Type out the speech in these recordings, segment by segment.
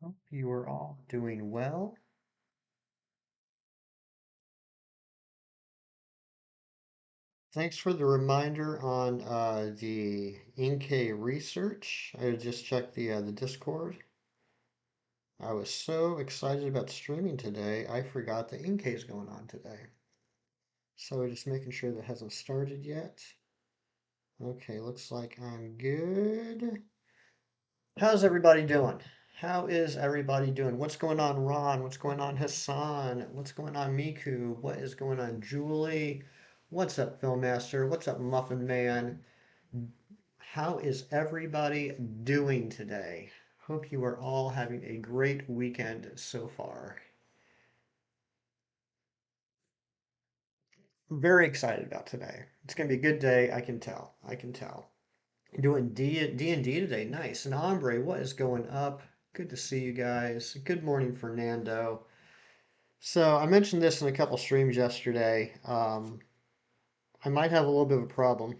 Hope you are all doing well. Thanks for the reminder on the Inkay research. I just checked the Discord. I was so excited about streaming today, I forgot the Inkay is going on today. So just making sure that hasn't started yet. Okay, looks like I'm good. How's everybody doing? How is everybody doing? What's going on, Ron? What's going on, Hassan? What's going on, Miku? What is going on, Julie? What's up, Filmmaster? What's up, Muffin Man? How is everybody doing today? Hope you are all having a great weekend so far. Very excited about today. It's gonna be a good day. I can tell. I can tell. Doing D&D today. Nice. And Ombre, what is going up? Good to see you guys. Good morning, Fernando. So I mentioned this in a couple streams yesterday. I might have a little bit of a problem.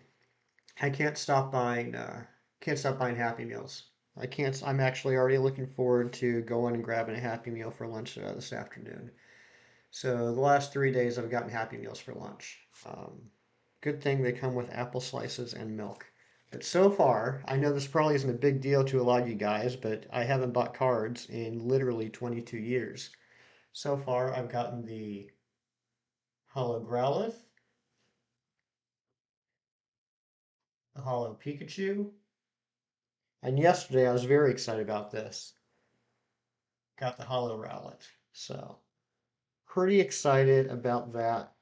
I can't stop buying Happy Meals. I can't. I'm actually already looking forward to going and grabbing a Happy Meal for lunch this afternoon. So the last 3 days I've gotten Happy Meals for lunch. Good thing they come with apple slices and milk. But so far, I know this probably isn't a big deal to a lot of you guys, but I haven't bought cards in literally 22 years. So far, I've gotten the Hollow Growlithe, the Hollow Pikachu, and yesterday I was very excited about this. Got the Hollow Rowlet. So, pretty excited about that.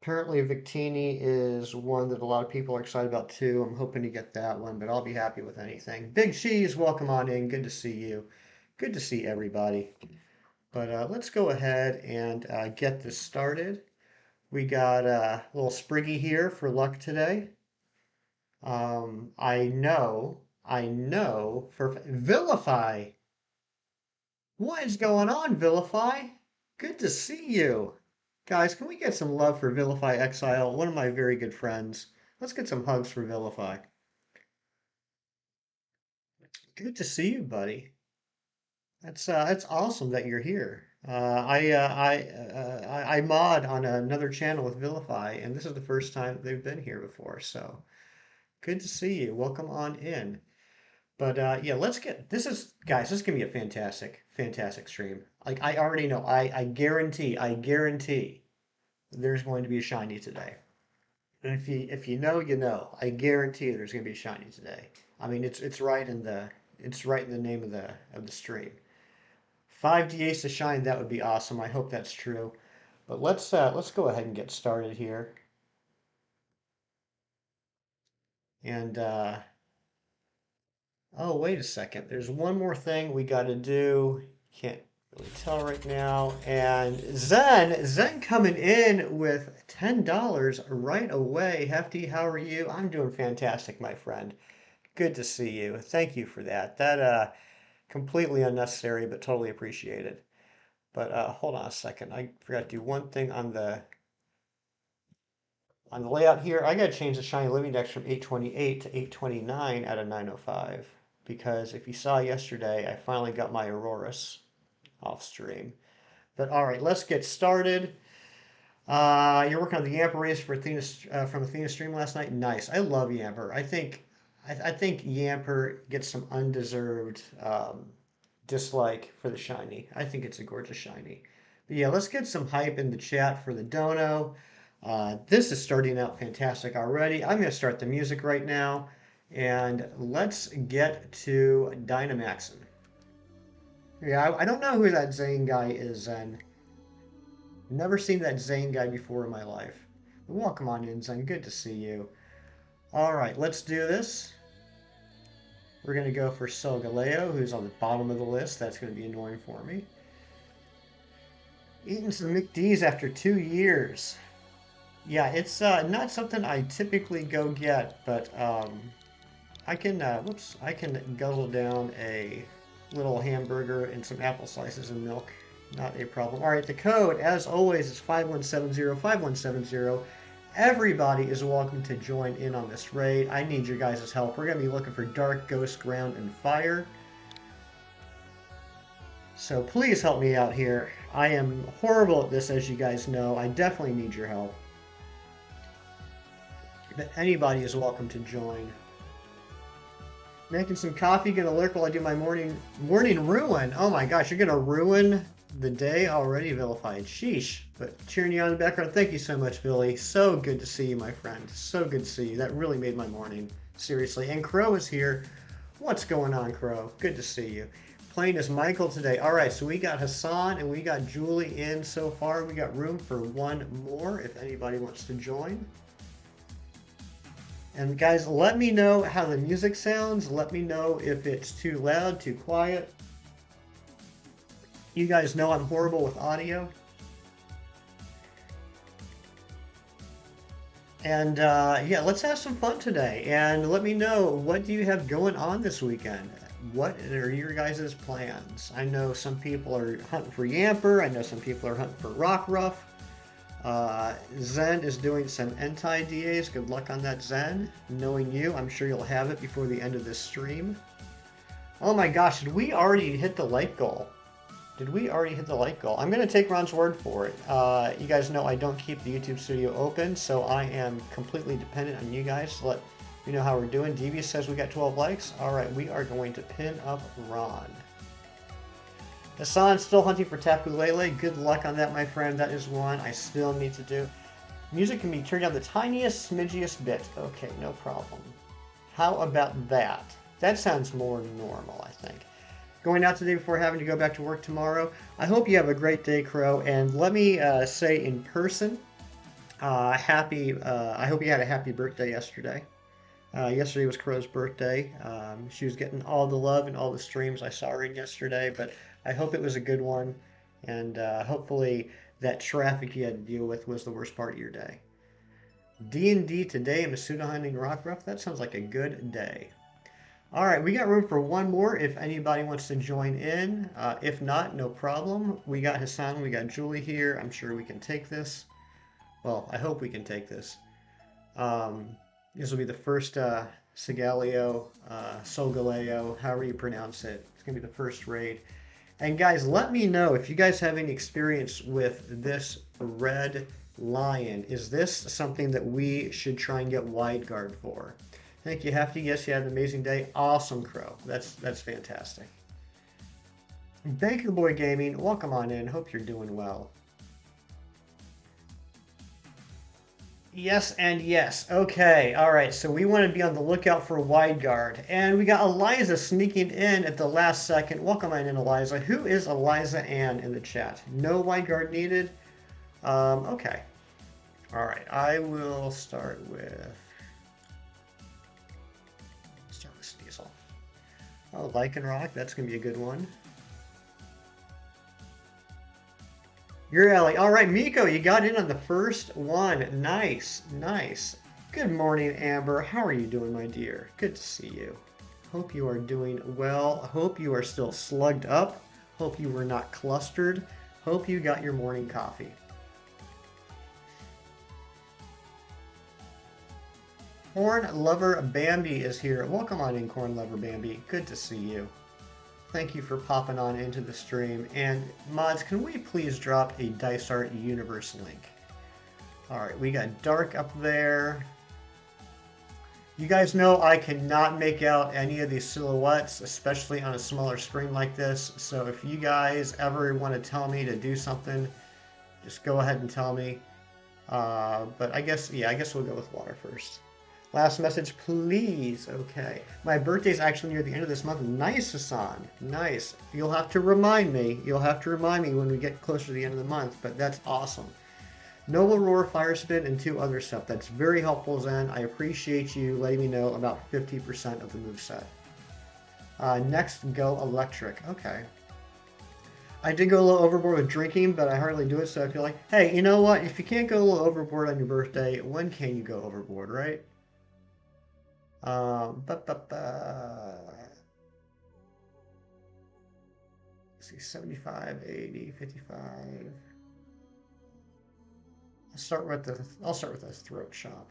Apparently, Victini is one that a lot of people are excited about too. I'm hoping to get that one, but I'll be happy with anything. Big Cheese, welcome on in. Good to see you. Good to see everybody. But let's go ahead and get this started. We got a little Spriggy here for luck today. I know for Vilify. What is going on, Vilify? Good to see you. Guys, can we get some love for Vilify Exile? One of my very good friends. Let's get some hugs for Vilify. Good to see you, buddy. That's awesome that you're here. I mod on another channel with Vilify, and this is the first time they've been here before. So good to see you. Welcome on in. But yeah, let's get this is guys, this is gonna be a fantastic, fantastic stream. Like I already know, I guarantee there's going to be a shiny today. And if you know, you know. I guarantee there's gonna be a shiny today. I mean it's right in the name of the stream. 5 DAs to shine, that would be awesome. I hope that's true. But let's go ahead and get started here. And oh, wait a second. There's one more thing we got to do. Can't really tell right now. And Zen coming in with $10 right away. Hefty, how are you? I'm doing fantastic, my friend. Good to see you. Thank you for that. That completely unnecessary, but totally appreciated. But hold on a second. I forgot to do one thing on the layout here. I got to change the shiny living index from 828 to 829 out of 905 because if you saw yesterday, I finally got my Auroras off stream. But all right, let's get started. You're working on the Yamper race for Athena, from Athena stream last night. Nice. I love Yamper. I think Yamper gets some undeserved dislike for the shiny. I think it's a gorgeous shiny. But yeah, let's get some hype in the chat for the dono. This is starting out fantastic already. I'm going to start the music right now, and let's get to Dynamaxing. Yeah, I don't know who that Zane guy is, Zen. Never seen that Zane guy before in my life. Welcome on in, Zen. Good to see you. All right, let's do this. We're going to go for Solgaleo, who's on the bottom of the list. That's going to be annoying for me. Eating some McD's after 2 years. Yeah, it's not something I typically go get, but I can guzzle down a little hamburger and some apple slices and milk. Not a problem. All right, the code, as always, is 5170. Everybody is welcome to join in on this raid. I need your guys' help. We're going to be looking for Dark, Ghost, Ground, and Fire. So please help me out here. I am horrible at this, as you guys know. I definitely need your help. But anybody is welcome to join. Making some coffee, gonna lurk while I do my morning ruin. Oh my gosh, you're gonna ruin the day already, Vilified. Sheesh. But cheering you on in the background, thank you so much, Billy. So good to see you, my friend. So good to see you. That really made my morning. Seriously. And Crow is here. What's going on, Crow? Good to see you. Playing as Michael today. All right, so we got Hassan and we got Julie in so far. We got room for one more if anybody wants to join. And guys, let me know how the music sounds. Let me know if it's too loud, too quiet. You guys know I'm horrible with audio. And yeah, let's have some fun today. And let me know, what do you have going on this weekend? What are your guys' plans? I know some people are hunting for Yamper. I know some people are hunting for Rockruff. Zen is doing some anti-DAs. Good luck on that, Zen. Knowing you, I'm sure you'll have it before the end of this stream. Oh my gosh, did we already hit the like goal? Did we already hit the like goal? I'm going to take Ron's word for it. You guys know I don't keep the YouTube studio open, so I am completely dependent on you guys to let me know how we're doing. Devious says we got 12 likes. All right, we are going to pin up Ron. Hassan still hunting for Tapu Lele. Good luck on that, my friend. That is one I still need to do. Music can be turned down the tiniest, smidgiest bit. Okay, no problem. How about that? That sounds more normal, I think. Going out today before having to go back to work tomorrow. I hope you have a great day, Crow. And let me say in person, I hope you had a happy birthday yesterday. Yesterday was Crow's birthday. She was getting all the love and all the streams. I saw her in yesterday, but I hope it was a good one. And hopefully that traffic you had to deal with was the worst part of your day. D&D today, Masuda hunting Rockruff. That sounds like a good day. All right, we got room for one more if anybody wants to join in. If not, no problem. We got Hassan, we got Julie here. I'm sure we can take this. Well, I hope we can take this. This will be the first Solgaleo, however you pronounce it. It's going to be the first raid. And guys, let me know if you guys have any experience with this red lion. Is this something that we should try and get wide guard for? Thank you, Hefty. Yes, you had an amazing day. Awesome, Crow. That's fantastic. Baker Boy Gaming, welcome on in. Hope you're doing well. Yes and yes. Okay, all right. So we want to be on the lookout for a wide guard. And we got Eliza sneaking in at the last second. Welcome on in, Eliza. Who is Eliza Ann in the chat? No wide guard needed? Okay. All right, I will start with Sneasel. Oh, Lycanroc, that's going to be a good one. You're Ellie. All right, Miko, you got in on the first one. Nice, nice. Good morning, Amber. How are you doing, my dear? Good to see you. Hope you are doing well. Hope you are still slugged up. Hope you were not clustered. Hope you got your morning coffee. Corn Lover Bambi is here. Welcome on in, Corn Lover Bambi. Good to see you. Thank you for popping on into the stream. And mods, can we please drop a Dice Art Universe link? All right, we got Dark up there. You guys know I cannot make out any of these silhouettes, especially on a smaller screen like this. So if you guys ever want to tell me to do something, just go ahead and tell me. But I guess we'll go with water first. Last message, please. Okay. My birthday's actually near the end of this month. Nice, Hassan. Nice. You'll have to remind me. You'll have to remind me when we get closer to the end of the month, but that's awesome. Noble Roar, Fire Spin, and 2 other stuff. That's very helpful, Zen. I appreciate you letting me know about 50% of the moveset. Next, go Electric. Okay. I did go a little overboard with drinking, but I hardly do it, so I feel like, hey, you know what? If you can't go a little overboard on your birthday, when can you go overboard, right? Let's see, 75, 80, 55. I'll start with the throat chop.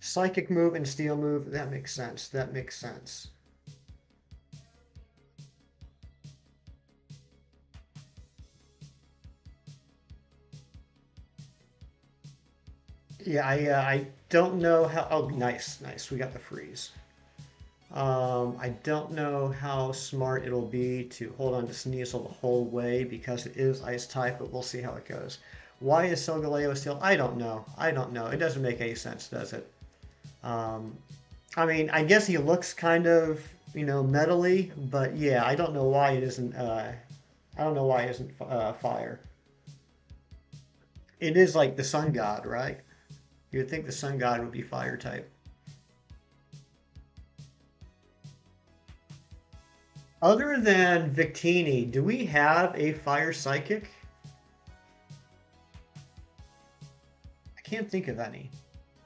Psychic move and steel move. That makes sense. That makes sense. Yeah, I don't know how. Oh, nice, nice. We got the freeze. I don't know how smart it'll be to hold on to Sneasel the whole way because it is ice type, but we'll see how it goes. Why is Solgaleo still? I don't know. I don't know. It doesn't make any sense, does it? Um, I mean, I guess he looks kind of, metally, but yeah, I don't know why it isn't. I don't know why it isn't fire. It is like the sun god, right? You would think the sun god would be fire type. Other than Victini, do we have a fire psychic? I can't think of any.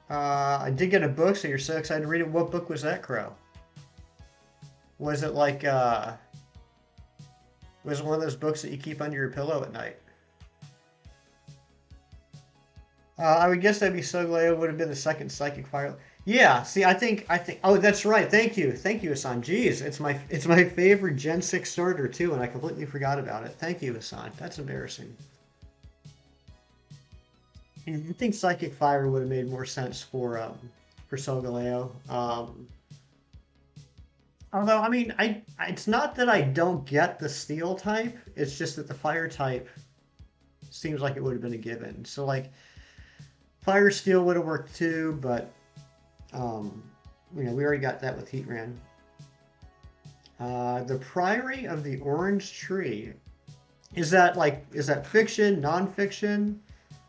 I did get a book, so you're so excited to read it. What book was that, Crow? Was it like, was it one of those books that you keep under your pillow at night? I would guess that'd be Solgaleo would have been the second psychic fire. Yeah, see, I think. Oh, that's right. Thank you, Hassan. Jeez, it's my favorite Gen 6 starter too, and I completely forgot about it. Thank you, Hassan. That's embarrassing. And I think Psychic Fire would have made more sense for Solgaleo. Although, I mean, it's not that I don't get the Steel type. It's just that the Fire type seems like it would have been a given. So like Fire Steel would have worked too, but um, we already got that with Heatran. The Priory of the Orange Tree. Is that fiction, non-fiction?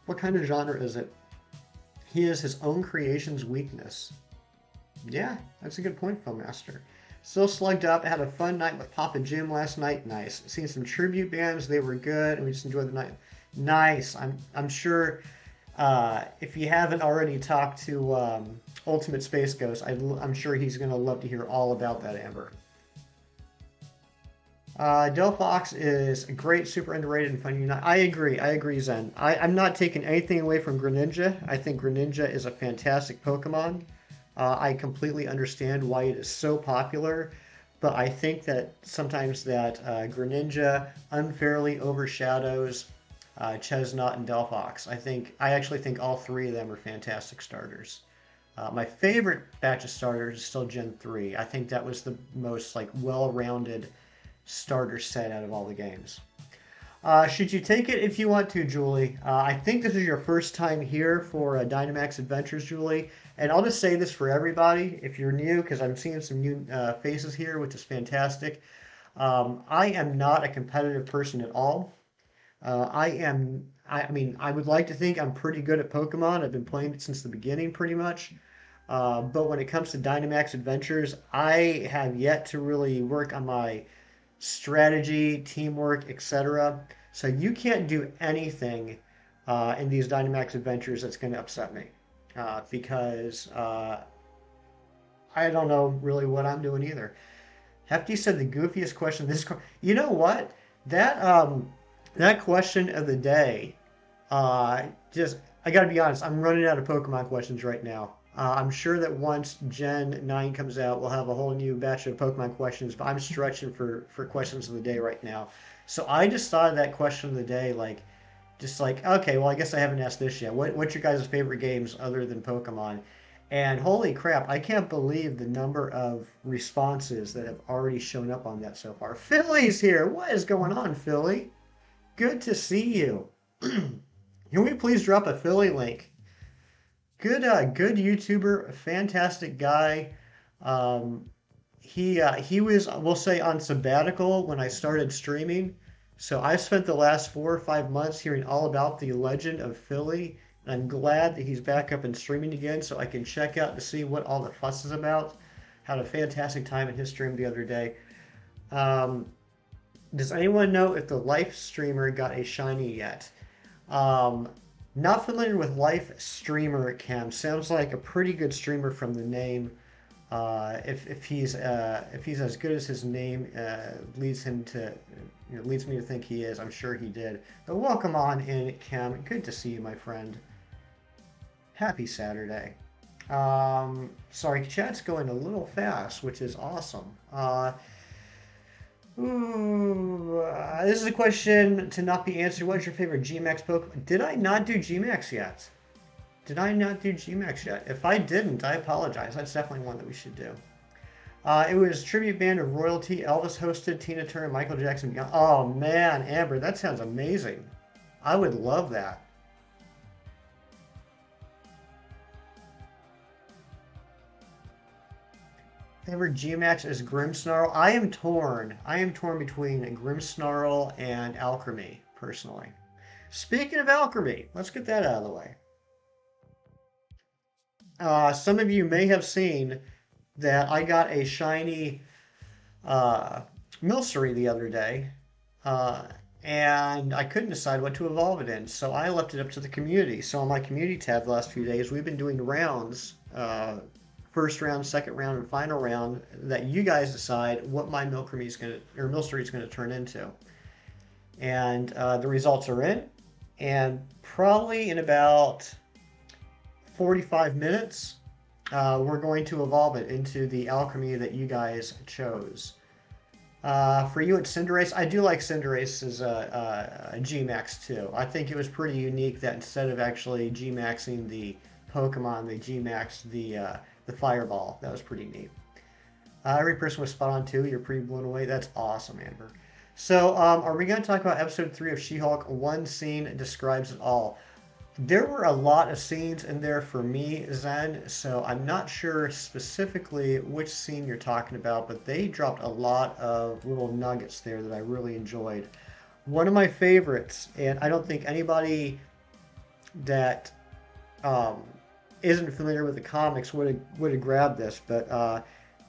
What kind of genre is it? He is his own creation's weakness. Yeah, that's a good point, Phil Master. Still slugged up. I had a fun night with Papa Jim last night. Nice. Seen some tribute bands. They were good, and we just enjoyed the night. Nice. I'm sure if you haven't already talked to Ultimate Space Ghost, I'm sure he's gonna love to hear all about that, Amber. Delphox is a great, super underrated and fun unit. I agree, Zen. I'm not taking anything away from Greninja. I think Greninja is a fantastic Pokemon. I completely understand why it is so popular, but I think that sometimes that Greninja unfairly overshadows Chestnut and Delphox. I actually think all three of them are fantastic starters. My favorite batch of starters is still Gen 3. I think that was the most like well-rounded starter set out of all the games. Should you take it if you want to, Julie? I think this is your first time here for Dynamax Adventures, Julie. And I'll just say this for everybody, if you're new, because I'm seeing some new faces here, which is fantastic. I am not a competitive person at all. I mean, I would like to think I'm pretty good at Pokemon. I've been playing it since the beginning, pretty much. But when it comes to Dynamax Adventures, I have yet to really work on my strategy, teamwork, etc. So you can't do anything in these Dynamax Adventures that's going to upset me because I don't know really what I'm doing either. Hefty said the goofiest question this. You know what? That that question of the day. Just I got to be honest. I'm running out of Pokemon questions right now. I'm sure that once Gen 9 comes out, we'll have a whole new batch of Pokemon questions, but I'm stretching for questions of the day right now. So I just thought of that question of the day, just like, okay, well, I guess I haven't asked this yet. What's your guys' favorite games other than Pokemon? And holy crap, I can't believe the number of responses that have already shown up on that so far. Philly's here. What is going on, Philly? Good to see you. Can we please drop a Philly link? Good YouTuber, fantastic guy. Um, he was, we'll say, on sabbatical when I started streaming. So I spent the last 4 or 5 months hearing all about the legend of Philly. And I'm glad that he's back up and streaming again so I can check out to see what all the fuss is about. Had a fantastic time in his stream the other day. Um, does anyone know if the life streamer got a shiny yet? Um, Not familiar with life streamer Cam. Sounds like a pretty good streamer from the name. If he's as good as his name leads him to leads me to think he is, I'm sure he did. But welcome on in, Cam. Good to see you, my friend. Happy Saturday. Sorry, chat's going a little fast, which is awesome. This is a question to not be answered. What's your favorite Gmax Pokemon? Did I not do Gmax yet? Did I not do Gmax yet? If I didn't, I apologize. That's definitely one that we should do. It was Tribute Band of Royalty. Elvis hosted, Tina Turner, Michael Jackson. Oh man, Amber, that sounds amazing. I would love that. Favorite Gmax is Grimmsnarl. I am torn. I am torn between Grimmsnarl and Alcremie, personally. Speaking of Alcremie, let's get that out of the way. Some of you may have seen that I got a shiny uh, Milcery the other day, uh, and I couldn't decide what to evolve it in, so I left it up to the community. So on my community tab the last few days, we've been doing rounds, first round, second round, and final round, that you guys decide what my Milcery is going to turn into. And the results are in, and probably in about 45 minutes, we're going to evolve it into the Alcremie that you guys chose. For you, it's Cinderace. I do like Cinderace as a G-Max too. I think it was pretty unique that instead of actually G-Maxing the Pokemon, they G-Maxed the Fireball. That was pretty neat. Every person was spot on too. You're pretty blown away. That's awesome, Amber. So, are we going to talk about episode 3 of She-Hulk? One scene describes it all. There were a lot of scenes in there for me, Zen, so I'm not sure specifically which scene you're talking about, but they dropped a lot of little nuggets there that I really enjoyed. One of my favorites, and I don't think anybody that um, isn't familiar with the comics would have grabbed this, but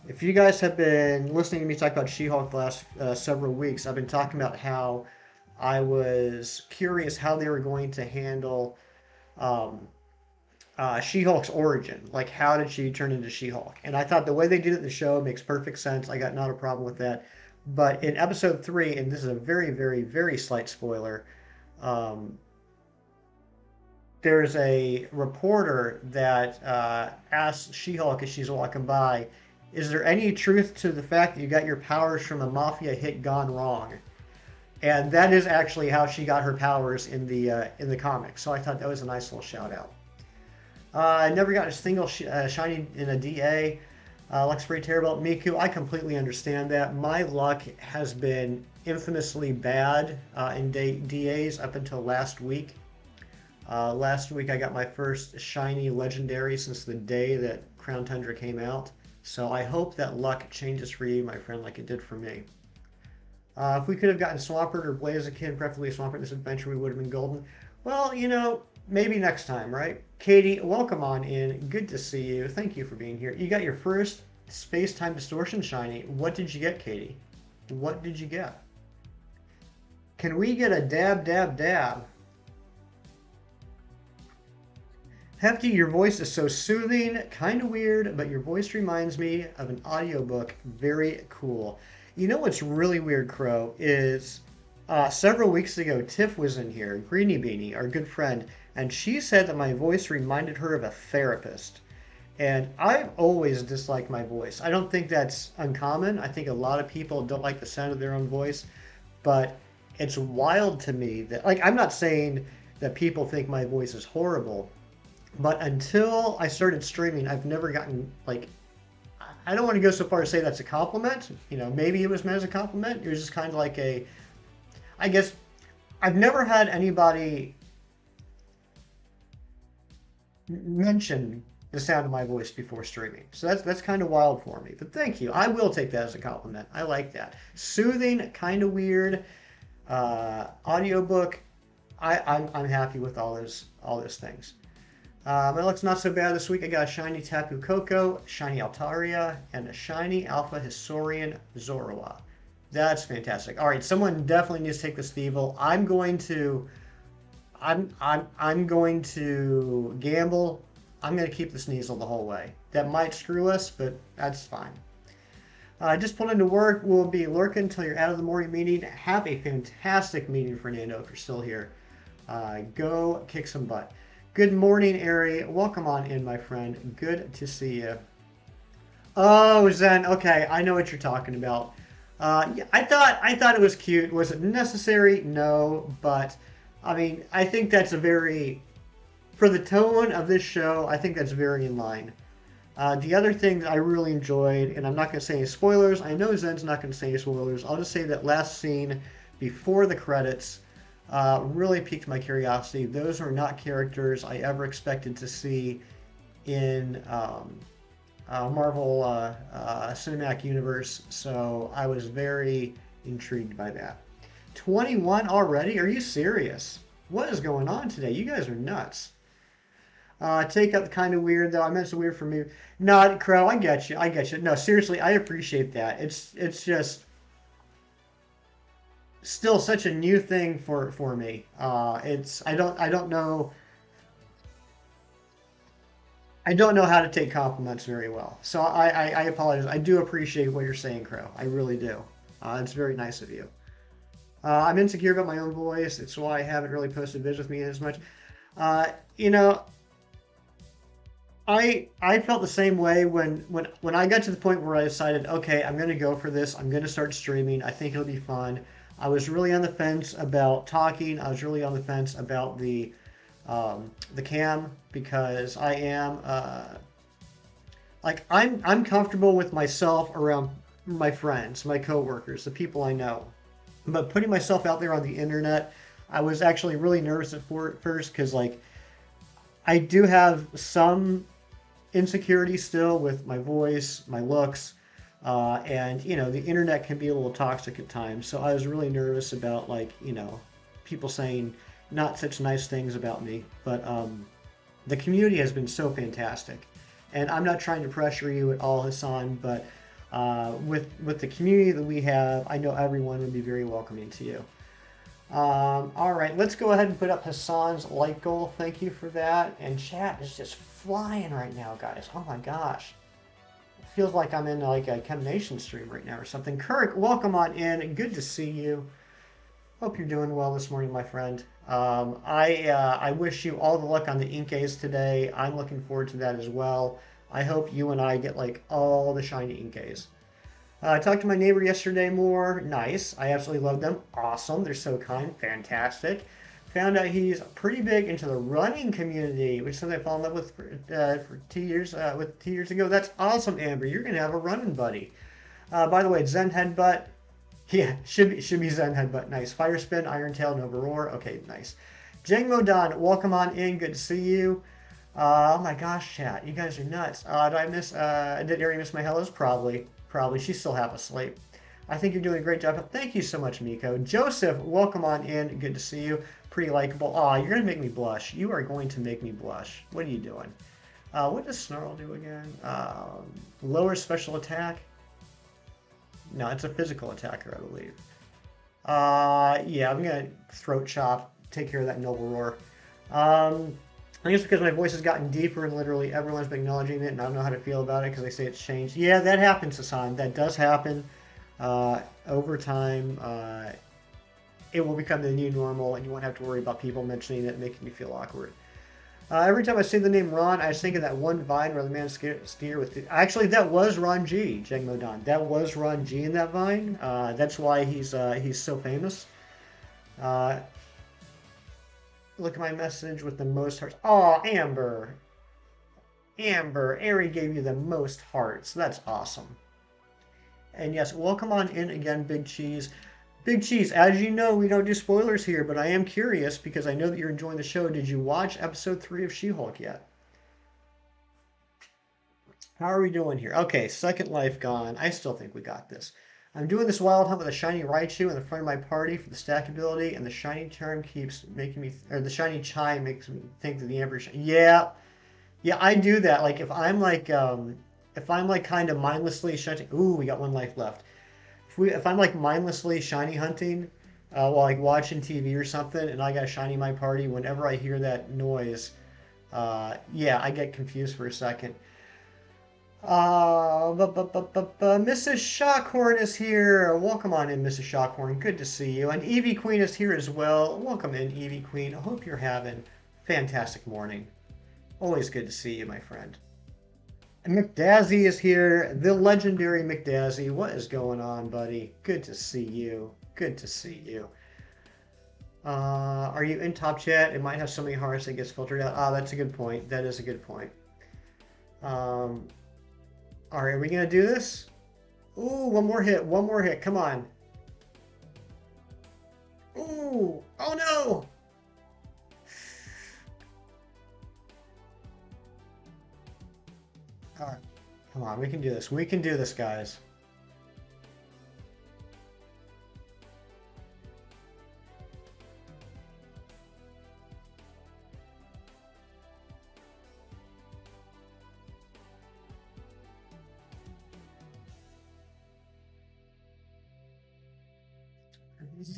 if you guys have been listening to me talk about She-Hulk the last several weeks, I've been talking about how I was curious how they were going to handle um, She-Hulk's origin. Like, how did she turn into She-Hulk? And I thought the way they did it in the show makes perfect sense. I got not a problem with that. But in episode 3, and this is a very, very, very slight spoiler, um, there's a reporter that asks She-Hulk as she's walking by, is there any truth to the fact that you got your powers from a mafia hit gone wrong? And that is actually how she got her powers in the comics. So I thought that was a nice little shout out. I never got a single shiny in a DA. Luxray Terrabelt Miku, I completely understand that. My luck has been infamously bad in DAs up until last week. Last week I got my first shiny legendary since the day that Crown Tundra came out. So I hope that luck changes for you, my friend, like it did for me. If we could have gotten Swampert or Blaziken, preferably Swampert this adventure, we would have been golden. Well, you know, maybe next time, right? Katie, welcome on in. Good to see you. Thank you for being here. You got your first Space-Time Distortion shiny. What did you get, Katie? What did you get? Can we get a dab, dab, dab? Hefty, your voice is so soothing, kind of weird, but your voice reminds me of an audiobook. Very cool. You know what's really weird, Crow, is several weeks ago, Tiff was in here, Greenie Beanie, our good friend, and she said that my voice reminded her of a therapist. And I've always disliked my voice. I don't think that's uncommon. I think a lot of people don't like the sound of their own voice, but it's wild to me that, like, I'm not saying that people think my voice is horrible, but until I started streaming, I've never gotten, like, I don't want to go so far as to say that's a compliment. You know, maybe it was meant as a compliment. It was just kind of like I guess, I've never had anybody mention the sound of my voice before streaming. So that's kind of wild for me. But thank you. I will take that as a compliment. I like that. Soothing, kind of weird. Audiobook. I'm happy with all those things. My luck's not so bad this week. I got a shiny Tapu Koko, shiny Altaria, and a shiny Alpha Historian Zorua. That's fantastic. All right, someone definitely needs to take this Thievul. I'm going to gamble. I'm going to keep the Sneasel the whole way. That might screw us, but that's fine. Just pulled into work. We'll be lurking until you're out of the morning meeting. Have a fantastic meeting, Fernando, if you're still here. Go kick some butt. Good morning, Ari. Welcome on in, my friend. Good to see you. Oh, Zen. Okay, I know what you're talking about. Yeah, I thought it was cute. Was it necessary? No, but I mean, I think that's a very For the tone of this show, I think that's very in line. The other thing that I really enjoyed, and I'm not going to say any spoilers. I know Zen's not going to say any spoilers. I'll just say that last scene before the credits really piqued my curiosity. Those are not characters I ever expected to see in Marvel Cinematic Universe, so I was very intrigued by that. 21 already? Are you serious? What is going on today? You guys are nuts. Take up kind of weird though. I meant it's weird for me. No, Crow, I get you. I get you. No, seriously, I appreciate that. It's just still such a new thing for me. It's I don't know how to take compliments very well. So I apologize. I do appreciate what you're saying, Crow. I really do. It's very nice of you. I'm insecure about my own voice. It's why I haven't really posted vids with me as much. You know, I felt the same way when I got to the point where I decided, okay, I'm going to go for this. I'm going to start streaming. I think it'll be fun. I was really on the fence about talking. I was really on the fence about the cam because I am like I'm comfortable with myself around my friends, my coworkers, the people I know. But putting myself out there on the internet, I was actually really nervous at first because like I do have some insecurity still with my voice, my looks, and you know the internet can be a little toxic at times. So I was really nervous about like people saying not such nice things about me. But the community has been so fantastic, and I'm not trying to pressure you at all, Hassan, but with the community that we have, I know everyone would be very welcoming to you. All right, let's go ahead and put up Hassan's like goal. Thank you for that. And chat is just flying right now, guys. Oh my gosh. It feels like I'm in like a combination stream right now or something. Kirk, welcome on in. Good to see you. Hope you're doing well this morning, my friend. I wish you all the luck on the Inkays today. I'm looking forward to that as well. I hope you and I get like all the shiny Inkays. I talked to my neighbor yesterday more. Nice. I absolutely love them. Awesome. They're so kind. Fantastic. Found out he's pretty big into the running community, which is something I fell in love with for 2 years, with 2 years ago. That's awesome, Amber. You're going to have a running buddy. By the way, Zen Headbutt. Yeah, should be Zen Headbutt. Nice. Fire Spin, Iron Tail, Nova Roar. Okay, nice. Jeng Modan, welcome on in. Good to see you. Oh my gosh, chat. You guys are nuts. Did Ari miss my hellos? Probably. She's still half asleep. I think you're doing a great job. Thank you so much, Miko. Joseph, welcome on in. Good to see you. Pretty likable. Aw, you're going to make me blush. You are going to make me blush. What are you doing? What does Snarl do again? Lower special attack? No, it's a physical attacker, I believe. Yeah, I'm going to throat chop. Take care of that Noble Roar. I think it's because my voice has gotten deeper and literally everyone's been acknowledging it and I don't know how to feel about it because they say it's changed. Yeah, that happens, Hassan. That does happen. Over time, it will become the new normal and you won't have to worry about people mentioning it and making you feel awkward. Every time I say the name Ron, I just think of that one Vine where the man steer with... Actually, that was Ron G, Jeng Modan. That was Ron G in that Vine. That's why he's so famous. Look at my message with the most hearts. Aw, Amber. Amber, Ari gave you the most hearts. That's awesome. And yes, welcome on in again, Big Cheese. Big Cheese, as you know, we don't do spoilers here, but I am curious because I know that you're enjoying the show. Did you watch episode 3 of She-Hulk yet? How are we doing here? Okay, Second Life gone. I still think we got this. I'm doing this wild hunt with a shiny Raichu in the front of my party for the stack ability, and the shiny charm keeps making me, or the shiny chime makes me think that the Emperor. Yeah, I do that. Like if I'm like kind of mindlessly shiny. Ooh, we got one life left. If I'm like mindlessly shiny hunting, while like watching TV or something, and I got shiny in my party, whenever I hear that noise, yeah, I get confused for a second. Mrs. Shockhorn is here. Welcome on in, Mrs. Shockhorn. Good to see you. And Evie Queen is here as well. Welcome in, Evie Queen. I hope you're having a fantastic morning. Always good to see you, my friend. And McDazzy is here. The legendary McDazzy. What is going on, buddy? Good to see you. Good to see you. Are you in top chat? It might have so many hearts that gets filtered out. Ah, that's a good point. That is a good point. Um, all right, are we gonna do this? Ooh, one more hit. One more hit. Come on. Ooh. Oh no. All right. Come on. We can do this. We can do this, guys.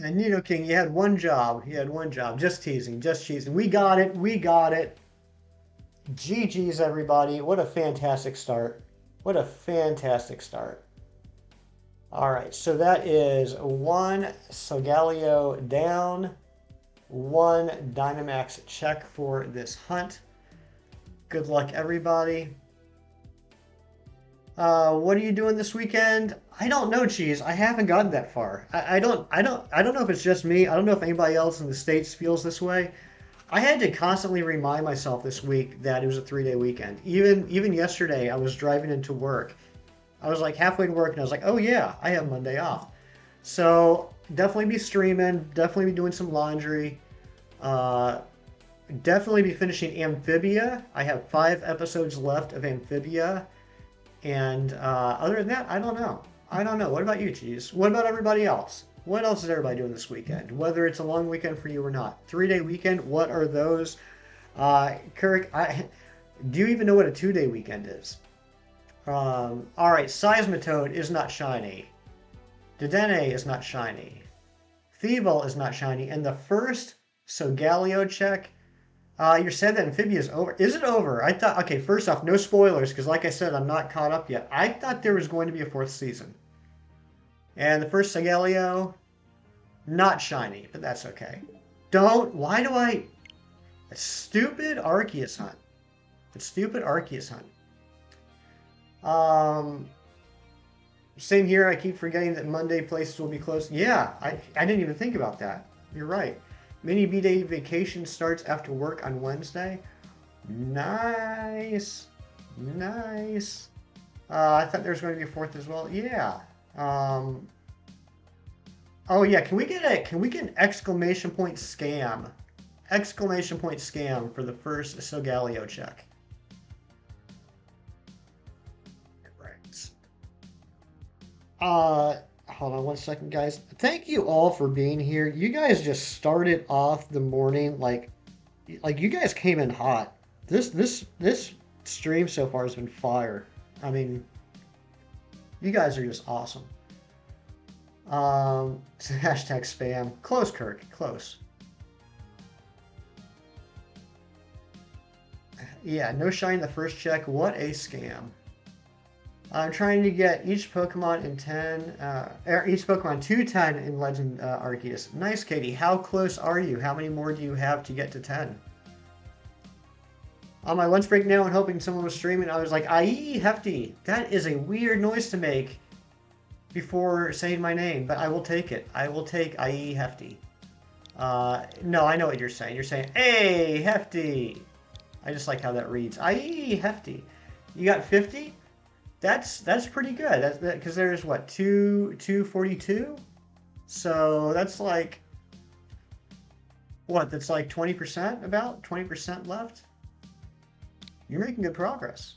And Nino King, you had one job. You had one job. Just teasing. Just teasing. We got it. We got it. GG's, everybody. What a fantastic start. What a fantastic start. All right, so that is one Solgaleo down, one Dynamax check for this hunt. Good luck, everybody. What are you doing this weekend? I don't know, Cheese. I haven't gotten that far. I don't know if it's just me. I don't know if anybody else in the States feels this way. I had to constantly remind myself this week that it was a 3-day weekend. Even yesterday, I was driving into work. I was like halfway to work and I was like, oh yeah, I have Monday off. So definitely be streaming, definitely be doing some laundry, definitely be finishing Amphibia. I have 5 episodes left of Amphibia. And other than that, I don't know. I don't know. What about you, Cheese? What about everybody else? What else is everybody doing this weekend? Whether it's a long weekend for you or not. 3-day weekend, what are those? Kirk, do you even know what a 2-day weekend is? All right, Seismitoad is not shiny. Dedenne is not shiny. Thievul is not shiny. And the first Solgaleo check, you're saying that Amphibia is over. Is it over? I thought, okay, first off, no spoilers, because like I said, I'm not caught up yet. I thought there was going to be a 4th season. And the first Solgaleo, not shiny, but that's okay. Why do I... A stupid Arceus hunt. A stupid Arceus hunt. Same here. I keep forgetting that Monday places will be closed. Yeah, I didn't even think about that. You're right. Mini B-Day vacation starts after work on Wednesday. Nice. Nice. I thought there was going to be a 4th as well. Yeah. Oh yeah, can we get an exclamation point scam? Exclamation point scam for the first Solgaleo check. Hold on one second, guys. Thank you all for being here. You guys just started off the morning like you guys came in hot. This stream so far has been fire. I mean, you guys are just awesome. Hashtag spam. Close, Kirk. Close. Yeah, no shine the first check. What a scam. I'm trying to get each Pokemon in 10, each Pokemon to 10 in Legend Arceus. Nice, Katie. How close are you? How many more do you have to get to 10? On my lunch break now and hoping someone was streaming, I was like, "Aye, Hefty." That is a weird noise to make before saying my name, but I will take it. I will take Aye, Hefty. No, I know what you're saying. You're saying, "Hey, Hefty." I just like how that reads. Aye, Hefty. You got 50? That's pretty good. That's because there's what 242, so that's like what? That's like 20%, about 20% left. You're making good progress.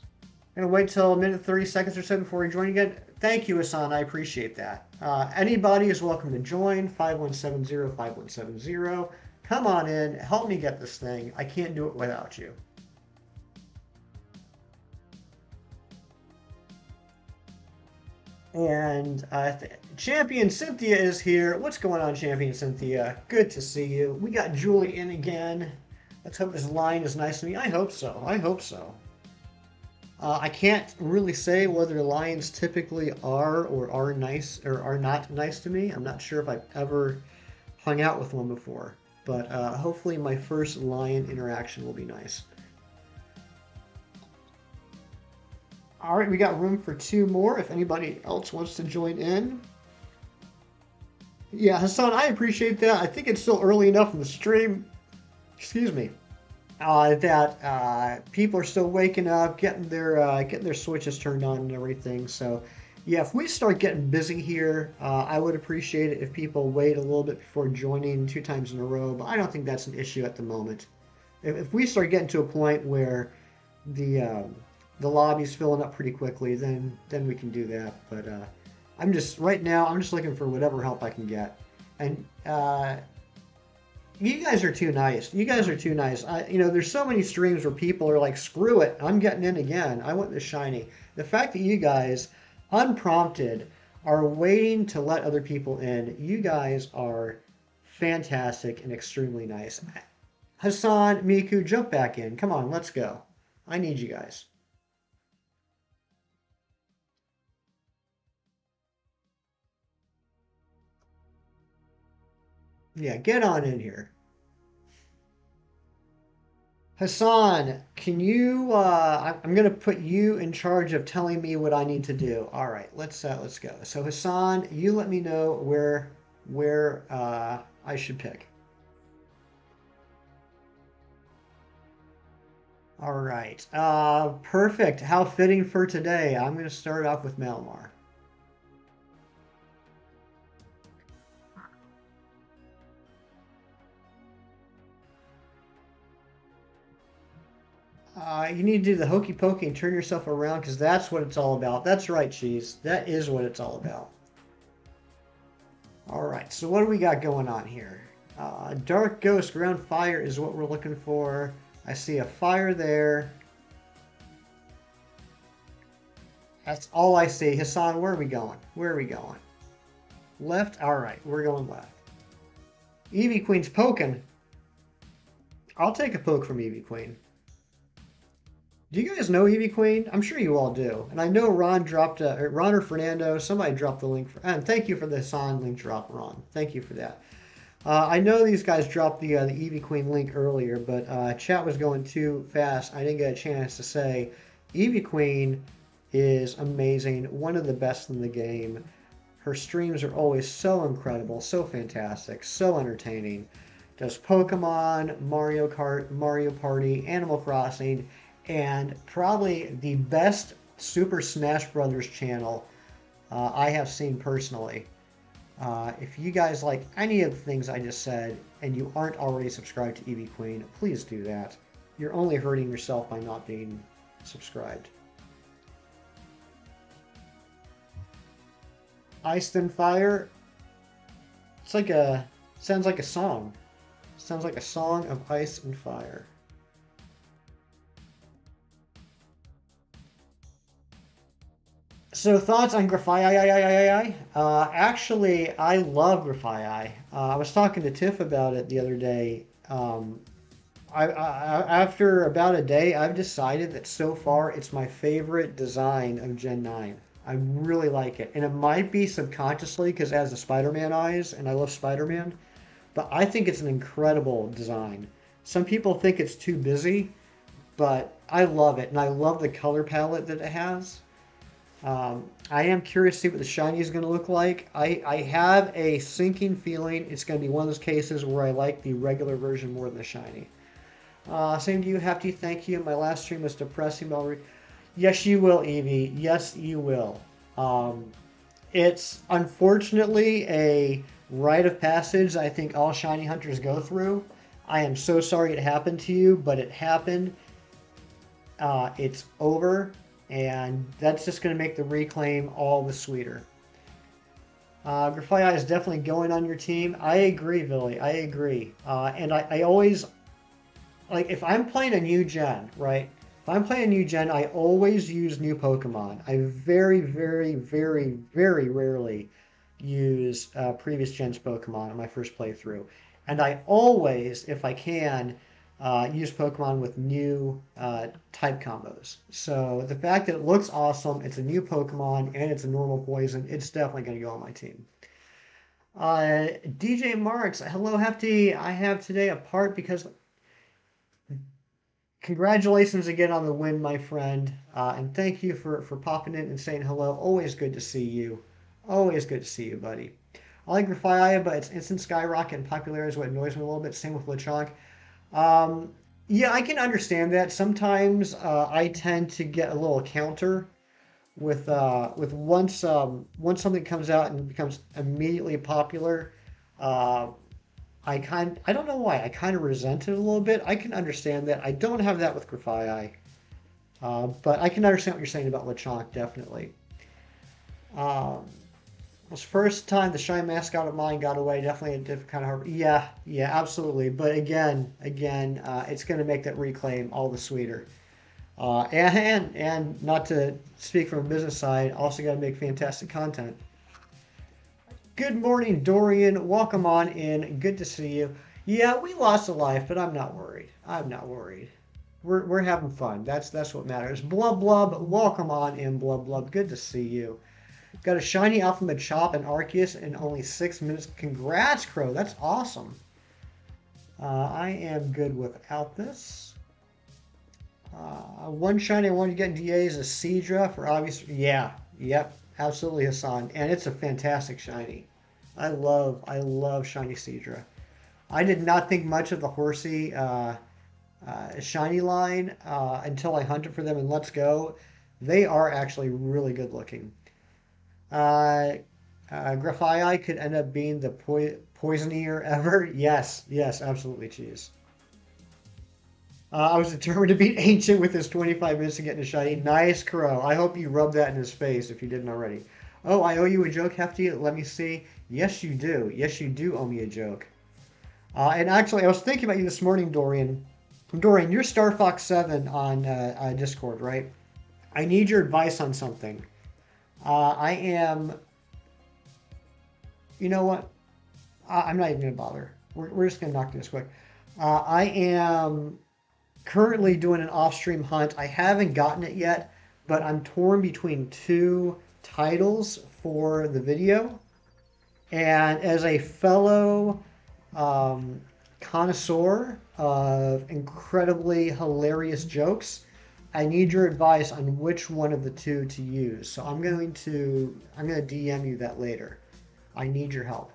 I'm gonna wait till a minute 30 seconds or so before we join again. Thank you, Asan. I appreciate that. Anybody is welcome to join. 5170-5170. Come on in. Help me get this thing. I can't do it without you. And Champion Cynthia is here. What's going on, Champion Cynthia? Good to see you. We got Julie in again. Let's hope this line is nice to me. I hope so. I hope so. I can't really say whether lions typically are or are nice or are not nice to me. I'm not sure if I've ever hung out with one before. But hopefully my first lion interaction will be nice. All right, we got room for 2 more if anybody else wants to join in. Yeah, Hassan, I appreciate that. I think it's still early enough in the stream. Excuse me. That people are still waking up, getting their switches turned on and everything. So, yeah, if we start getting busy here, I would appreciate it if people wait a little bit before joining 2 times in a row. But I don't think that's an issue at the moment. If we start getting to a point where the um, the lobby's filling up pretty quickly, then we can do that. But I'm just right now. I'm just looking for whatever help I can get. And you guys are too nice. You guys are too nice. There's so many streams where people are like, "Screw it, I'm getting in again. I want this shiny." The fact that you guys, unprompted, are waiting to let other people in, you guys are fantastic and extremely nice. Hassan, Miku, jump back in. Come on, let's go. I need you guys. Yeah, get on in here. Hassan, can you? I'm gonna put you in charge of telling me what I need to do. All right, let's go. So Hassan, you let me know where I should pick. All right, perfect. How fitting for today. I'm gonna start off with Malamar. You need to do the hokey pokey and turn yourself around because that's what it's all about. That's right, Cheese. That is what it's all about. All right, so what do we got going on here? Dark Ghost Ground Fire is what we're looking for. I see a fire there. That's all I see. Hassan, where are we going? Where are we going? Left? All right, we're going left. Eevee Queen's poking. I'll take a poke from Eevee Queen. Do you guys know Eevee Queen? I'm sure you all do. And I know Ron dropped Ron or Fernando, somebody dropped the link for, and thank you for the Hassan link drop, Ron. Thank you for that. I know these guys dropped the Eevee Queen link earlier, but chat was going too fast. I didn't get a chance to say Eevee Queen is amazing, one of the best in the game. Her streams are always so incredible, so fantastic, so entertaining. Does Pokemon, Mario Kart, Mario Party, Animal Crossing, and probably the best Super Smash Brothers channel I have seen personally. If you guys like any of the things I just said and you aren't already subscribed to Eevee Queen, please do that. You're only hurting yourself by not being subscribed. Ice and Fire, it's like a, sounds like a song. Sounds like a song of ice and fire. So thoughts on Grafii? Actually, I love Grafii. I was talking to Tiff about it the other day. After about a day, I've decided that so far it's my favorite design of Gen 9. I really like it. And it might be subconsciously because it has the Spider-Man eyes, and I love Spider-Man. But I think it's an incredible design. Some people think it's too busy, but I love it. And I love the color palette that it has. I am curious to see what the shiny is going to look like. I have a sinking feeling it's going to be one of those cases where I like the regular version more than the shiny. Same to you, Hefty. Thank you. My last stream was depressing. Yes, you will, Evie. Yes, you will. Um, it's unfortunately a rite of passage I think all shiny hunters go through. I am so sorry it happened to you, but it happened. It's over, and that's just going to make the reclaim all the sweeter. Grafia is definitely going on your team. I agree, Billy. I agree. And I always, like, if I'm playing a new gen, right? If I'm playing a new gen, I always use new Pokemon. I very, very, very, very rarely use previous gen's Pokemon in my first playthrough. And I always, if I can, use Pokemon with new type combos. So the fact that it looks awesome, it's a new Pokemon, and it's a normal poison, it's definitely going to go on my team. DJ Marks, hello Hefty. I have today a part because congratulations again on the win, my friend. And thank you for popping in and saying hello. Always good to see you. Always good to see you, buddy. I like Grafaiai, but its instant skyrocket in popularity is what annoys me a little bit. Same with Lechonk. Um, yeah, I can understand that. Sometimes I tend to get a little counter with once something comes out and becomes immediately popular. Uh, I don't know why I kind of resent it a little bit. I can understand that. I don't have that with Grafaiai, but I can understand what you're saying about Lechonk definitely. Um, was first time the shy mascot of mine got away. Definitely a different kind of hard. Yeah, yeah, absolutely. But again, it's going to make that reclaim all the sweeter. And not to speak from a business side, also got to make fantastic content. Good morning, Dorian. Welcome on in. Good to see you. Yeah, we lost a life, but I'm not worried. I'm not worried. We're having fun. That's what matters. Blub Blub, welcome on in, Blub Blub. Good to see you. Got a shiny Alpha Machop and Arceus in only 6 minutes. Congrats, Crow. That's awesome. I am good without this. One shiny I wanted to get in DA is a Seadra for obvious. Yeah, yep, absolutely, Hassan. And it's a fantastic shiny. I love shiny Seadra. I did not think much of the Horsey shiny line until I hunted for them in Let's Go. They are actually really good looking. Grafaiai could end up being the poisonier ever. Yes, yes, absolutely, cheese. I was determined to beat Ancient with his 25 minutes to get in a shiny. Nice, Crow. I hope you rubbed that in his face if you didn't already. Oh, I owe you a joke, Hefty. Let me see. Yes, you do. Yes, you do owe me a joke. And actually, I was thinking about you this morning, Dorian. Dorian, you're Star Fox 7 on Discord, right? I need your advice on something. I am... You know what? I'm not even going to bother. We're just going to knock through this quick. I am currently doing an off-stream hunt. I haven't gotten it yet, but I'm torn between two titles for the video. And as a fellow connoisseur of incredibly hilarious jokes, I need your advice on which one of the two to use. So I'm going to DM you that later. I need your help.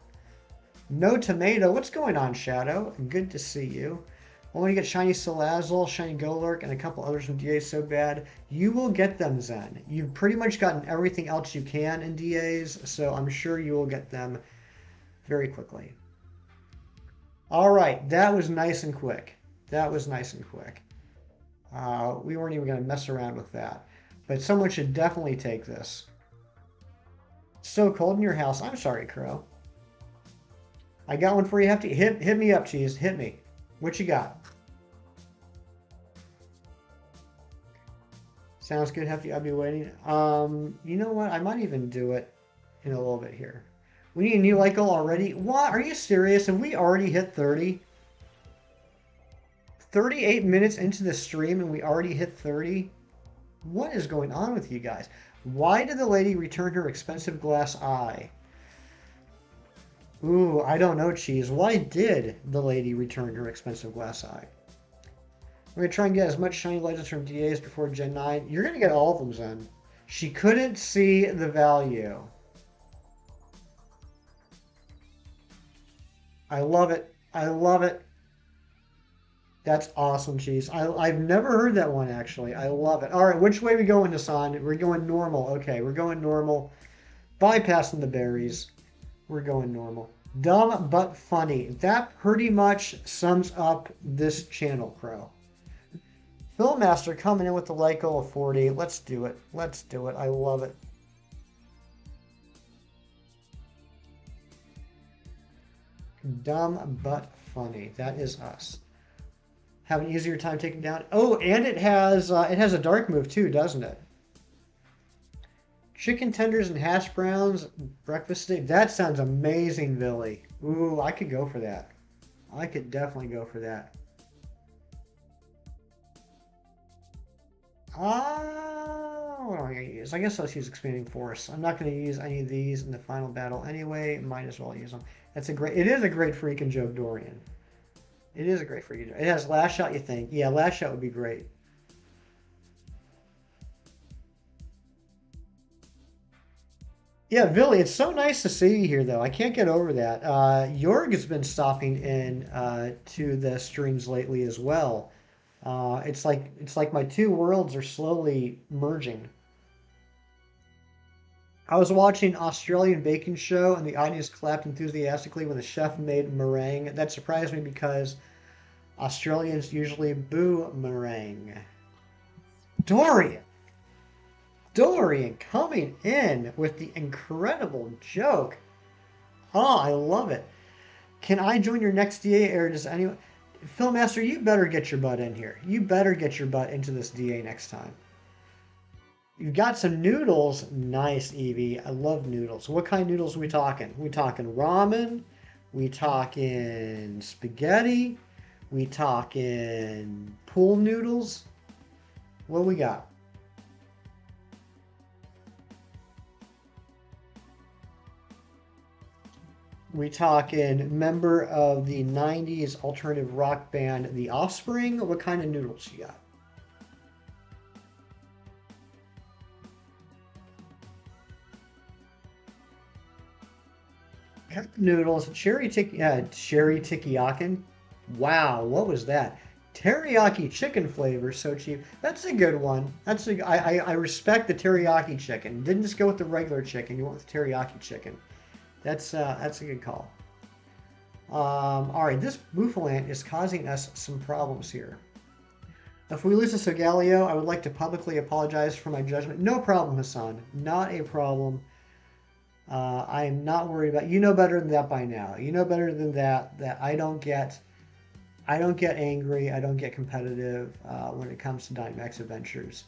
No Tomato. What's going on, Shadow? Good to see you. I want to get Shiny Salazzle, Shiny Golurk, and a couple others from DA so bad. You will get them, Zen. You've pretty much gotten everything else you can in DAs, so I'm sure you will get them very quickly. All right, that was nice and quick. That was nice and quick. We weren't even going to mess around with that. But someone should definitely take this. It's so cold in your house. I'm sorry, Crow. I got one for you, Hefty. Hit me up, Cheese. Hit me. What you got? Sounds good, Hefty. I'll be waiting. You know what? I might even do it in a little bit here. We need a new light goal already? What? Are you serious? Have we already hit 30? 38 minutes into the stream and we already hit 30? What is going on with you guys? Why did the lady return her expensive glass eye? Ooh, I don't know, Cheese. Why did the lady return her expensive glass eye? We're going to try and get as much shiny legends from DAs before Gen 9. You're going to get all of them, Zen. She couldn't see the value. I love it. I love it. That's awesome, Cheese. I've never heard that one, actually. I love it. All right, which way are we going, Hassan? We're going normal. Okay, we're going normal. Bypassing the berries. We're going normal. Dumb but funny. That pretty much sums up this channel, Crow. Philmaster coming in with the light goal of 40. Let's do it. Let's do it. I love it. Dumb but funny. That is us. Have an easier time taking down. Oh, and it has a dark move too, doesn't it? Chicken tenders and hash browns, breakfast steak. That sounds amazing, Billy. Ooh, I could go for that. I could definitely go for that. What am I going to use? I guess I'll use Expanding Force. I'm not going to use any of these in the final battle anyway. Might as well use them. It is a great freaking joke, Dorian. It is a great freaking joke. It has Lash Out, you think? Yeah, Lash Out would be great. Yeah, Billy, it's so nice to see you here, though. I can't get over that. Jorg has been stopping in to the streams lately as well. It's like my two worlds are slowly merging. I was watching Australian baking show and the audience clapped enthusiastically when the chef made meringue. That surprised me because Australians usually boo meringue. Dorian, Dorian coming in with the incredible joke. Oh, I love it. Can I join your next DA or does anyone? Philmaster, you better get your butt in here. You better get your butt into this DA next time. You've got some noodles. Nice, Evie. I love noodles. What kind of noodles are we talking? We talking ramen? We talking spaghetti? We talking pool noodles? What we got? We talking member of the 90s alternative rock band The Offspring? What kind of noodles you got? Cup noodles, cherry tikiakin. Wow, what was that? Teriyaki chicken flavor, so cheap. That's a good one. I respect the teriyaki chicken. Didn't just go with the regular chicken. You went with the teriyaki chicken. That's a good call. All right, this Bouffalant is causing us some problems here. If we lose to Solgaleo, I would like to publicly apologize for my judgment. No problem, Hassan. Not a problem. I am not worried about. You know better than that by now. You know better than that. That I don't get angry. I don't get competitive when it comes to Dynamax Adventures.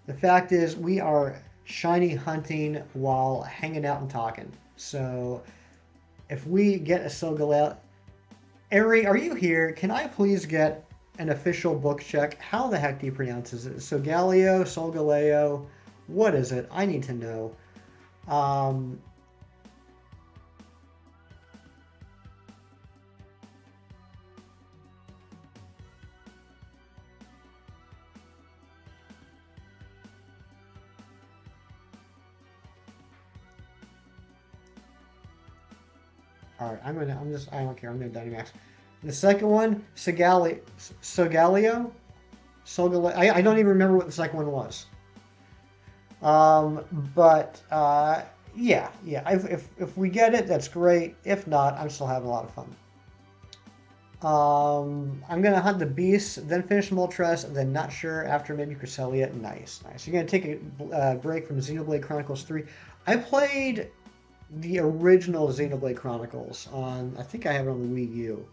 The fact is, we are shiny hunting while hanging out and talking. So, if we get a Solgaleo, Ari, are you here? Can I please get an official book check? How the heck do you pronounce it? Solgaleo, Solgaleo, what is it? I need to know. Um, all right, I don't care. I'm gonna Dynamax. The second one, Solgaleo, Solgaleo. I don't even remember what the second one was. But yeah. If we get it, that's great. If not, I'm still having a lot of fun. I'm gonna hunt the beast, then finish Moltres, then not sure after maybe Cresselia. Nice, nice. You're gonna take a break from Xenoblade Chronicles 3. I played the original Xenoblade Chronicles on. I think I have it on the Wii U.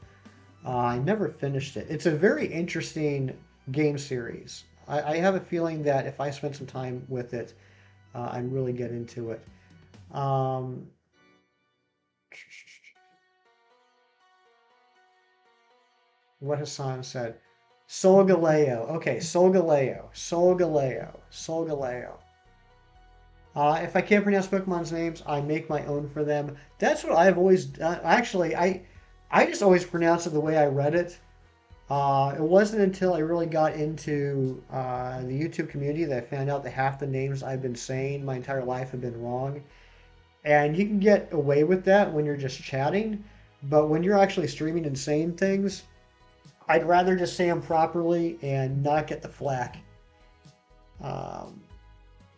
I never finished it. It's a very interesting game series. I have a feeling that if I spend some time with it, I'd really get into it. Um, what Hassan said. Solgaleo. Okay, Solgaleo. Solgaleo. Solgaleo. If I can't pronounce Pokemon's names, I make my own for them. That's what I've always done. Actually, I just always pronounce it the way I read it. It wasn't until I really got into the YouTube community that I found out that half the names I've been saying my entire life have been wrong. And you can get away with that when you're just chatting, but when you're actually streaming and saying things, I'd rather just say them properly and not get the flack. Um,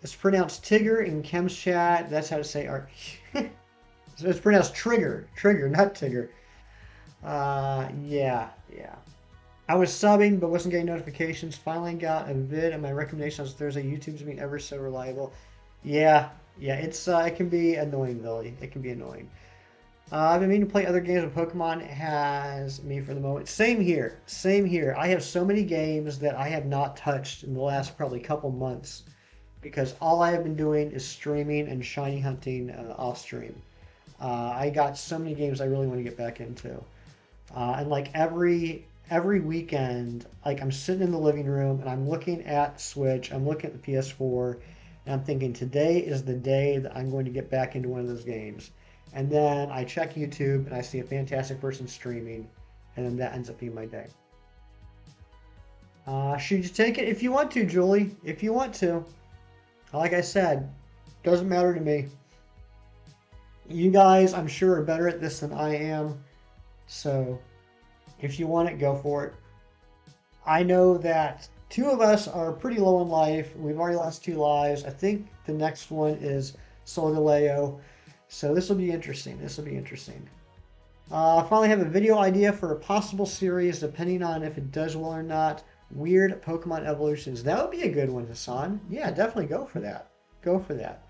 it's pronounced Tigger in Chem's chat. That's how to say art. So it's pronounced Trigger, not Tigger. Yeah. I was subbing but wasn't getting notifications. Finally got a vid and my recommendation on Thursday. YouTube's been ever so reliable. Yeah. It can be annoying, Billy. It can be annoying. I've been meaning to play other games of Pokemon. It has me for the moment. Same here. Same here. I have so many games that I have not touched in the last probably couple months because all I have been doing is streaming and shiny hunting off stream. I got so many games I really want to get back into. And like every weekend, like I'm sitting in the living room and I'm looking at Switch, I'm looking at the PS4, and I'm thinking today is the day that I'm going to get back into one of those games. And then I check YouTube and I see a fantastic person streaming, and then that ends up being my day. Should you take it? If you want to, Julie. If you want to. Like I said, doesn't matter to me. You guys, I'm sure, are better at this than I am. So if you want it, go for it. I know that two of us are pretty low in life. We've already lost 2 lives. I think the next one is Solgaleo. So this will be interesting. This will be interesting. I finally have a video idea for a possible series, depending on if it does well or not. Weird Pokemon evolutions. That would be a good one, Hassan. Yeah, definitely go for that. Go for that.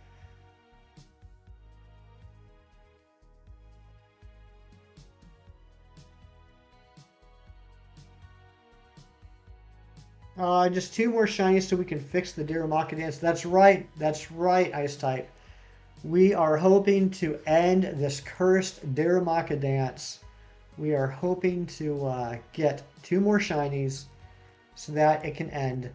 Just 2 more shinies so we can fix the Darumaka dance. That's right. That's right, Ice type. We are hoping to end this cursed Darumaka dance. We are hoping to get 2 more shinies so that it can end.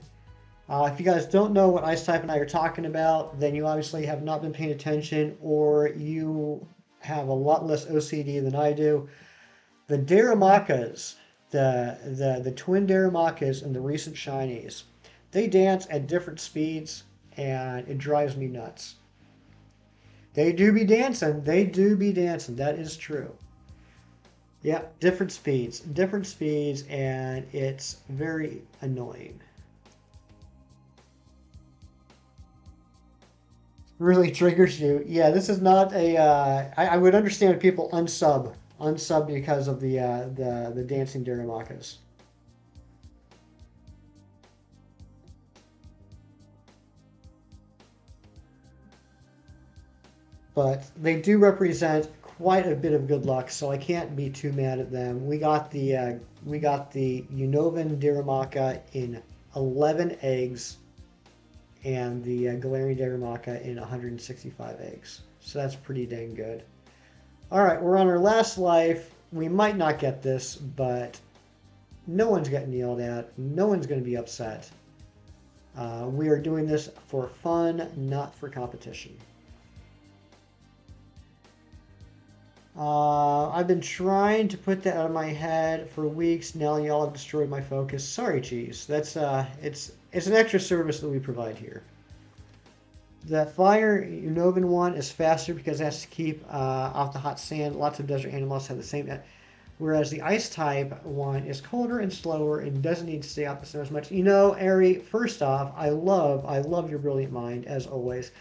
If you guys don't know what Ice type and I are talking about, then you obviously have not been paying attention, or you have a lot less OCD than I do. The Darumakas, the twin Darumakas and the recent shinies, they dance at different speeds, and it drives me nuts. They do be dancing. They do be dancing. That is true. Yeah, different speeds, and it's very annoying. Really triggers you. Yeah, this is not a. I would understand if people unsub because of the dancing Daramakas. But they do represent quite a bit of good luck, so I can't be too mad at them. We got the Unovan Diramaka in 11 eggs, and the Galarian Diramaka in 165 eggs. So that's pretty dang good. All right, we're on our last life. We might not get this, but no one's getting yelled at. No one's going to be upset. We are doing this for fun, not for competition. I've been trying to put that out of my head for weeks. Now y'all have destroyed my focus. Sorry, cheese. That's it's an extra service that we provide here. The fire Unovan one is faster because it has to keep off the hot sand. Lots of desert animals have the same. Whereas the ice type one is colder and slower and doesn't need to stay out the sun as much. You know, Ari, first off, I love your brilliant mind, as always.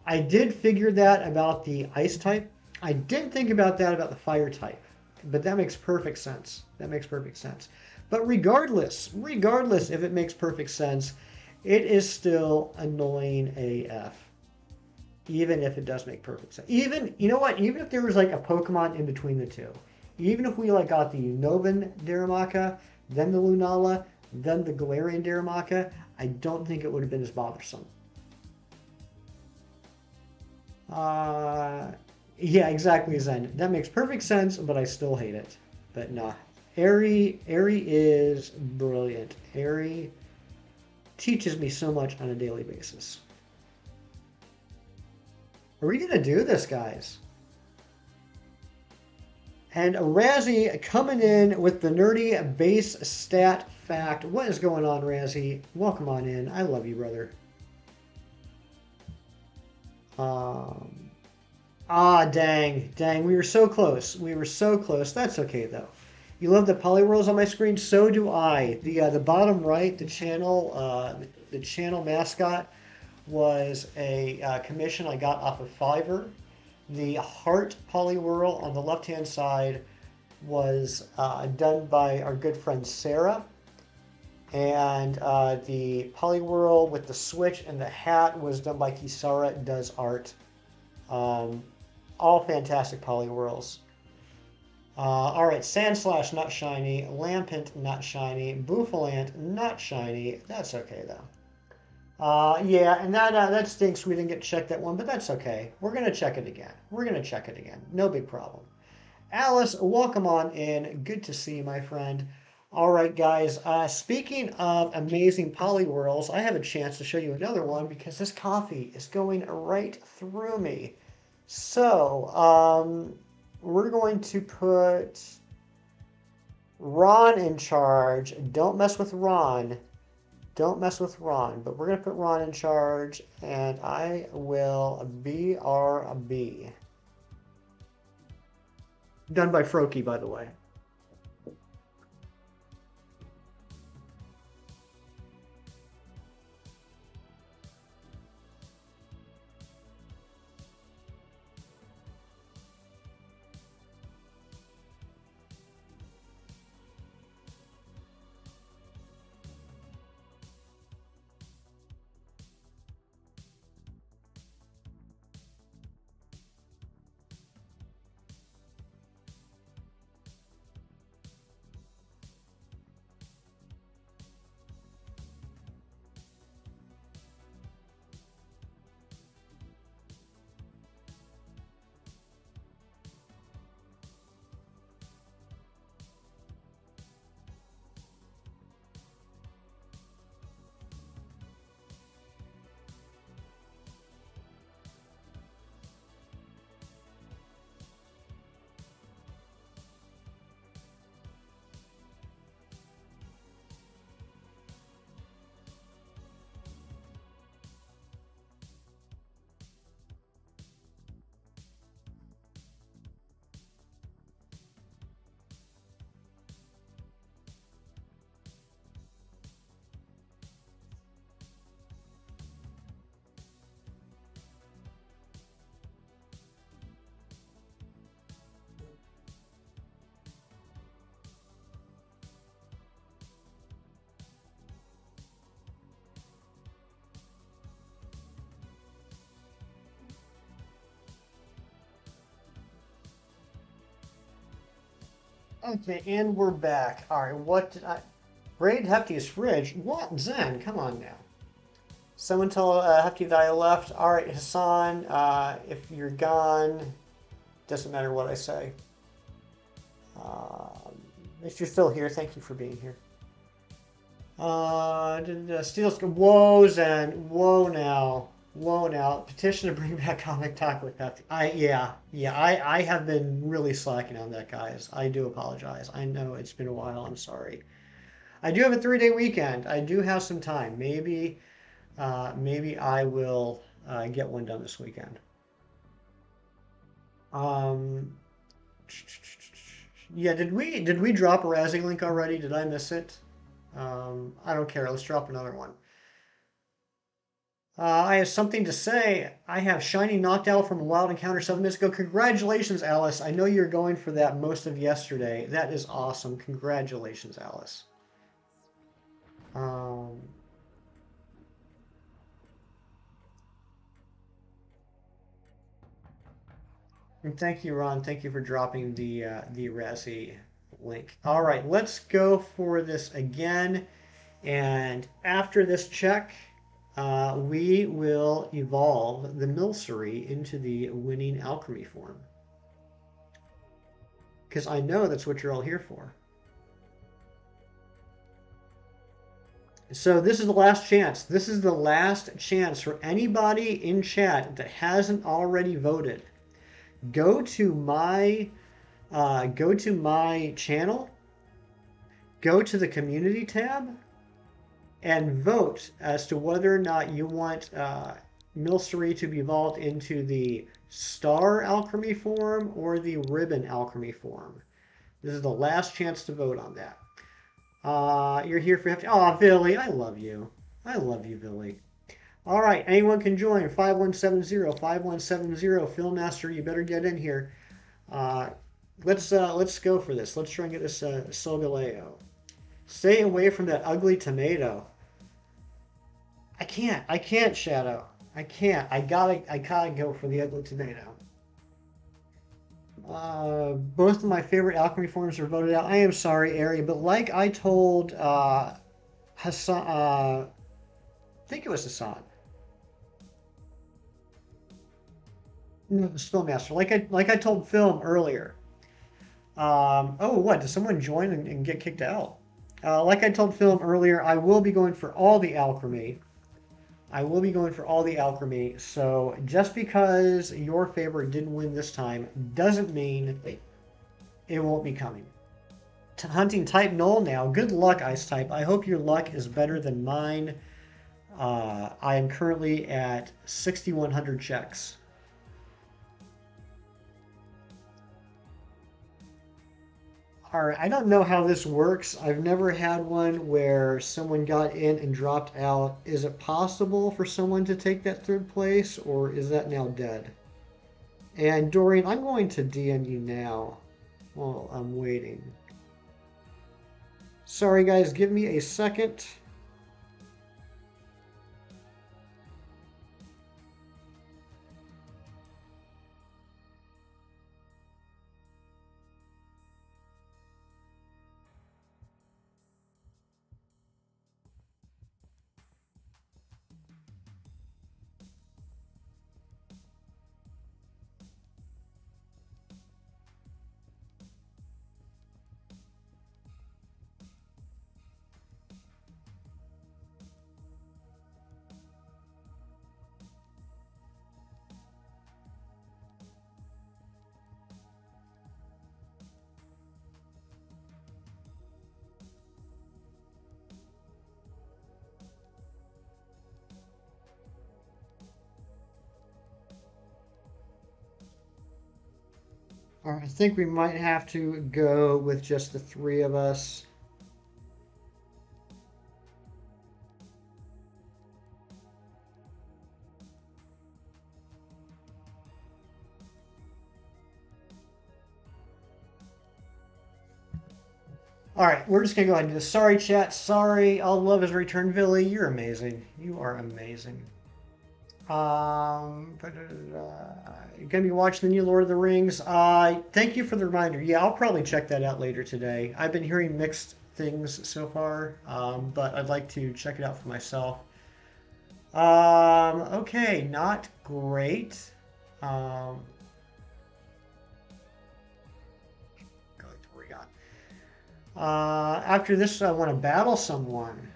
I did figure that about the ice type. I didn't think about that about the fire type. But that makes perfect sense. That makes perfect sense. But regardless if it makes perfect sense, it is still annoying AF. Even if it does make perfect sense. Even, you know what? Even if there was like a Pokemon in between the two. Even if we like got the Unovan Darumaka, then the Lunala, then the Galarian Darumaka, I don't think it would have been as bothersome. Uh, yeah, exactly, Zen. That makes perfect sense, but I still hate it. But nah. Airy is brilliant. Airy teaches me so much on a daily basis. Are we gonna do this, guys? And Razzie coming in with the nerdy base stat fact. What is going on, Razzie? Welcome on in. I love you, brother. Um, dang. We were so close. We were so close. That's okay, though. You love the polyrolls on my screen? So do I. The bottom right, the channel mascot was a commission I got off of Fiverr. The heart polywhirl on the left-hand side was done by our good friend Sarah. And the polywhirl with the switch and the hat was done by Kisara Does Art. All fantastic polywhirls. All right, Sandslash not shiny, Lampent not shiny, Bouffalant not shiny. That's okay though. Yeah, and that stinks. We didn't get to check that one, but that's okay. We're gonna check it again. We're gonna check it again. No big problem. Alice, welcome on in. Good to see you, my friend. All right, guys. Speaking of amazing polywhirls, I have a chance to show you another one because this coffee is going right through me. So, we're going to put Ron in charge. Don't mess with Ron. Don't mess with Ron, but we're going to put Ron in charge, and I will BRB. Done by Froki, by the way. Okay, and we're back. All right, what did I... Raid Hefty's fridge? What? Zen, come on now. Someone tell Hefty that I left. All right, Hassan, if you're gone, doesn't matter what I say. If you're still here, thank you for being here. Steel's... Whoa, Zen. Whoa now. Whoa now. Petition to bring back Comic Talk with Hefty. I have been really slacking on that, guys. I do apologize. I know it's been a while. I'm sorry. I do have a 3-day weekend. I do have some time. Maybe I will get one done this weekend. Yeah, did we drop a Razzie link already? Did I miss it? I don't care. Let's drop another one. I have something to say. I have Shiny knocked out from a wild encounter 7 minutes ago. Congratulations, Alice. I know you're going for that most of yesterday. That is awesome. Congratulations, Alice. And thank you, Ron. Thank you for dropping the Razzie link. All right, let's go for this again. And after this check, we will evolve the Milcery into the winning Alcremie form. Because I know that's what you're all here for. So this is the last chance. This is the last chance for anybody in chat that hasn't already voted. Go to my channel, go to the community tab, and vote as to whether or not you want Milcery to be evolved into the Star Alcremie form or the Ribbon Alcremie form. This is the last chance to vote on that. You're here for... Oh, Billy, I love you. I love you, Billy. All right, anyone can join. 5170, 5170. Filmmaster, you better get in here. Let's go for this. Let's try and get this Solgaleo. Stay away from that ugly tomato. I can't, Shadow. I can't. I gotta go for the ugly tomato. Both of my favorite Alcremie forms are voted out. I am sorry, Ari, but like I told Hassan, I think it was Hassan. No, the Spellmaster. Like I told Film earlier. Oh, what? Did someone join and get kicked out? Like I told Film earlier, I will be going for all the Alcremie. So just because your favorite didn't win this time doesn't mean it won't be coming. Hunting type null now. Good luck, Ice type. I hope your luck is better than mine. I am currently at 6,100 checks. All right, I don't know how this works. I've never had one where someone got in and dropped out. Is it possible for someone to take that third place, or is that now dead? And Dorian, I'm going to DM you now while I'm waiting. Sorry, guys, give me a second. All right, I think we might have to go with just the three of us. All right, we're just gonna go ahead and do this. Sorry, chat. Sorry. All love is returned, Billy. You're amazing. You are amazing. You're gonna be watching the new Lord of the Rings. Thank you for the reminder. Yeah, I'll probably check that out later today. I've been hearing mixed things so far, but I'd like to check it out for myself. Okay, not great. Um, go to where we got. After this, I want to battle someone.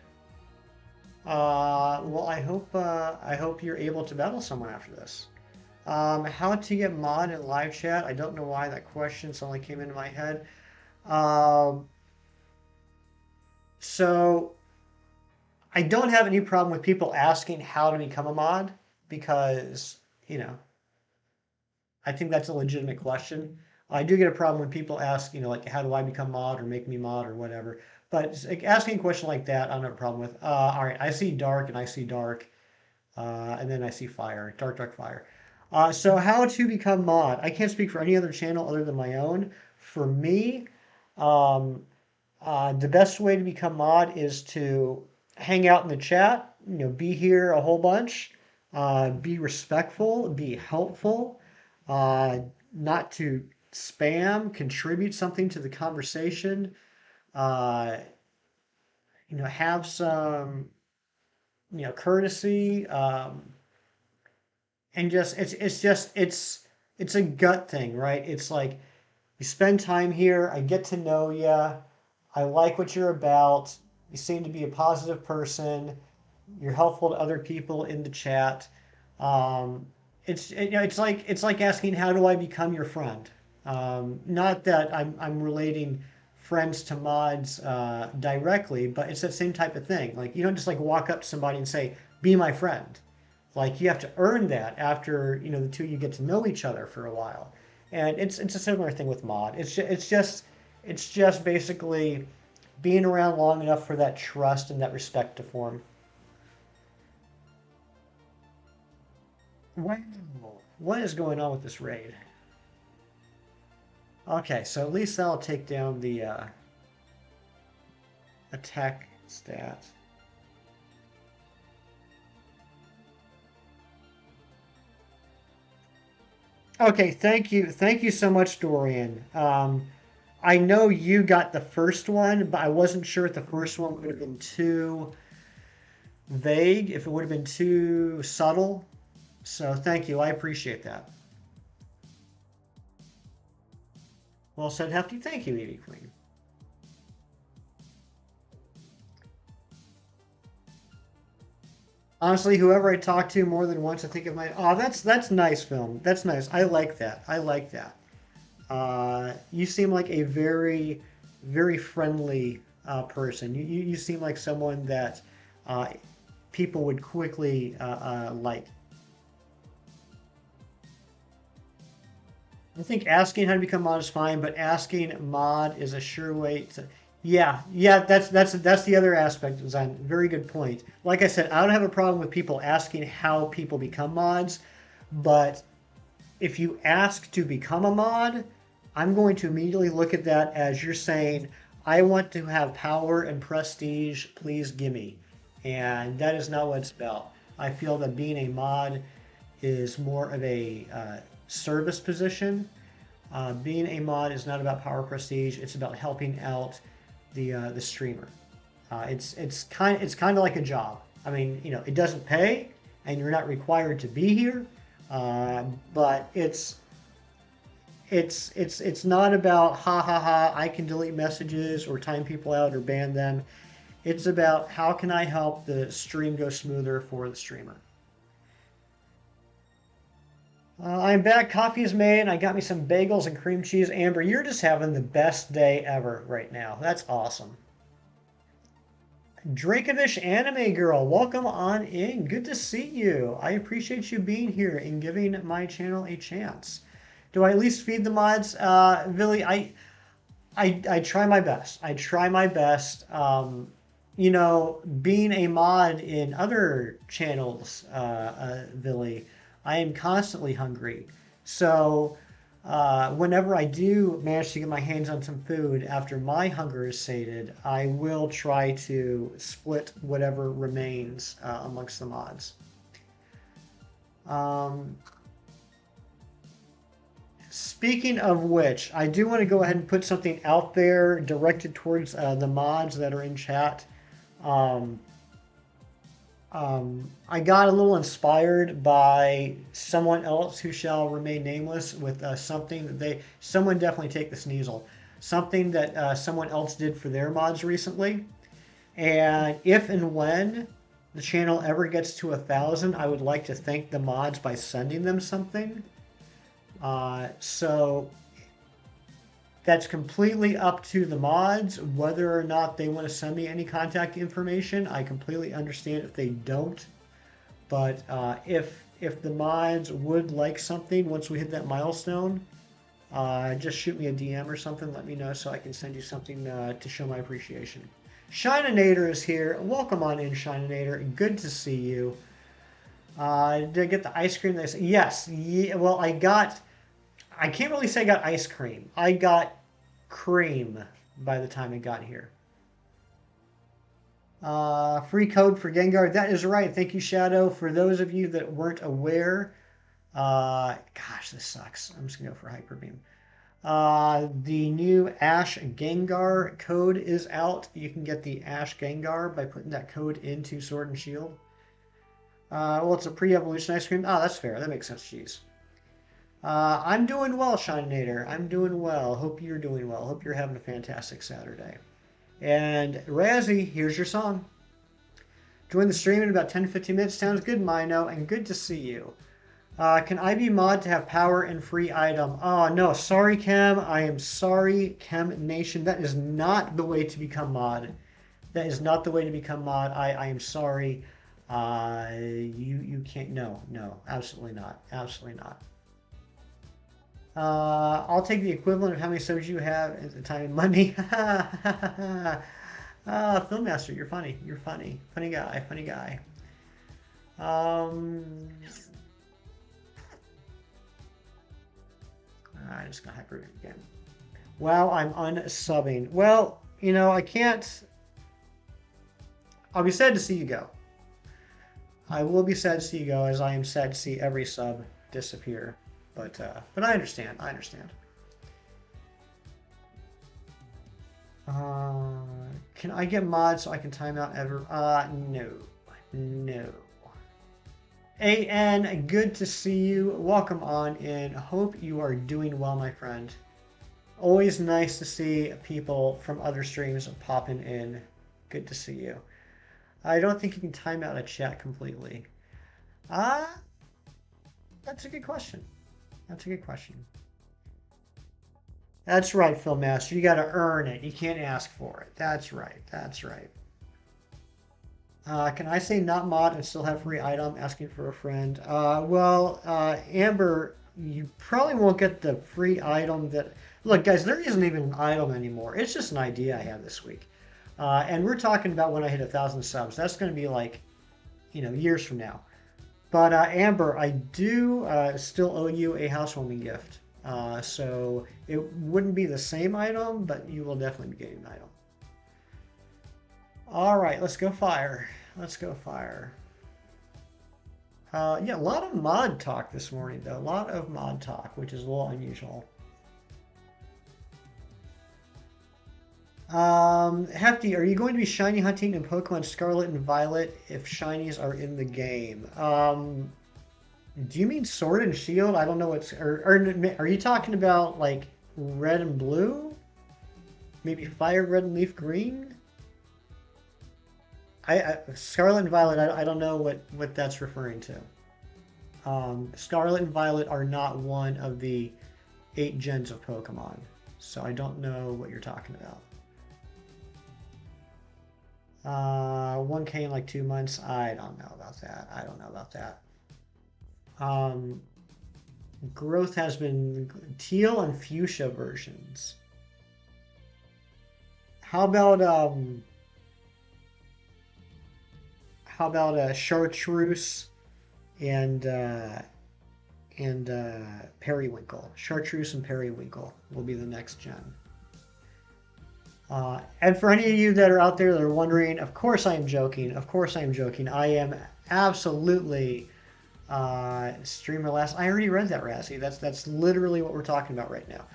Well, I hope you're able to battle someone after this. How to get mod in live chat? I don't know why that question suddenly came into my head. Um, so I don't have any problem with people asking how to become a mod because, you know, I think that's a legitimate question. I do get a problem when people ask, like, how do I become mod or make me mod or whatever. But like, asking a question like that, I don't have a problem with. All right, I see dark and I see dark, and then I see fire, dark, dark fire. So how to become mod? I can't speak for any other channel other than my own. For me, um, the best way to become mod is to hang out in the chat, be here a whole bunch, be respectful, be helpful, uh, not to spam, contribute something to the conversation, uh, have some, courtesy, and just it's a gut thing, right? It's like you spend time here, I get to know you, I like what you're about, you seem to be a positive person, you're helpful to other people in the chat. Um, it's like asking how do I become your friend? Not that I'm relating friends to mods directly, but it's that same type of thing. Like you don't just like walk up to somebody and say, "Be my friend." Like you have to earn that after the two of you get to know each other for a while, and it's a similar thing with mod. It's just basically being around long enough for that trust and that respect to form. Wow. What is going on with this raid? Okay, so at least that'll take down the attack stat. Okay, thank you so much, Dorian. I know you got the first one, but I wasn't sure if the first one would have been too vague, if it would have been too subtle. So thank you, I appreciate that. Well said, Hefty. Thank you, Evie Queen. Honestly, whoever I talk to more than once, I think of my. Oh, that's nice, film. That's nice. I like that. I like that. You seem like a very, very friendly person. You seem like someone that uh, people would quickly like. I think asking how to become mod is fine, but asking mod is a sure way to. Yeah, yeah, that's the other aspect, design. Very good point. Like I said, I don't have a problem with people asking how people become mods, but if you ask to become a mod, I'm going to immediately look at that as you're saying, I want to have power and prestige, please gimme. And that is not what it's about. I feel that being a mod is more of a service position. Being a mod is not about power prestige. It's about helping out the streamer. It's kind of like a job. I mean, it doesn't pay, and you're not required to be here. But it's not about ha ha ha. I can delete messages or time people out or ban them. It's about how can I help the stream go smoother for the streamer. I'm back. Coffee is made. And I got me some bagels and cream cheese. Amber, you're just having the best day ever right now. That's awesome. Dracovish Anime Girl, welcome on in. Good to see you. I appreciate you being here and giving my channel a chance. Do I at least feed the mods? Billy, I try my best. I try my best. Being a mod in other channels, Billy, I am constantly hungry. So whenever I do manage to get my hands on some food after my hunger is sated, I will try to split whatever remains amongst the mods. Speaking of which, I do want to go ahead and put something out there directed towards the mods that are in chat. I got a little inspired by someone else who shall remain nameless with something that someone definitely take the sneasel, something that someone else did for their mods recently. And if and when the channel ever gets to 1,000, I would like to thank the mods by sending them something. So that's completely up to the mods whether or not they want to send me any contact information. I completely understand if they don't, but if the mods would like something once we hit that milestone, just shoot me a DM or something. Let me know so I can send you something to show my appreciation. Shininator is here. Welcome on in, Shininator. Good to see you. Did I get the ice cream? Yes. Yeah, well, I can't really say I got ice cream. I got cream by the time I got here. Free code for Gengar. That is right. Thank you, Shadow. For those of you that weren't aware, gosh, this sucks. I'm just going to go for Hyper Beam. The new Ash Gengar code is out. You can get the Ash Gengar by putting that code into Sword and Shield. Well, it's a pre-evolution ice cream. Oh, that's fair. That makes sense. Jeez. I'm doing well, Shininator. I'm doing well. Hope you're doing well. Hope you're having a fantastic Saturday. And Razzie, here's your song. Join the stream in about 10-15 minutes. Sounds good, Mino, and good to see you. Can I be mod to have power and free item? Oh, no. Sorry, Chem. I am sorry, Chem Nation. That is not the way to become mod. That is not the way to become mod. I am sorry. You can't. No, absolutely not. Absolutely not. I'll take the equivalent of how many subs you have at the time of money. Filmmaster, you're funny. You're funny. Funny guy. Funny guy. I'm just gonna hyper it again. Wow, I'm unsubbing. Well, I can't. I'll be sad to see you go. I will be sad to see you go, as I am sad to see every sub disappear. But I understand. I understand. Can I get mods so I can time out ever? No. AN, good to see you. Welcome on in. Hope you are doing well, my friend. Always nice to see people from other streams popping in. Good to see you. I don't think you can time out a chat completely. That's a good question. That's a good question. That's right, Filmmaster. You got to earn it. You can't ask for it. That's right. That's right. Can I say not mod and still have free item? Asking for a friend. Well, Amber, you probably won't get the free item that. Look, guys, there isn't even an item anymore. It's just an idea I had this week. And we're talking about when I hit 1,000 subs. That's going to be like, years from now. But Amber, I do still owe you a housewarming gift. So it wouldn't be the same item, but you will definitely be getting an item. All right, let's go fire. Let's go fire. Yeah, a lot of mod talk this morning, though. A lot of mod talk, which is a little unusual. Hefty, are you going to be shiny hunting in Pokemon Scarlet and Violet if shinies are in the game? Do you mean Sword and Shield? I don't know what's. Or are you talking about like Red and Blue? Maybe Fire Red and Leaf Green? Scarlet and Violet. I don't know what that's referring to. Scarlet and Violet are not one of the 8 gens of Pokemon, so I don't know what you're talking about. 1K in like 2 months. I don't know about that. I don't know about that. Growth has been teal and fuchsia versions. How about chartreuse and periwinkle? Chartreuse and periwinkle will be the next gen. And for any of you that are out there that are wondering, of course I am joking. Of course I am joking. I am absolutely streamer last. I already read that, Razzie. That's literally what we're talking about right now.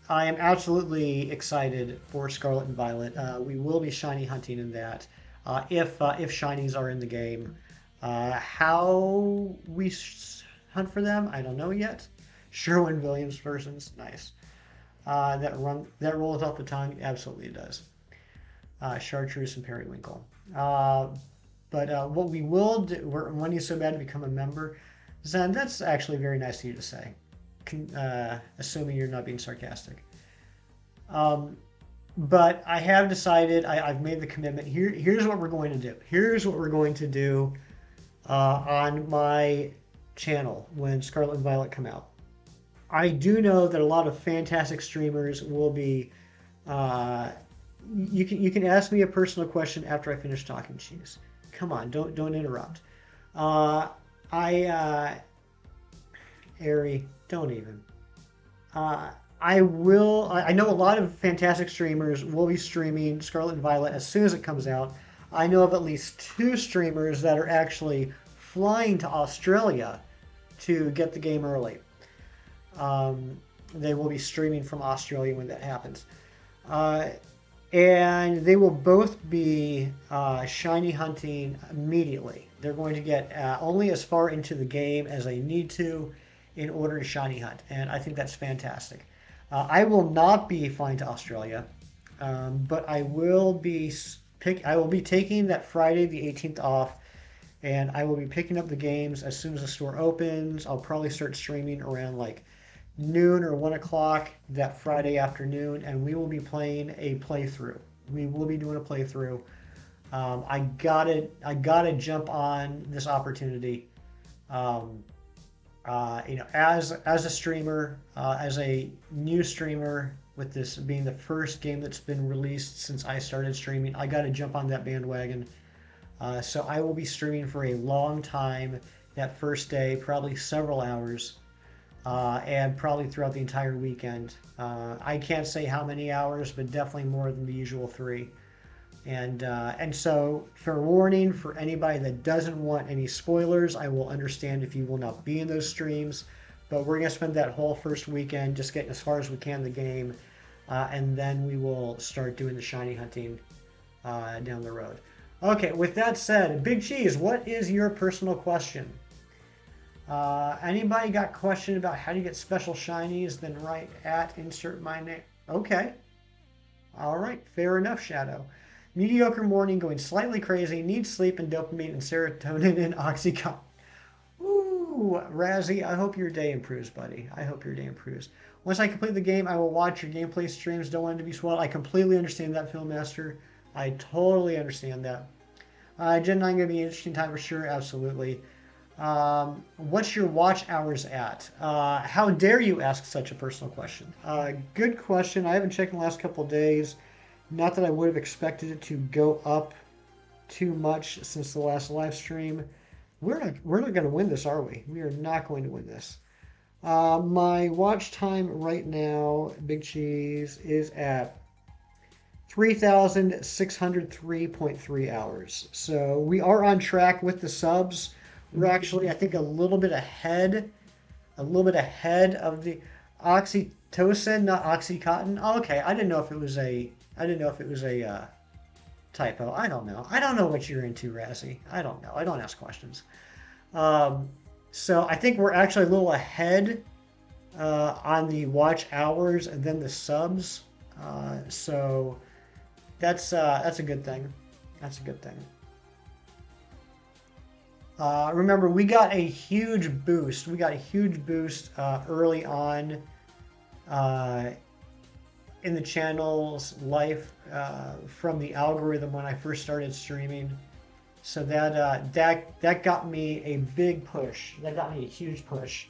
I am absolutely excited for Scarlet and Violet. We will be shiny hunting in that. If shinies are in the game. How we hunt for them, I don't know yet. Sherwin-Williams versions, nice. That rolls off the tongue, absolutely it does. Chartreuse and periwinkle. But what we will do, we're wanting so bad to become a member. Zen, that's actually very nice of you to say. Assuming you're not being sarcastic. But I have decided, I've made the commitment. Here's what we're going to do. Here's what we're going to do on my channel when Scarlet and Violet come out. I do know that a lot of fantastic streamers will be. You can ask me a personal question after I finish talking, Cheese. Come on, don't interrupt. Ari, don't even. I will. I know a lot of fantastic streamers will be streaming Scarlet and Violet as soon as it comes out. I know of at least 2 streamers that are actually flying to Australia to get the game early. They will be streaming from Australia when that happens. And they will both be shiny hunting immediately. They're going to get only as far into the game as they need to in order to shiny hunt. And I think that's fantastic. I will not be flying to Australia, but I will be taking that Friday the 18th off, and I will be picking up the games as soon as the store opens. I'll probably start streaming around like noon or 1 o'clock that Friday afternoon, and we will be playing a playthrough. We will be doing a playthrough. I gotta jump on this opportunity. As a streamer, as a new streamer, with this being the first game that's been released since I started streaming, I got to jump on that bandwagon. So I will be streaming for a long time that first day, probably several hours, and probably throughout the entire weekend. I can't say how many hours, but definitely more than the usual 3. And so, fair warning for anybody that doesn't want any spoilers, I will understand if you will not be in those streams. But we're going to spend that whole first weekend just getting as far as we can in the game. And then we will start doing the shiny hunting down the road. Okay, with that said, Big Cheese, what is your personal question? Anybody got a question about how to get special shinies? Then write at insert my name. Okay. All right, fair enough, Shadow. Mediocre morning, going slightly crazy, needs sleep and dopamine and serotonin and oxycontin. Ooh, Razzie, I hope your day improves, buddy. I hope your day improves. Once I complete the game, I will watch your gameplay streams. Don't want it to be swallowed. I completely understand that, Filmmaster. I totally understand that. Gen 9 going to be an interesting time for sure, absolutely. What's your watch hours at? How dare you ask such a personal question? Good question. I haven't checked in the last couple of days. Not that I would have expected it to go up too much since the last live stream. We're not going to win this, are we? We are not going to win this. My watch time right now, Big Cheese, is at 3,603.3 hours. So we are on track with the subs. We're actually, I think, a little bit ahead of the oxytocin, not oxycontin. Oh, okay, I didn't know if it was a typo. I don't know. I don't know what you're into, Razzie. I don't know. I don't ask questions. So I think we're actually a little ahead on the watch hours and then the subs. So that's a good thing. That's a good thing. Remember, we got a huge boost. We got a huge boost early on in the channel's life from the algorithm when I first started streaming. So that got me a big push. That got me a huge push.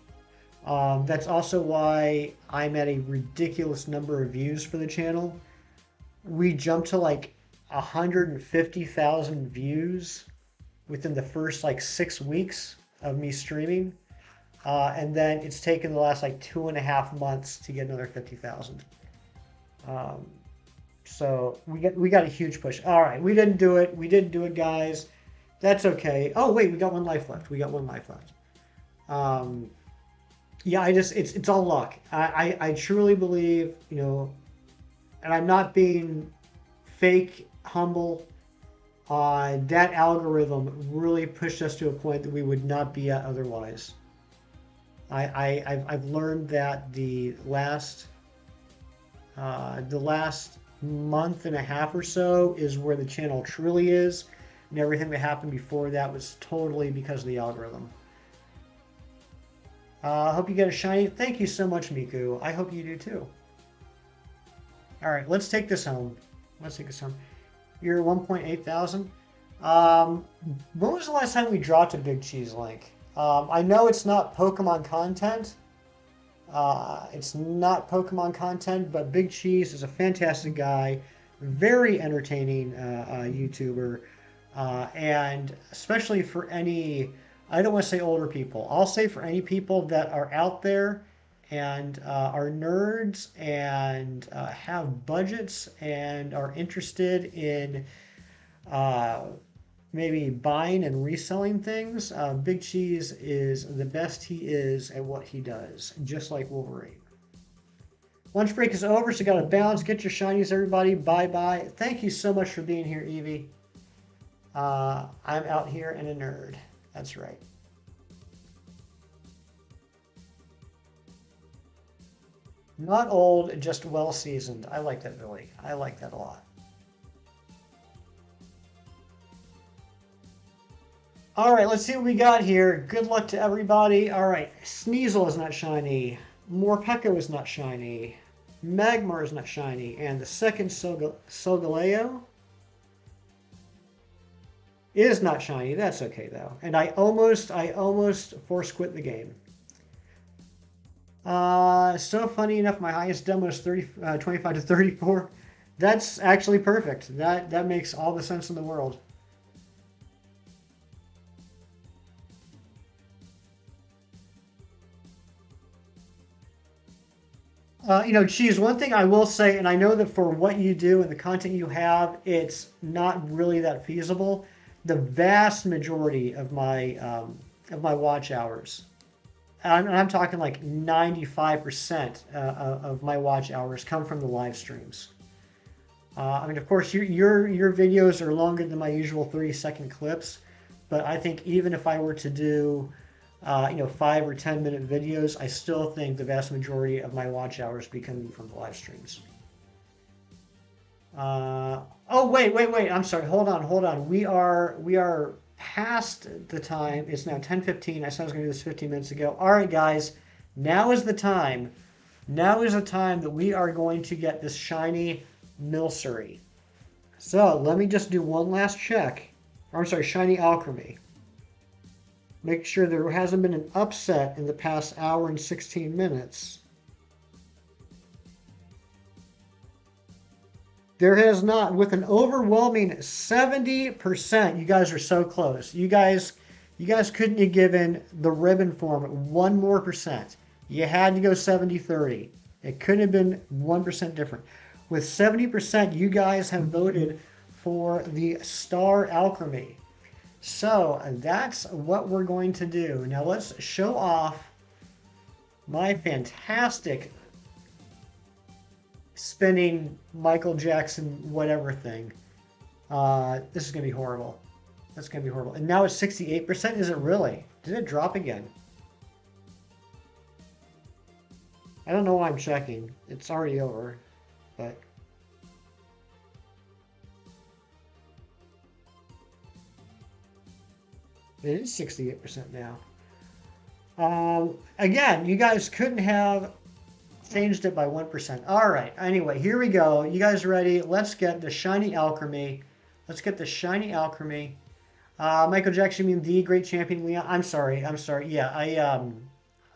That's also why I'm at a ridiculous number of views for the channel. We jumped to like 150,000 views within the first like 6 weeks of me streaming. And then it's taken the last like 2.5 months to get another 50,000. So we got a huge push. All right, we didn't do it. We didn't do it, guys. That's okay. Oh wait, we got one life left. We got one life left. Yeah, it's all luck. I truly believe, you know, and I'm not being fake humble. That algorithm really pushed us to a point that we would not be at otherwise. I've learned that the last month and a half or so is where the channel truly is, and everything that happened before that was totally because of the algorithm. I hope you get a shiny. Thank you so much, Miku. I hope you do too. All right, let's take this home. Let's take this home. You're 1.8 thousand. When was the last time we dropped a Big Cheese link? I know it's not Pokemon content. It's not Pokemon content, but Big Cheese is a fantastic guy, very entertaining YouTuber, and especially for any, I don't want to say older people, I'll say for any people that are out there and are nerds and have budgets and are interested in maybe buying and reselling things. Big Cheese is the best he is at what he does, just like Wolverine. Lunch break is over, so got to bounce. Get your shinies, everybody. Bye-bye. Thank you so much for being here, Evie. I'm out here and a nerd. That's right. Not old, just well-seasoned. I like that, Billy. I like that a lot. All right, let's see what we got here. Good luck to everybody. All right, Sneasel is not shiny. Morpeko is not shiny. Magmar is not shiny. And the second Solgaleo is not shiny. That's okay, though. And I almost force quit the game. So funny enough, my highest demo is 25 to 34. That's actually perfect. That makes all the sense in the world. You know, Cheese, one thing I will say, and I know that for what you do and the content you have, it's not really that feasible. The vast majority of my watch hours, and I'm talking like 95% of my watch hours come from the live streams. I mean, of course, your videos are longer than my usual 30-second clips, but I think even if I were to do, you know, 5 or 10-minute videos, I still think the vast majority of my watch hours be coming from the live streams. Oh, wait. I'm sorry. Hold on. We are past the time. It's now 10:15. I said I was going to do this 15 minutes ago. All right, guys. Now is the time. Now is the time that we are going to get this shiny Milcery. So let me just do one last check. Or, I'm sorry, shiny Alcremie. Make sure there hasn't been an upset in the past hour and 16 minutes. There has not, with an overwhelming 70%. You guys are so close. You guys couldn't have given the ribbon form 1% more. You had to go 70-30. It couldn't have been 1% different. With 70%, you guys have voted for the Star Alcremie. So that's what we're going to do. Now let's show off my fantastic spinning Michael Jackson whatever thing. This is going to be horrible. That's going to be horrible. And now it's 68%? Is it really? Did it drop again? I don't know why I'm checking. It's already over. But it is 68% now. Again, you guys couldn't have changed it by 1%. All right. Anyway, here we go. You guys ready? Let's get the shiny Alcremie. Let's get the shiny Alcremie. Michael Jackson, you mean the great champion Leon? I'm sorry. Yeah,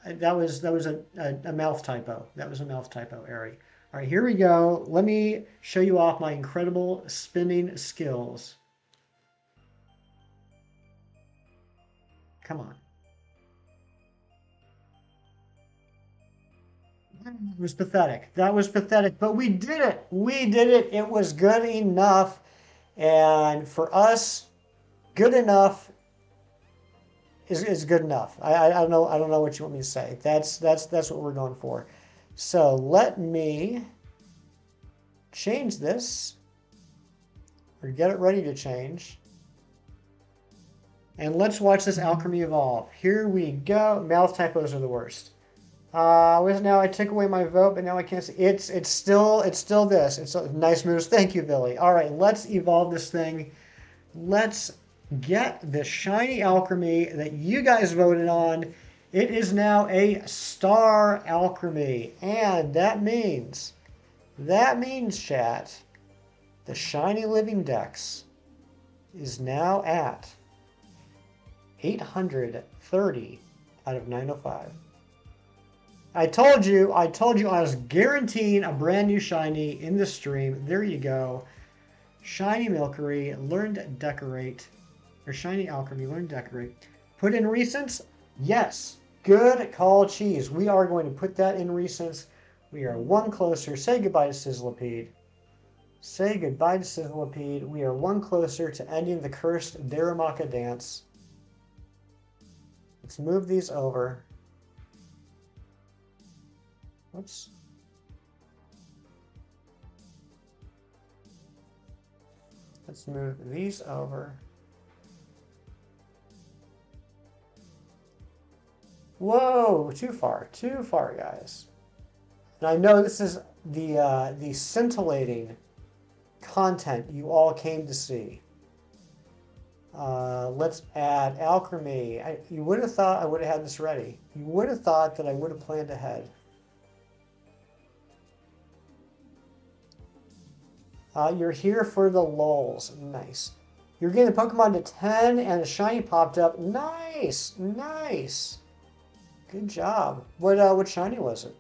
that was a mouth typo. That was a mouth typo, Ari. All right, here we go. Let me show you off my incredible spinning skills. Come on. It was pathetic. That was pathetic, but we did it. We did it. It was good enough. And for us, good enough is good enough. I don't know what you want me to say. That's what we're going for. So let me change this or get it ready to change. And let's watch this Alcremie evolve. Here we go. Mouth typos are the worst. Now I took away my vote, but now I can't see. It's still this. It's nice moves. Thank you, Billy. All right, let's evolve this thing. Let's get the shiny Alcremie that you guys voted on. It is now a Star Alcremie, and that means, chat, the shiny living dex is now at 830 out of 905. I told you I was guaranteeing a brand new shiny in the stream. There you go. Shiny Milcery, learn to decorate. Or shiny Alcremie, learn to decorate. Put in recents? Yes. Good call, Cheese. We are going to put that in recents. We are one closer. Say goodbye to Sizzlipede. Say goodbye to Sizzlipede. We are one closer to ending the cursed Darumaka dance. Let's move these over. Oops. Let's move these over. Whoa, too far, guys. And I know this is the scintillating content you all came to see. Let's add Alcremie. You would have thought I would have had this ready. You would have thought that I would have planned ahead. You're here for the lulz. Nice. You're getting the Pokemon to 10 and a shiny popped up. Nice. Nice. Good job. What shiny was it?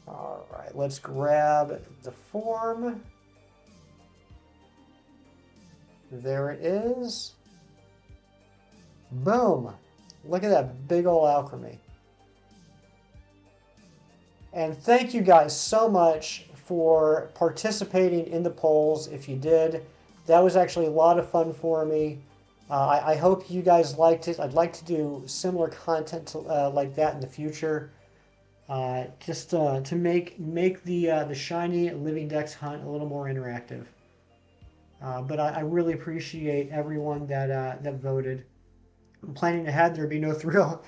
All right, let's grab the form. There it is. Boom. Look at that big ol' Alcremie. And thank you guys so much for participating in the polls. If you did, that was actually a lot of fun for me. I hope you guys liked it. I'd like to do similar content like that in the future, just to make the shiny living dex hunt a little more interactive. But I really appreciate everyone that voted. I'm planning ahead. There'd be no thrill.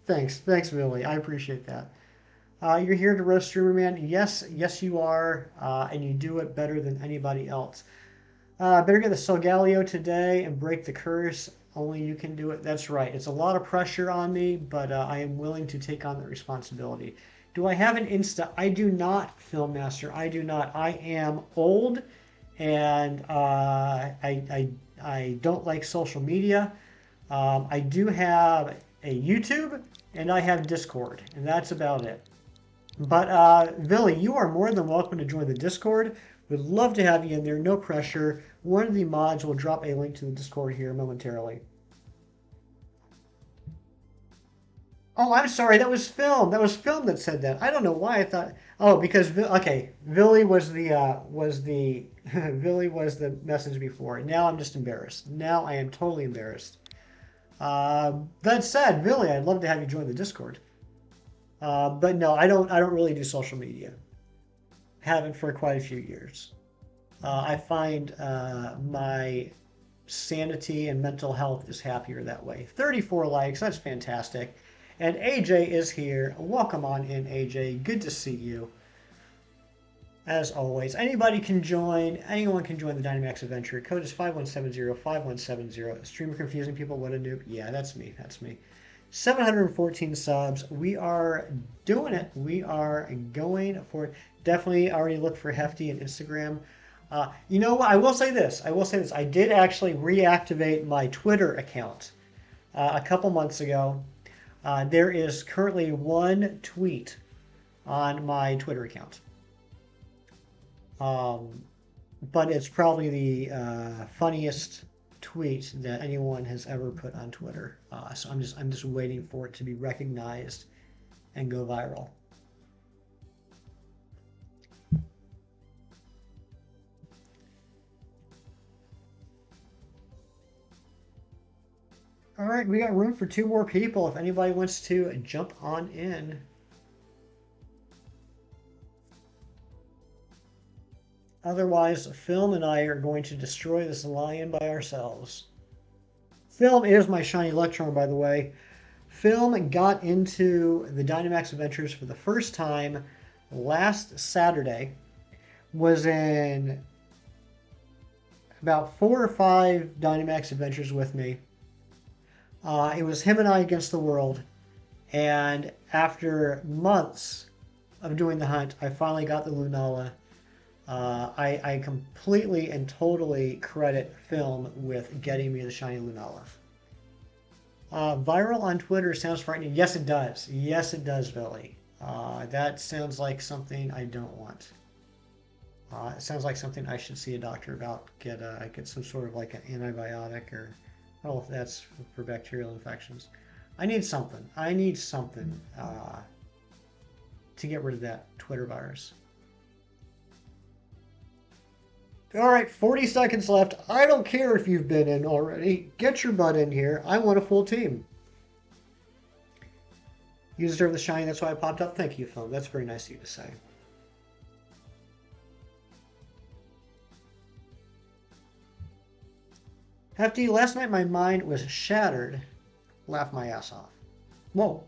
Thanks, Billy. I appreciate that. You're here to roast Streamer Man. Yes, you are, and you do it better than anybody else. Better get the Solgaleo today and break the curse. Only you can do it. That's right. It's a lot of pressure on me, but I am willing to take on the responsibility. Do I have an Insta? I do not, Filmmaster. I do not. I am old, and I I don't like social media. I do have a YouTube and I have Discord, and that's about it. But Billy, you are more than welcome to join the Discord. Would love to have you in there. No pressure. One of the mods will drop a link to the Discord here momentarily. Oh, I'm sorry. That was Film. That was Film that said that. I don't know why I thought. Oh, because okay, Billy was the Billy was the message before. Now I'm just embarrassed. Now I am totally embarrassed. That said, Billy, I'd love to have you join the Discord. But no, I don't really do social media. Haven't for quite a few years. I find my sanity and mental health is happier that way. 34 likes, that's fantastic. And AJ is here. Welcome on in, AJ. Good to see you. As always, anybody can join. Anyone can join the Dynamax Adventure. Code is 5170-5170. Streamer confusing people. What a noob. Yeah, that's me. That's me. 714 subs. We are doing it. We are going for it. Definitely already look for Hefty and Instagram. You know what? I will say this. I did actually reactivate my Twitter account a couple months ago. There is currently one tweet on my Twitter account. But it's probably the funniest tweet that anyone has ever put on Twitter. So I'm just waiting for it to be recognized and go viral. All right, we got room for 2 more people if anybody wants to jump on in. Otherwise, Film and I are going to destroy this lion by ourselves. Film is my shiny Electron, by the way. Film got into the Dynamax Adventures for the first time last Saturday. Was in about 4 or 5 Dynamax Adventures with me. It was him and I against the world. And after months of doing the hunt, I finally got the Lunala. I completely and totally credit Film with getting me the shiny Lunala. Viral on Twitter sounds frightening. Yes, it does. Yes, it does, Billy. That sounds like something I don't want. It sounds like something I should see a doctor about. Get some sort of like an antibiotic, or if that's for bacterial infections. I need something. To get rid of that Twitter virus. All right, 40 seconds left. I don't care if you've been in already. Get your butt in here. I want a full team. You deserve the shine. That's why I popped up. Thank you, Film. That's very nice of you to say. Hefty, last night my mind was shattered. Laugh my ass off. Whoa.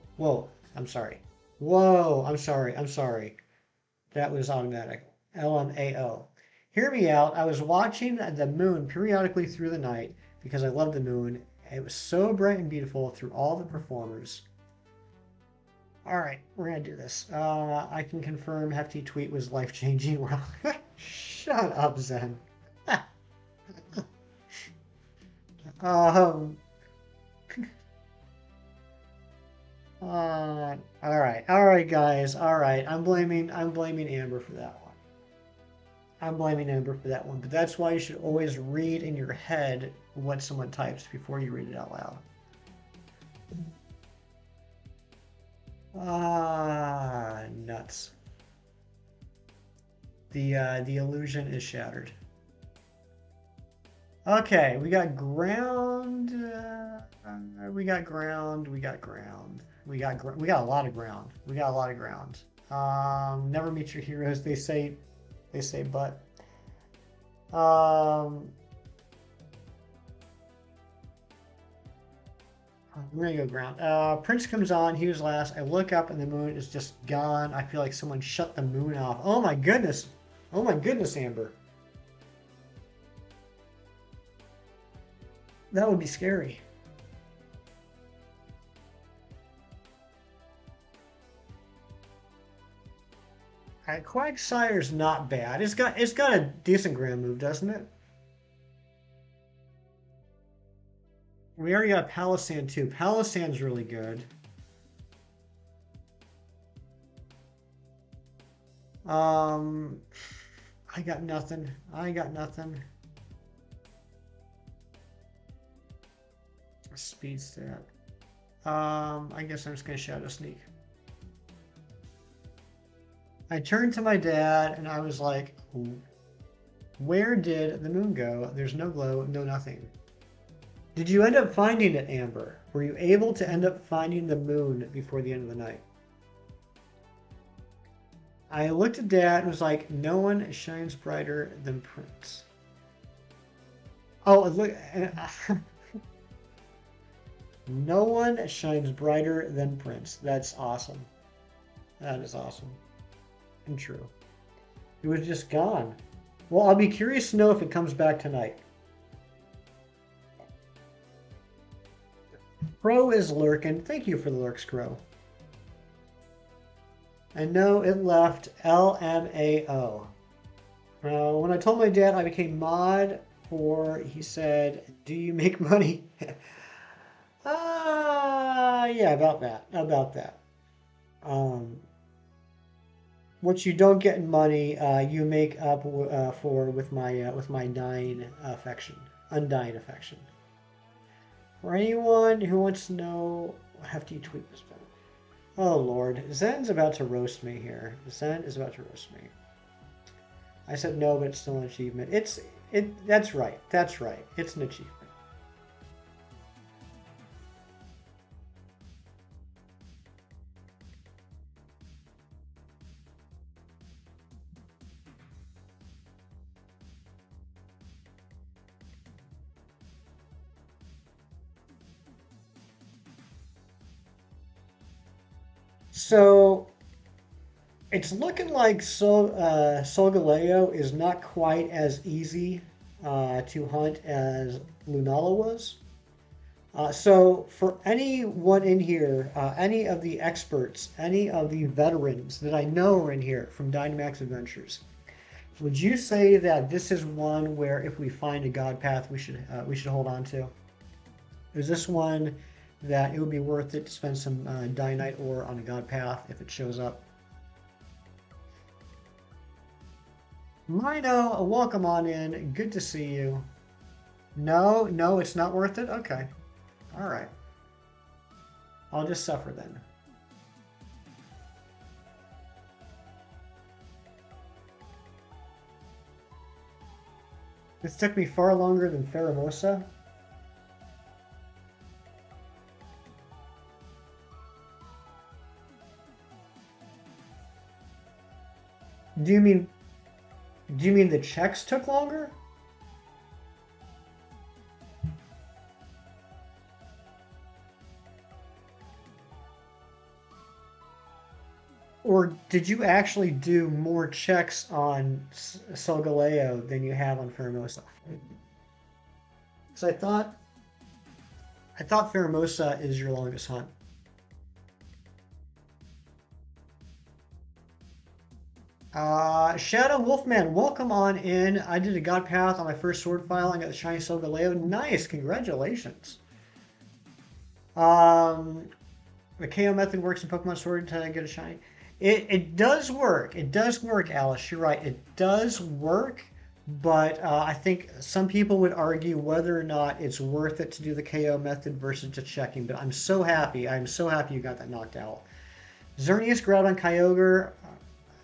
I'm sorry. I'm sorry. That was automatic. LMAO. Hear me out. I was watching the moon periodically through the night because I love the moon. It was so bright and beautiful through all the performers. All right, we're going to do this. I can confirm Hefty tweet was life-changing. Well, shut up, Zen. All right, guys. All right, I'm blaming Amber for that one. But that's why you should always read in your head what someone types before you read it out loud. Nuts. The illusion is shattered. Okay, we got ground. We got a lot of ground. Never meet your heroes. They say but. We're gonna go ground. Prince comes on. He was last. I look up and the moon is just gone. I feel like someone shut the moon off. Oh my goodness, Amber. That would be scary. Alright, Quagsire's not bad. It's got a decent ground move, doesn't it? We already got Palisand too. Palisand's really good. Um, I got nothing. I got nothing. Speed stat. I guess I'm just gonna Shadow Sneak. I turned to my dad and I was like, where did the moon go? There's no glow, no nothing. Did you end up finding it, Amber? Were you able to end up finding the moon before the end of the night? I looked at Dad and was like, no one shines brighter than Prince. Oh, look. No one shines brighter than Prince. That's awesome. That is awesome. And true. It was just gone. Well, I'll be curious to know if it comes back tonight. Crow is lurking. Thank you for the lurks, Crow. And no, it left LMAO. When I told my dad I became mod for, he said, do you make money? Yeah, about that. About that. What you don't get in money, you make up for with my undying affection. For anyone who wants to know, hefty tweet this been. Oh Lord, Zen's about to roast me here. Zen is about to roast me. I said no, but it's still an achievement. That's right. That's right. It's an achievement. So it's looking like Solgaleo is not quite as easy to hunt as Lunala was. So for anyone in here, any of the experts, any of the veterans that I know are in here from Dynamax Adventures, would you say that this is one where if we find a god path, we should hold on to? Is this one that it would be worth it to spend some Dynite ore on a god path if it shows up? Mino, welcome on in. Good to see you. No, it's not worth it? Okay. All right. I'll just suffer then. This took me far longer than Pheromosa. Do you mean the checks took longer? Or did you actually do more checks on Solgaleo than you have on Pheromosa? Because I thought Pheromosa is your longest hunt. Shadow Wolfman, welcome on in. I did a god path on my first sword file. I got the shiny Solgaleo. Nice, congratulations. The KO method works in Pokemon Sword to get a shiny. It does work. It does work, Alice. You're right. It does work, but I think some people would argue whether or not it's worth it to do the KO method versus just checking. But I'm so happy. I'm so happy you got that knocked out. Xerneas, Groudon, Kyogre.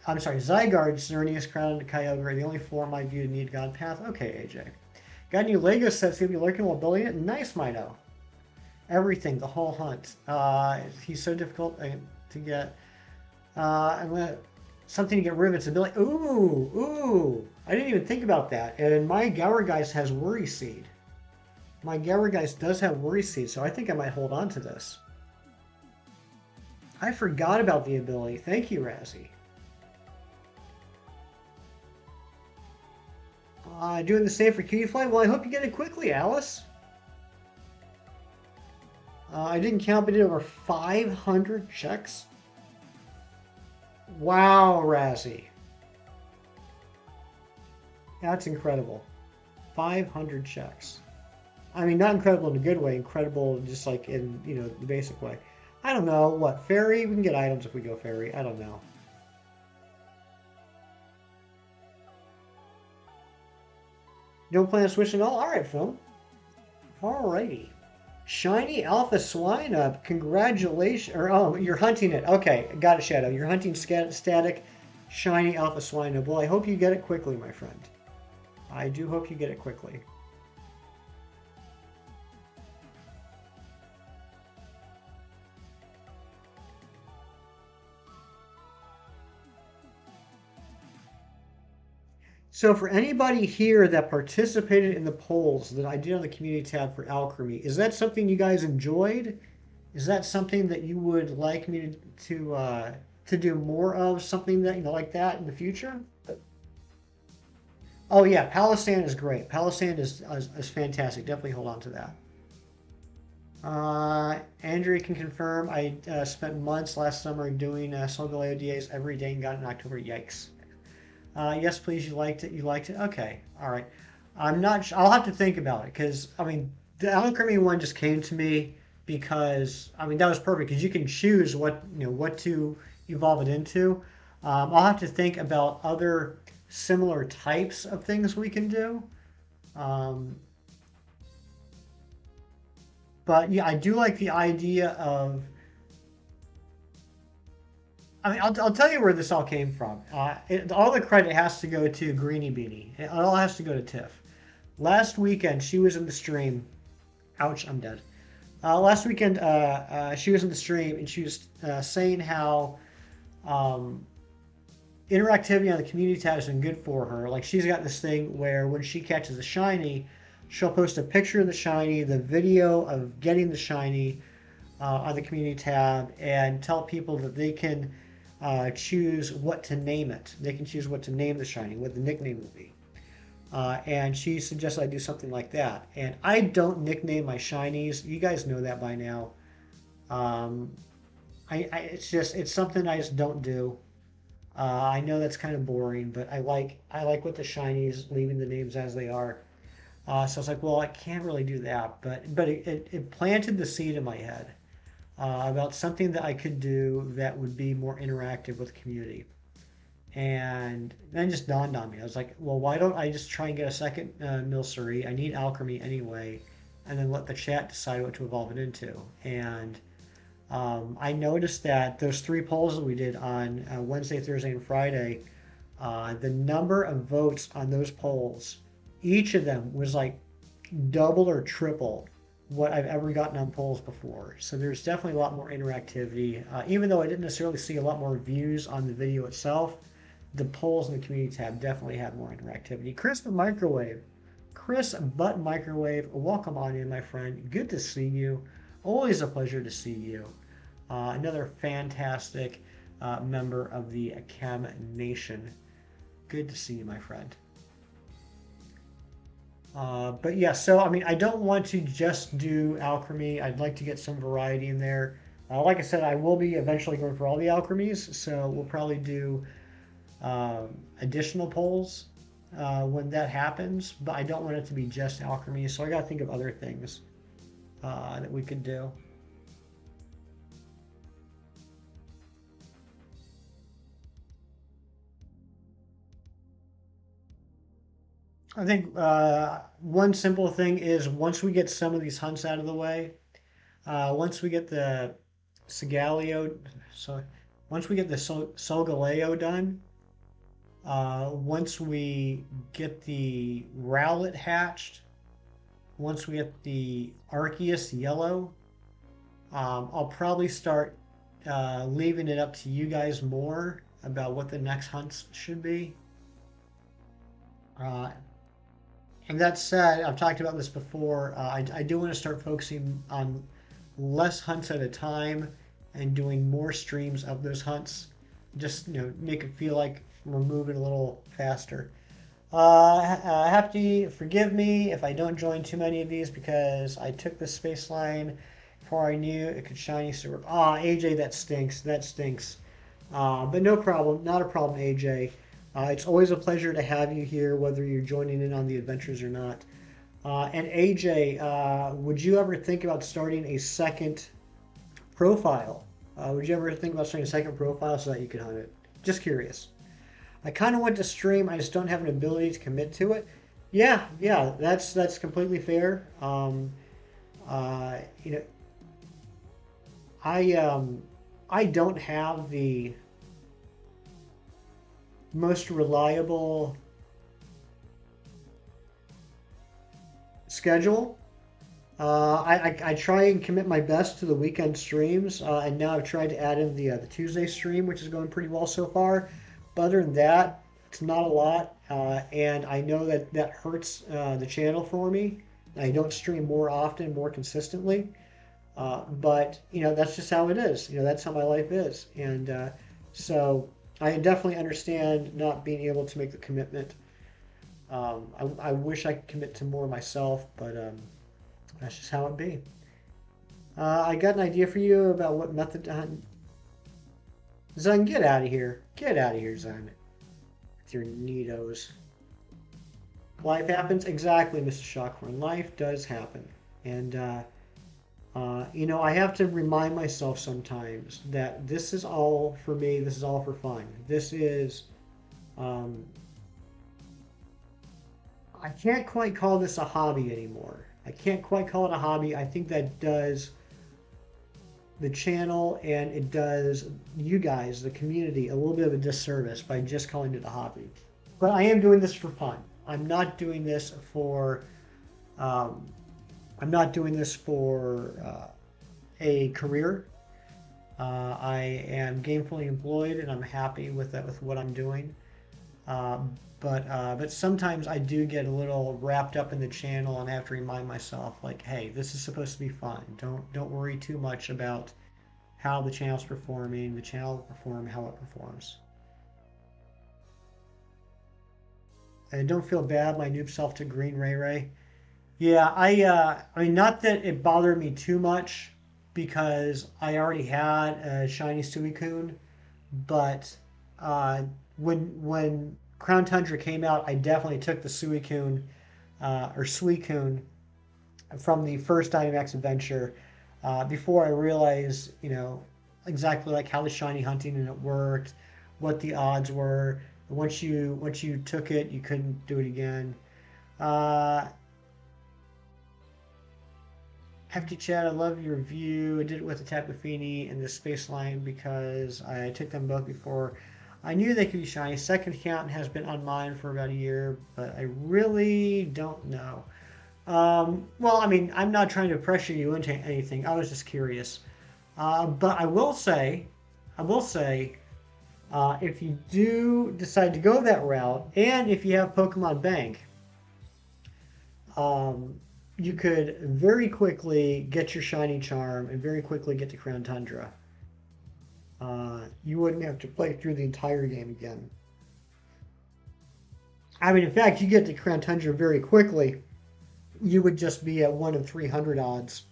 I'm sorry, Zygarde, Xerneas, Groudon, Kyogre. The only form I view to need God Path. Okay, AJ. Got a new Lego set. So you'll be lurking while building it. Nice, Mino. Everything, the whole hunt. He's so difficult to get. I'm gonna something to get rid of its ability. Ooh! I didn't even think about that. And my Gourgeist has Worry Seed. My Gourgeist does have Worry Seed, so I think I might hold on to this. I forgot about the ability. Thank you, Razzie. Doing the same for Cutiefly? Well, I hope you get it quickly, Alice. I didn't count, but I did over 500 checks. Wow, Razzie. That's incredible. 500 checks. I mean, not incredible in a good way, incredible just like in, the basic way. I don't know. What, fairy? We can get items if we go fairy. I don't know. You don't plan on switching at all? All right, Phil. Alrighty. Shiny Alpha Swine up. Congratulations. Or, oh, you're hunting it. Okay, got it, Shadow. You're hunting static Shiny Alpha Swine up. Well, I hope you get it quickly, my friend. I do hope you get it quickly. So for anybody here that participated in the polls that I did on the community tab for Alcremie, is that something you guys enjoyed? Is that something that you would like me to do more of? Something that like that in the future? Oh yeah, Palisand is great. Palisand is fantastic. Definitely hold on to that. Andrea can confirm. I spent months last summer doing Solgaleo DAs every day and got it in October. Yikes. Yes, please. You liked it. You liked it. Okay. All right. I'm not. I'll have to think about it because I mean the Alcremie one just came to me because I mean that was perfect because you can choose what to evolve it into. I'll have to think about other similar types of things we can do. Um, but yeah, I do like the idea of. I mean, I'll tell you where this all came from. All the credit has to go to Greenie Beanie. It all has to go to Tiff. Last weekend, she was in the stream. Ouch, I'm dead. Last weekend, she was in the stream and she was saying how um, interactivity on the community tab has been good for her. Like she's got this thing where when she catches a shiny, she'll post a picture of the shiny, the video of getting the shiny on the community tab, and tell people that they can choose what to name it. They can choose what to name the shiny, what the nickname will be. And she suggested I do something like that. And I don't nickname my shinies. You guys know that by now. Um, it's something I just don't do. I know that's kind of boring, but I like with the shinies leaving the names as they are. So I was like, well, I can't really do that, but it planted the seed in my head about something that I could do that would be more interactive with the community. And then it just dawned on me. I was like, well, why don't I just try and get a second Milcery? I need Alcremie anyway, and then let the chat decide what to evolve it into. And I noticed that those three polls that we did on Wednesday, Thursday, and Friday, the number of votes on those polls, each of them was like double or triple what I've ever gotten on polls before. So there's definitely a lot more interactivity. Even though I didn't necessarily see a lot more views on the video itself, the polls in the community tab definitely had more interactivity. Chris but Microwave. Chris but Microwave, welcome on in, my friend. Good to see you. Always a pleasure to see you. Another fantastic member of the Chem Nation. Good to see you, my friend. But yeah, so I mean, I don't want to just do Alcremie. I'd like to get some variety in there. Like I said, I will be eventually going for all the Alchemies, so we'll probably do additional polls when that happens. But I don't want it to be just Alcremie, so I got to think of other things that we could do. I think one simple thing is once we get some of these hunts out of the way, once we get the Solgaleo, so once we get the Solgaleo done, once we get the Rowlet hatched, once we get the Arceus yellow, I'll probably start leaving it up to you guys more about what the next hunts should be. Uh, And that said, I've talked about this before. I do want to start focusing on less hunts at a time and doing more streams of those hunts. Just make it feel like we're moving a little faster. Have to forgive me if I don't join too many of these because I took the space line before I knew it could shiny super. AJ, that stinks. That stinks. But no problem. Not a problem, AJ. It's always a pleasure to have you here, whether you're joining in on the adventures or not. And AJ, would you ever think about starting a second profile? Would you ever think about starting a second profile so that you could hunt it? Just curious. I kind of want to stream. I just don't have an ability to commit to it. Yeah, yeah, that's completely fair. You know, I I don't have the most reliable schedule. I try and commit my best to the weekend streams, and now I've tried to add in the Tuesday stream, which is going pretty well so far. But other than that, it's not a lot, and I know that that hurts the channel for me. I don't stream more often, more consistently, but that's just how it is. That's how my life is, and so I definitely understand not being able to make the commitment. I wish I could commit to more myself, but that's just how it be. I got an idea for you about what method to hunt. Zen, get out of here. Get out of here, Zen. With your neatos. Life happens. Exactly, Mrs. Shockhorn. Life does happen. And, I have to remind myself sometimes that this is all for me. This is all for fun. This is, um, I can't quite call this a hobby anymore. I can't quite call it a hobby. I think that does the channel and it does you guys, the community, a little bit of a disservice by just calling it a hobby. But I am doing this for fun. I'm not doing this for. Um, I'm not doing this for a career. I am gainfully employed, and I'm happy with that, with what I'm doing. But sometimes I do get a little wrapped up in the channel, and I have to remind myself, like, hey, this is supposed to be fun. Don't worry too much about how the channel's performing. The channel will perform how it performs. And don't feel bad. My noob self to Green Ray Ray. Yeah, I mean, not that it bothered me too much because I already had a shiny Suicune, but uh, when Crown Tundra came out, I definitely took the Suicune or Suicune from the first Dynamax adventure before I realized, exactly like how the shiny hunting and it worked, what the odds were. Once you took it, you couldn't do it again. Uh, Hefty Chat, I love your review. I did it with the Tapu Fini and the Space Line because I took them both before. I knew they could be shiny. Second account has been on mine for about a year, but I really don't know. Well, I mean, I'm not trying to pressure you into anything. I was just curious. But I will say, if you do decide to go that route, and if you have Pokemon Bank, you could very quickly get your Shiny Charm and very quickly get to Crown Tundra. You wouldn't have to play through the entire game again. I mean, in fact, you get to Crown Tundra very quickly. You would just be at 1 in 300 odds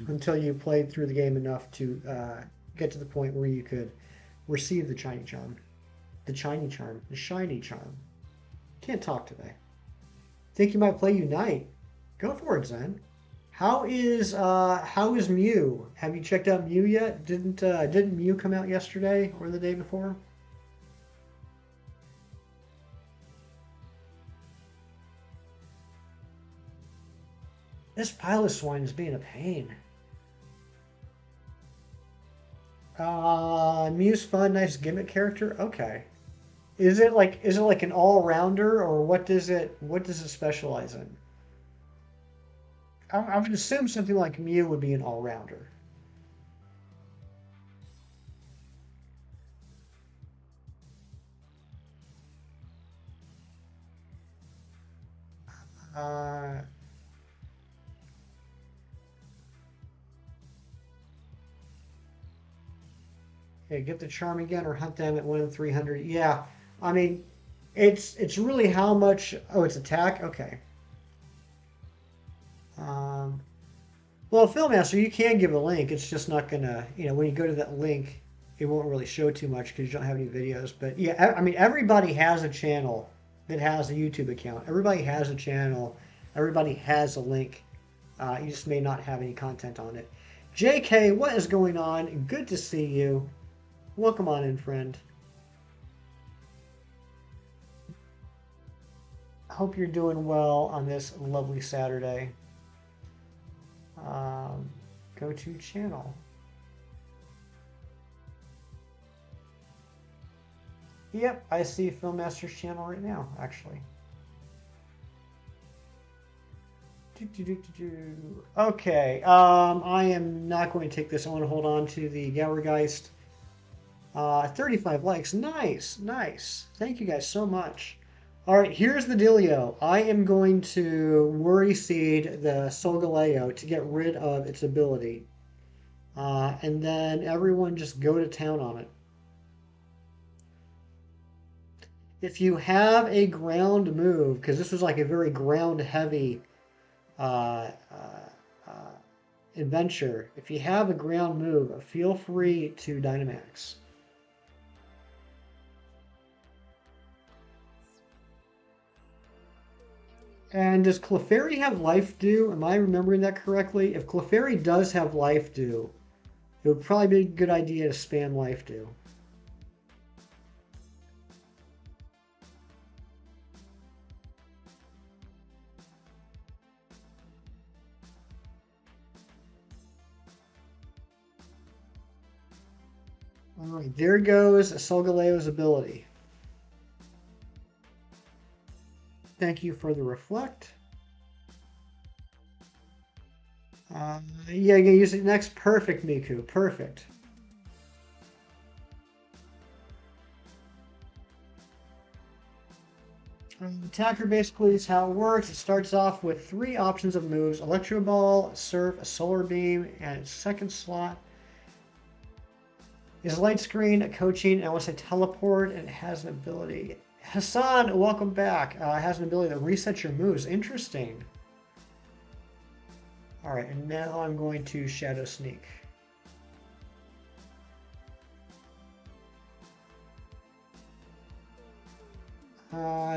until you played through the game enough to get to the point where you could receive the Shiny Charm. The Shiny Charm. The Shiny Charm. Can't talk today. Think you might play Unite. Go for it, Zen. How is Mew? Have you checked out Mew yet? Didn't Mew come out yesterday or the day before? This Piloswine is being a pain. Mew's fun, nice gimmick character. Okay. Is it like an all-rounder, or what does it specialize in? I would assume something like Mew would be an all-rounder. Uh, okay, get the charm again or hunt them at 1 in 300. Yeah, I mean, it's really how much. Oh, it's attack. Okay. Um, well, Filmmaster, you can give a link. It's just not gonna, when you go to that link, it won't really show too much because you don't have any videos. But yeah, I mean, everybody has a channel that has a YouTube account. Everybody has a channel Everybody has a link. You just may not have any content on it. JK, what is going on? Good to see you. Welcome on in, friend. Hope you're doing well on this lovely Saturday. Go to channel. Yep, I see Filmmaster's channel right now, actually. Okay, I am not going to take this. I want to hold on to the Gourgeist. 35 likes. Nice, nice. Thank you guys so much. All right, here's the dealio. I am going to Worry Seed the Solgaleo to get rid of its ability. And then everyone just go to town on it. If you have a ground move, because this was like a very ground heavy adventure, if you have a ground move, feel free to Dynamax. And does Clefairy have Life Dew? Am I remembering that correctly? If Clefairy does have Life Dew, it would probably be a good idea to spam Life Dew. All right, there goes Solgaleo's ability. Thank you for the reflect. Yeah, you're gonna use it next. Perfect, Miku. Perfect. Attacker basically is how it works. It starts off with 3 options of moves: Electro Ball, Surf, a Solar Beam, and its second slot is Light Screen, a Coaching, and I want to say Teleport, and it has an ability. Hassan, welcome back. It has an ability that resets your moves. Interesting. All right, and now I'm going to Shadow Sneak.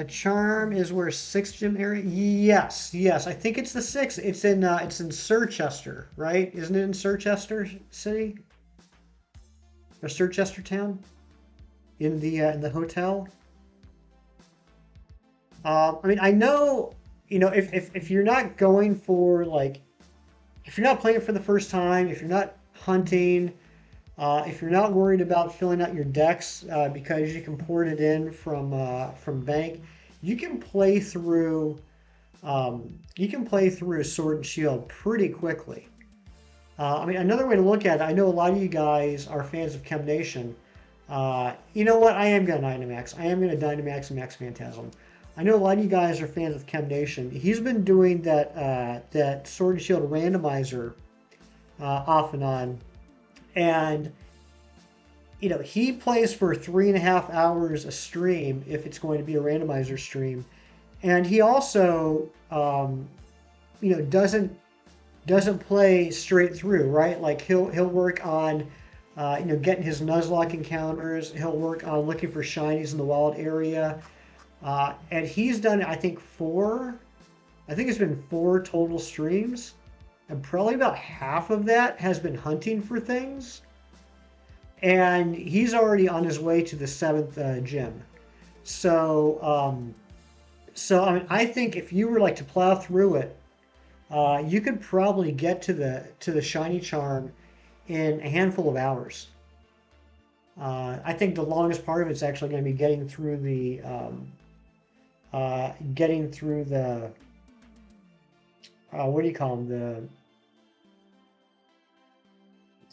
Charm is where 6 gym area. Yes, yes. I think it's the 6. It's in Sirchester, right? Isn't it in Sirchester City? Or Sirchester Town? In the hotel. I mean, I know, if you're not going for like, if you're not playing for the first time, if you're not hunting, if you're not worried about filling out your decks because you can port it in from bank, you can play through Sword and Shield pretty quickly. I mean, another way to look at it, I know a lot of you guys are fans of Chem Nation. You know what? I am going to Dynamax. I am going to Dynamax Max Phantasm. I know a lot of you guys are fans of Chem Nation. He's been doing that Sword and Shield randomizer off and on. And, he plays for 3.5 hours a stream if it's going to be a randomizer stream. And he also, doesn't play straight through, right? Like he'll work on, getting his Nuzlocke encounters. He'll work on looking for shinies in the wild area. And he's done, I think it's been 4 total streams. And probably about half of that has been hunting for things. And he's already on his way to the 7th gym. So I mean, I think if you were like to plow through it, you could probably get to the shiny charm in a handful of hours. I think the longest part of it's actually going to be getting through the what do you call them? The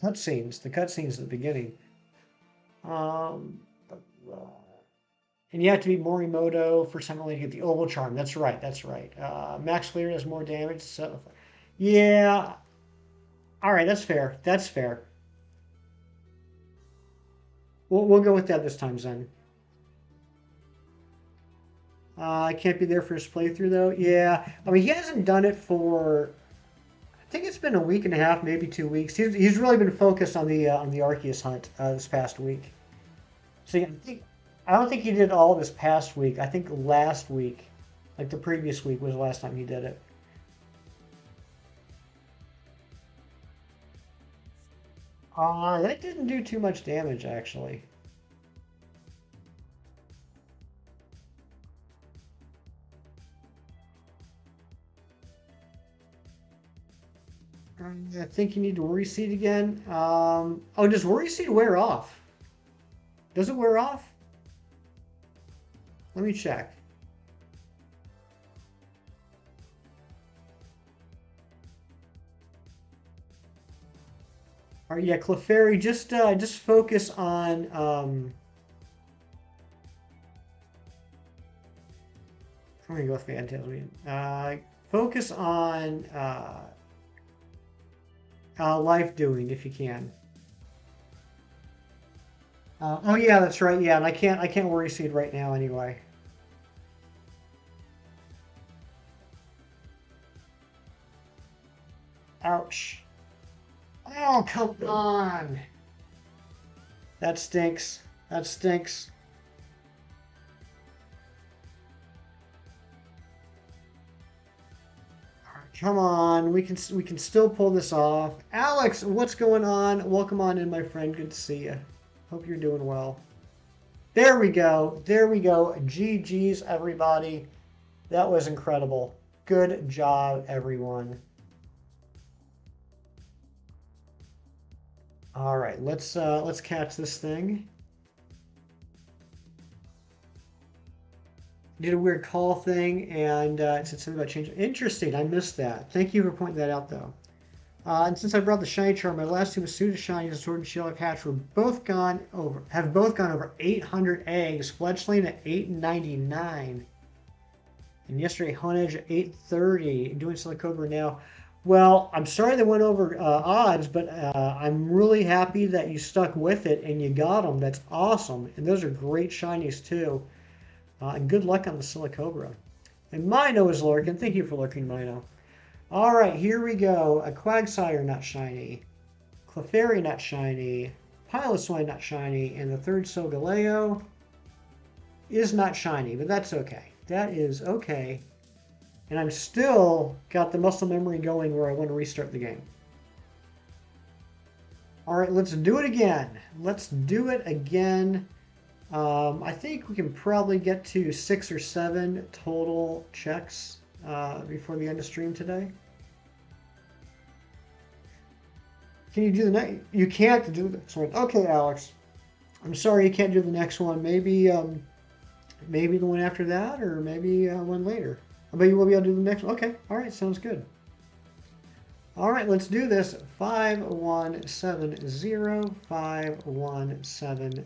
cutscenes at the beginning. And you have to be Morimoto for something to get the Oval Charm. That's right. Max Clear does more damage. So, yeah. All right, that's fair. We'll go with that this time, Zen. I can't be there for his playthrough though. Yeah, I mean he hasn't done it for. I think it's been a week and a half, maybe 2 weeks. He's really been focused on the Arceus hunt this past week. So yeah, I don't think he did all this past week. I think last week, like the previous week, was the last time he did it. That didn't do too much damage, actually. I think you need to worry seed again. Oh, does worry seed wear off? Does it wear off? Let me check. All right, yeah, Clefairy, just focus on I'm gonna go with Phantasm. Focus on life doing if you can. Oh yeah, that's right. Yeah, and I can't worry seed right now anyway. Ouch. Oh, come on. That stinks. That stinks. Come on, we can still pull this off. Alex, what's going on? Welcome on in, my friend. Good to see you. Hope you're doing well. There we go. There we go. GG's, everybody. That was incredible. Good job, everyone. All right, let's catch this thing. Did a weird call thing, and it said something about change. Interesting, I missed that. Thank you for pointing that out, though. And since I brought the shiny charm, my last two Masuda shinies and Sword and Shield I've hatched have both gone over 800 eggs. Fletchling at 899, and yesterday Honedge at 830. Doing Silicobra now. Well, I'm sorry they went over odds, but I'm really happy that you stuck with it and you got them. That's awesome, and those are great shinies too. And good luck on the Silicobra. And Mino is lurking. Thank you for lurking, Mino. All right, here we go. A Quagsire not shiny. Clefairy not shiny. Piloswine not shiny. And the third Solgaleo is not shiny, but that's okay. That is okay. And I'm still got the muscle memory going where I want to restart the game. All right, let's do it again. Let's do it again. I think we can probably get to 6 or 7 total checks before the end of stream today. Can you do the next? You can't do this one. Okay, Alex. I'm sorry you can't do the next one. Maybe maybe the one after that, or maybe one later. I bet you will be able to do the next one. Okay, all right, sounds good. All right, let's do this. 5170, 5170.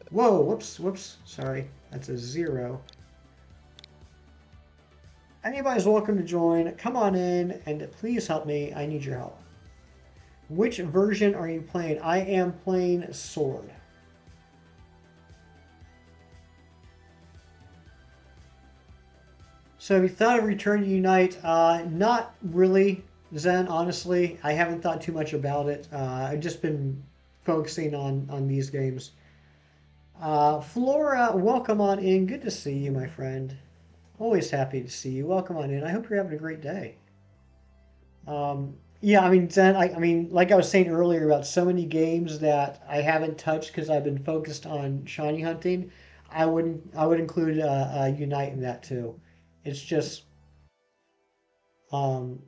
Whoa, whoops, sorry. That's a 0. Anybody's welcome to join. Come on in and please help me. I need your help. Which version are you playing? I am playing Sword. So have you thought of Return to Unite? Not really, Zen, honestly. I haven't thought too much about it. I've just been focusing on these games. Flora, welcome on in. Good to see you, my friend. Always happy to see you. Welcome on in. I hope you're having a great day. Yeah, I mean, Zen, I mean, like I was saying earlier about so many games that I haven't touched because I've been focused on shiny hunting. I would include Unite in that too. It's just um,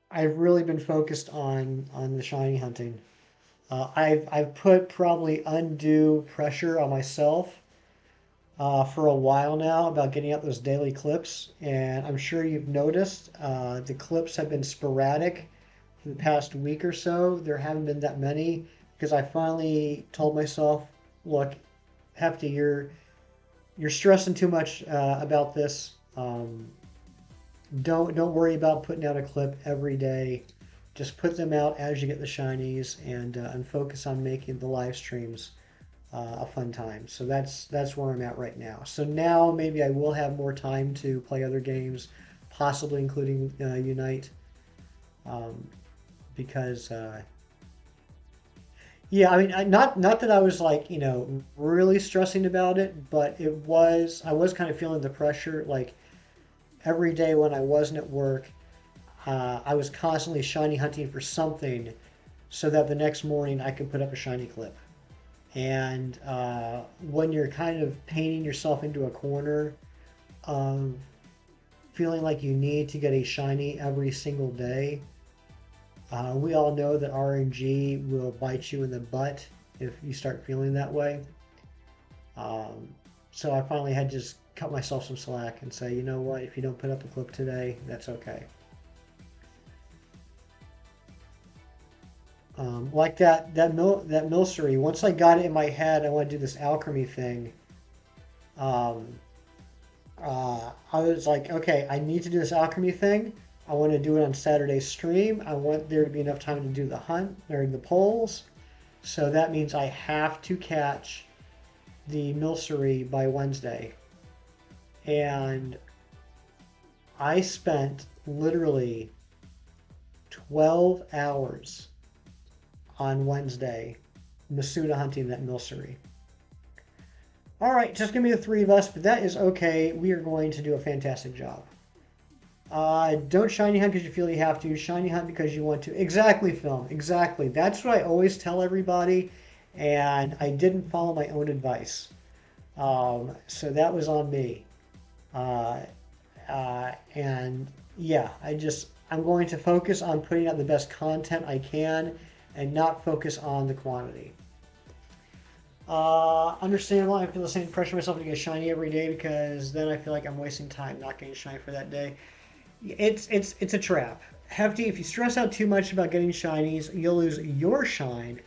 I've really been focused on the shiny hunting. I've put probably undue pressure on myself for a while now about getting out those daily clips, and I'm sure you've noticed the clips have been sporadic for the past week or so. There haven't been that many because I finally told myself, look, Hefty, you're stressing too much about this. Don't worry about putting out a clip every day. Just put them out as you get the shinies, and focus on making the live streams a fun time. So that's where I'm at right now. So now maybe I will have more time to play other games, possibly including Unite, because yeah, I mean, not that I was like really stressing about it, but I was kind of feeling the pressure like every day when I wasn't at work. I was constantly shiny hunting for something so that the next morning I can put up a shiny clip. And when you're kind of painting yourself into a corner of feeling like you need to get a shiny every single day, we all know that RNG will bite you in the butt if you start feeling that way. Um, so I finally had to just cut myself some slack and say, you know what, if you don't put up a clip today, that's okay. Like that Milcery, once I got it in my head, I want to do this Alcremie thing. Um, I was like, okay, I need to do this Alcremie thing. I want to do it on Saturday's stream. I want there to be enough time to do the hunt or the polls. So that means I have to catch the Milcery by Wednesday. And I spent literally 12 hours on Wednesday Masuda hunting that Milcery. All right, just gonna be the three of us, but that is okay. We are going to do a fantastic job. Don't shiny hunt because you feel you have to. Shiny hunt because you want to. Exactly, Film. Exactly. That's what I always tell everybody, and I didn't follow my own advice. So that was on me. And yeah, I'm going to focus on putting out the best content I can and not focus on the quantity. Understandable. I feel the same pressure myself to get shiny every day because then I feel like I'm wasting time not getting shiny for that day. It's a trap. Hefty, if you stress out too much about getting shinies, you'll lose your shine,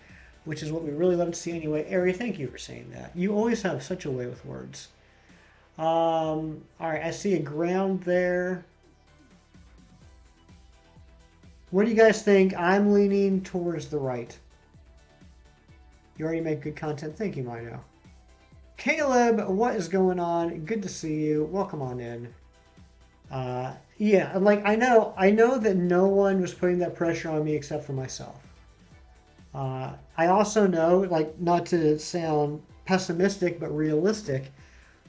which is what we really love to see anyway. Ari, thank you for saying that. You always have such a way with words. All right, I see a ground there. What do you guys think? I'm leaning towards the right. You already make good content. Thank you, Mino. Caleb, what is going on? Good to see you. Welcome on in. Yeah, like I know that no one was putting that pressure on me except for myself. I also know, like, not to sound pessimistic but realistic,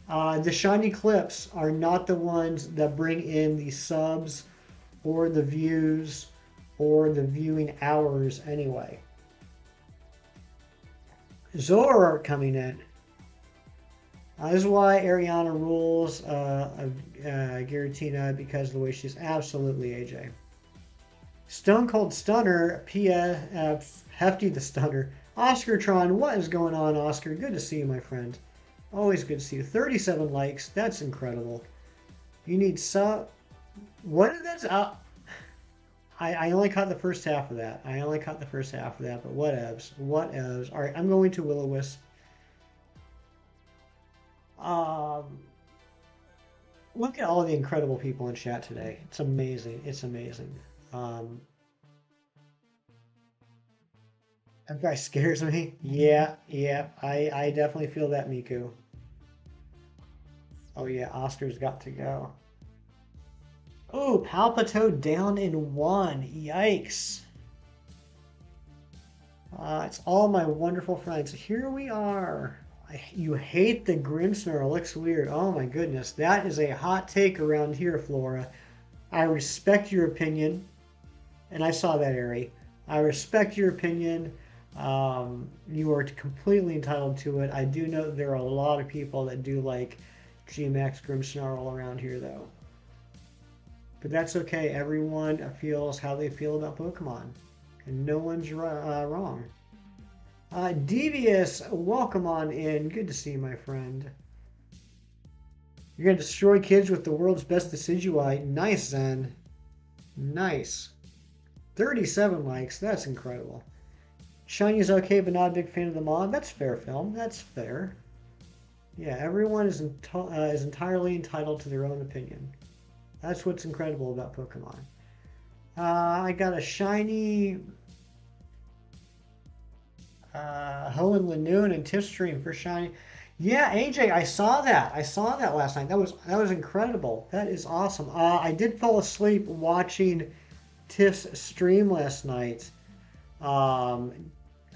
the shiny clips are not the ones that bring in the subs or the views or the viewing hours anyway. Zor coming in. This is why Ariana rules Giratina, because of the way she's absolutely AJ. Stone Cold Stunner, Hefty the Stunner. Oscartron, what is going on, Oscar? Good to see you, my friend. Always good to see you. 37 likes, that's incredible. You need sub. What is that? I only caught the first half of that. But whatevs. Whatevs. All right, I'm going to Will-O-Wisp. Look at all the incredible people in chat today. It's amazing. It's amazing. That guy scares me. Yeah. I definitely feel that, Miku. Oh yeah, Oscar's got to go. Oh, Palpitoad down in 1. Yikes. It's all my wonderful friends. Here we are. You hate the Grimmsnarl. Looks weird. Oh my goodness. That is a hot take around here, Flora. I respect your opinion. And I saw that, Ari. I respect your opinion. You are completely entitled to it. I do know that there are a lot of people that do like G-Max Grimmsnarl around here, though. But that's okay. Everyone feels how they feel about Pokemon. And no one's wrong. Devious, welcome on in. Good to see you, my friend. You're going to destroy kids with the world's best Decidueye. Nice, Zen. Nice. 37 likes. That's incredible. Shiny is okay, but not a big fan of the mod. That's fair, Film. That's fair. Yeah, everyone is entirely entitled to their own opinion. That's what's incredible about Pokemon. I got a shiny Hoenn Lanoon and Tiff stream for shiny. Yeah, AJ, I saw that. I saw that last night. That was incredible. That is awesome. I did fall asleep watching Tiff's stream last night.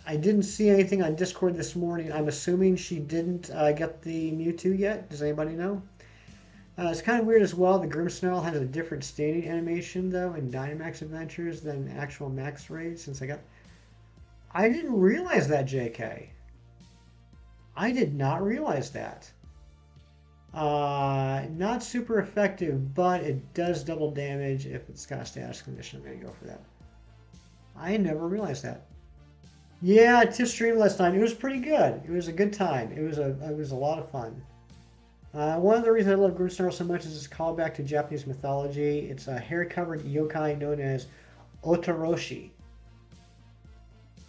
I didn't see anything on Discord this morning. I'm assuming she didn't get the Mewtwo yet. Does anybody know? It's kind of weird as well. The Grimmsnarl has a different standing animation, though, in Dynamax Adventures than actual max raid, since I got... I didn't realize that, JK. I did not realize that. Not super effective, but it does double damage if it's got a status condition. I'm gonna go for that. I never realized that. Yeah, Tiff streamed last night. It was pretty good. It was a good time. It was a lot of fun. One of the reasons I love Grimmsnarl so much is its callback to Japanese mythology. It's a hair-covered yokai known as Otoroshi.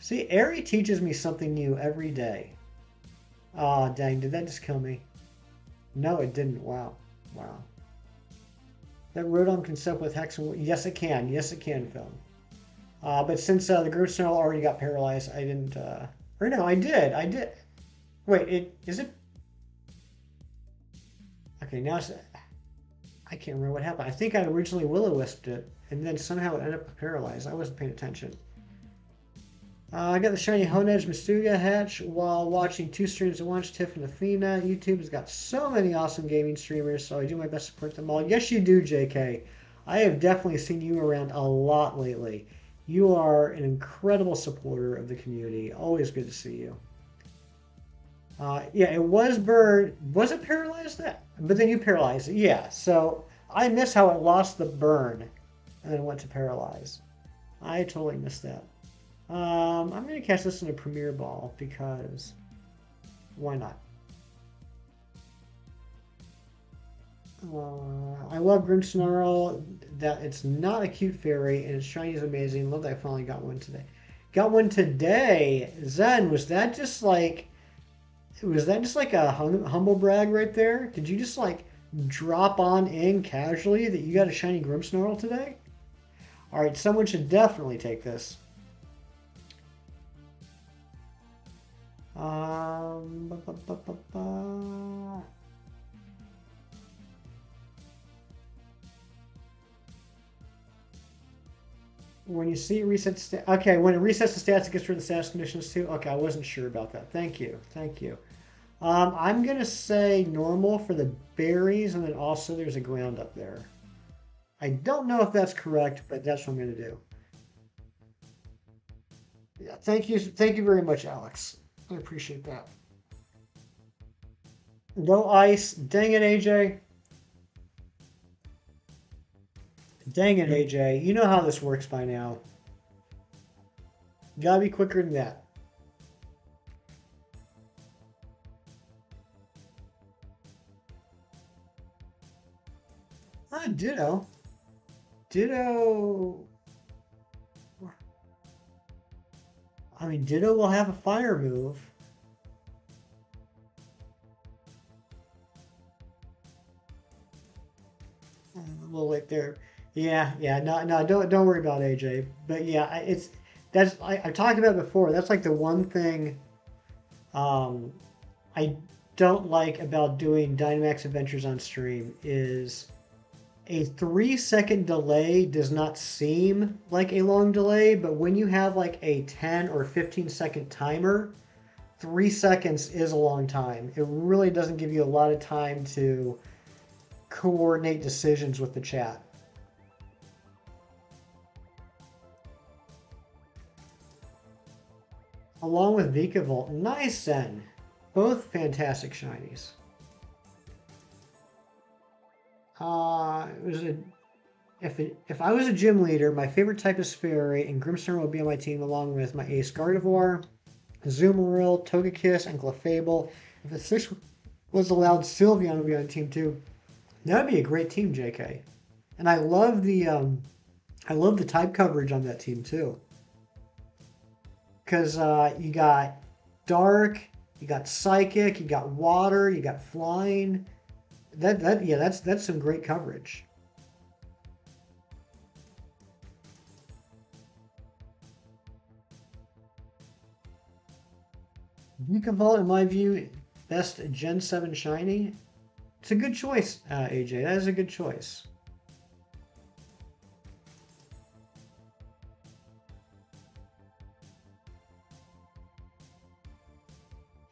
See, Eri teaches me something new every day. Aw, dang, did that just kill me? No, it didn't. Wow. Wow. That Rotom can step with Hex and... Yes, it can. Yes, it can, Phil. But since the Grimmsnarl already got paralyzed, I didn't... Or no, I did. I did. Wait, is it... Okay, now it's... I can't remember what happened. I think I originally Will-O-Wisped it, and then somehow it ended up paralyzed. I wasn't paying attention. I got the shiny Honedge Mastuga hatch while watching 2 streams at once, Tiff and Athena. YouTube has got so many awesome gaming streamers, so I do my best to support them all. Yes, you do, JK. I have definitely seen you around a lot lately. You are an incredible supporter of the community. Always good to see you. Yeah, it was burned. Was it paralyzed? That, but then you paralyzed it. Yeah, so I miss how it lost the burn and then went to paralyze. I totally missed that. I'm going to catch this in a Premier Ball because why not? I love Grimmsnarl. That it's not a cute fairy and its shiny is amazing. Love that I finally got one today. Got one today. Zen, was that just like a humble brag right there? Did you just like drop on in casually that you got a shiny Grimmsnarl today? All right, someone should definitely take this. Ba, ba, ba, ba, ba. When you see it resets the okay, when it resets the stats, it gets rid of the status conditions too. Okay, I wasn't sure about that. Thank you, thank you. I'm gonna say normal for the berries, and then also there's a ground up there. I don't know if that's correct, but that's what I'm gonna do. Yeah, thank you very much, Alex. I appreciate that. No ice. Dang it, AJ. Dang it, AJ. You know how this works by now. Gotta be quicker than that. Ah, Ditto. Ditto. I mean, Ditto will have a fire move. A little late there. Yeah, no, don't worry about AJ. But yeah, I've talked about it before. That's like the one thing um, I don't like about doing Dynamax Adventures on stream is a 3-second delay does not seem like a long delay, but when you have like a 10 or 15-second timer, 3 seconds is a long time. It really doesn't give you a lot of time to coordinate decisions with the chat. Along with Vikavolt. Nice, Zen. Both fantastic shinies. If I was a gym leader, my favorite type is fairy, and Grimmsnarl would be on my team along with my ace Gardevoir, Azumarill, Togekiss, and Clefable. If the 6 was allowed, Sylveon would be on the team too. That would be a great team, JK. And I love the type coverage on that team too. Because you got Dark, you got Psychic, you got Water, you got Flying. That's some great coverage. Vikavolt, in my view, best Gen 7 shiny. It's a good choice, AJ. That is a good choice.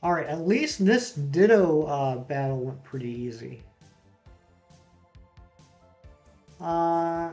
All right, at least this Ditto battle went pretty easy. Uh,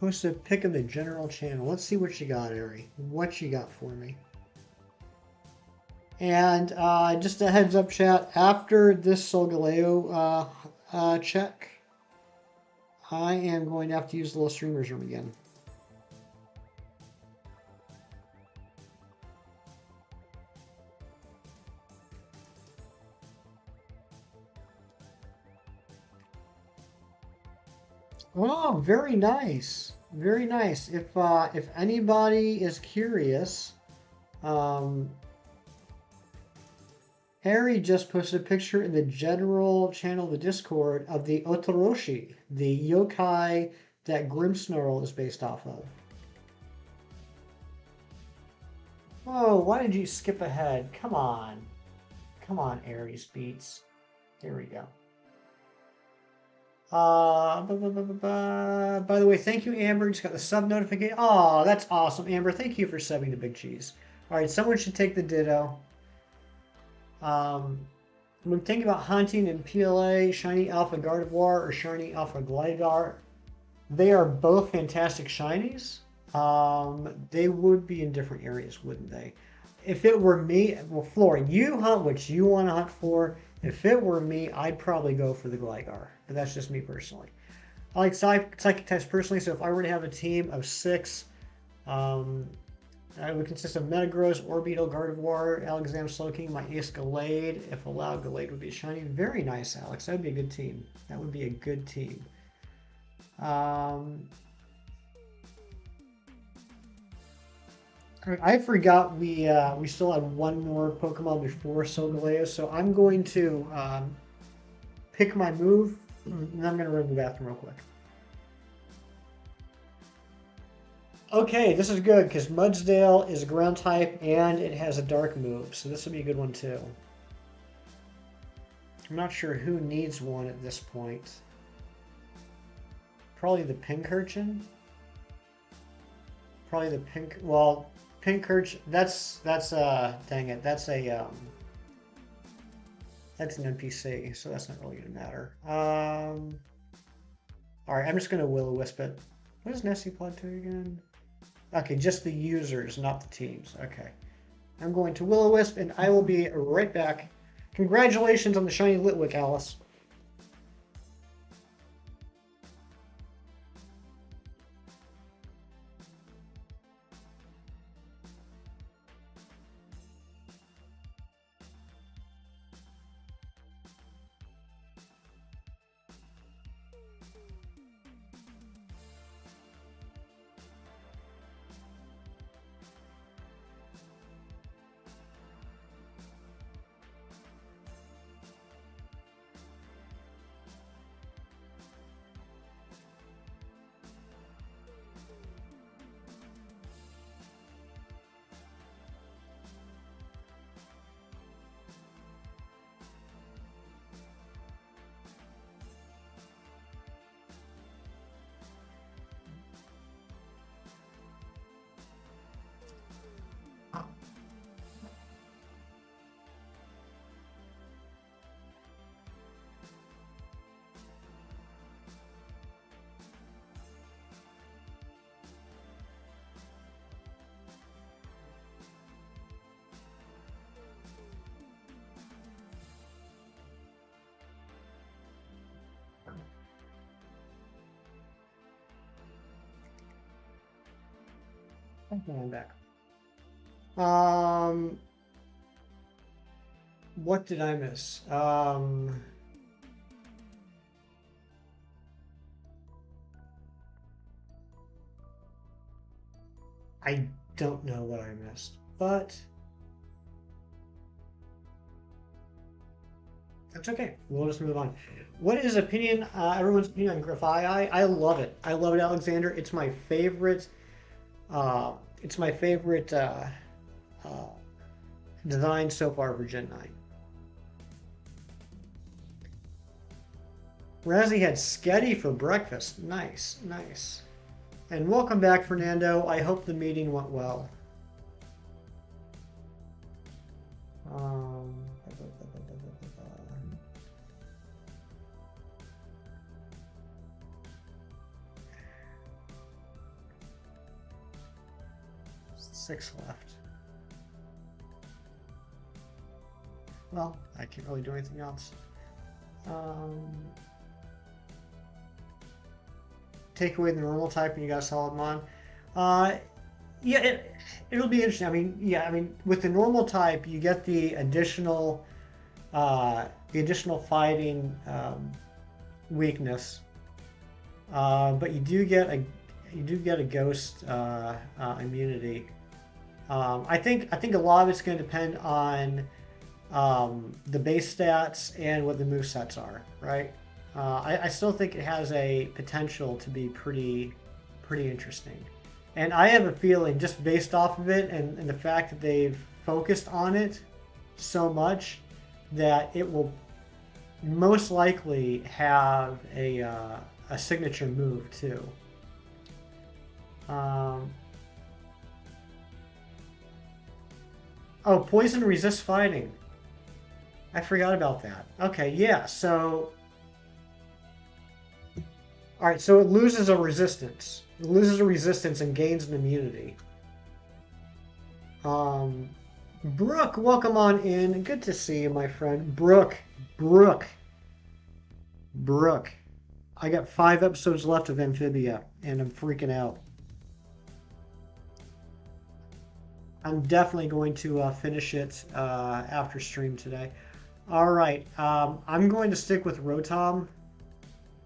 Post a pic in the general channel. Let's see what you got, Ari. What you got for me? And just a heads up, chat. After this Solgaleo check, I am going to have to use the little streamers room again. Oh, very nice. Very nice. If anybody is curious, Harry just posted a picture in the general channel of the Discord of the Otoroshi, the yokai that Grimmsnarl is based off of. Oh, why did you skip ahead? Come on. Come on, Aries Beats. There we go. By the way, thank you, Amber. Just got the sub notification. Oh, that's awesome, Amber. Thank you for subbing to Big Cheese. All right, someone should take the ditto. When thinking about hunting in PLA, Shiny Alpha Gardevoir or Shiny Alpha Gligar, they are both fantastic shinies. They would be in different areas, wouldn't they? If it were me, well, Flora, you hunt what you want to hunt for. If it were me, I'd probably go for the Gligar, but that's just me personally. I like Psychic types personally, so if I were to have a team of 6, it would consist of Metagross, Orbeetle, Gardevoir, Alakazam, Slowking, my Ace Gallade. If allowed, Gallade would be shiny. Very nice, Alex. That would be a good team. That would be a good team. I forgot we still had one more Pokemon before Solgaleo, so I'm going to pick my move, and I'm going to run to the bathroom real quick. Okay, this is good because Mudsdale is a ground type and it has a dark move, so this will be a good one too. I'm not sure who needs one at this point. Probably the Pincurchin. Probably the Pincurchin. That's dang it. That's an NPC, so that's not really gonna matter. All right, I'm just gonna Will-O-Wisp it. What does Nessie Plug do again? Okay, just the users, not the teams. Okay. I'm going to Will-O-Wisp, and I will be right back. Congratulations on the shiny Litwick, Alice. Okay, I'm back. What did I miss? I don't know what I missed, but that's okay. We'll just move on. What is everyone's opinion on Grafaiai? I love it. I love it, Alexander. It's my favorite. It's my favorite design so far for Gen 9. Razzie had Sketty for breakfast. Nice, nice. And welcome back, Fernando. I hope the meeting went well. 6 left. Well, I can't really do anything else. Take away the normal type and you got a solid mon. Yeah, it'll be interesting. I mean, yeah, I mean, with the normal type, you get the additional fighting weakness, but you do get a ghost immunity. I think a lot of it's going to depend on the base stats and what the movesets are, right? I still think it has a potential to be pretty interesting. And I have a feeling, just based off of it and the fact that they've focused on it so much, that it will most likely have a signature move too. Oh, poison resists fighting. I forgot about that. Okay, yeah, so... Alright, so it loses a resistance. It loses a resistance and gains an immunity. Brooke, welcome on in. Good to see you, my friend. Brooke. I got 5 episodes left of Amphibia, and I'm freaking out. I'm definitely going to finish it after stream today. Alright, I'm going to stick with Rotom.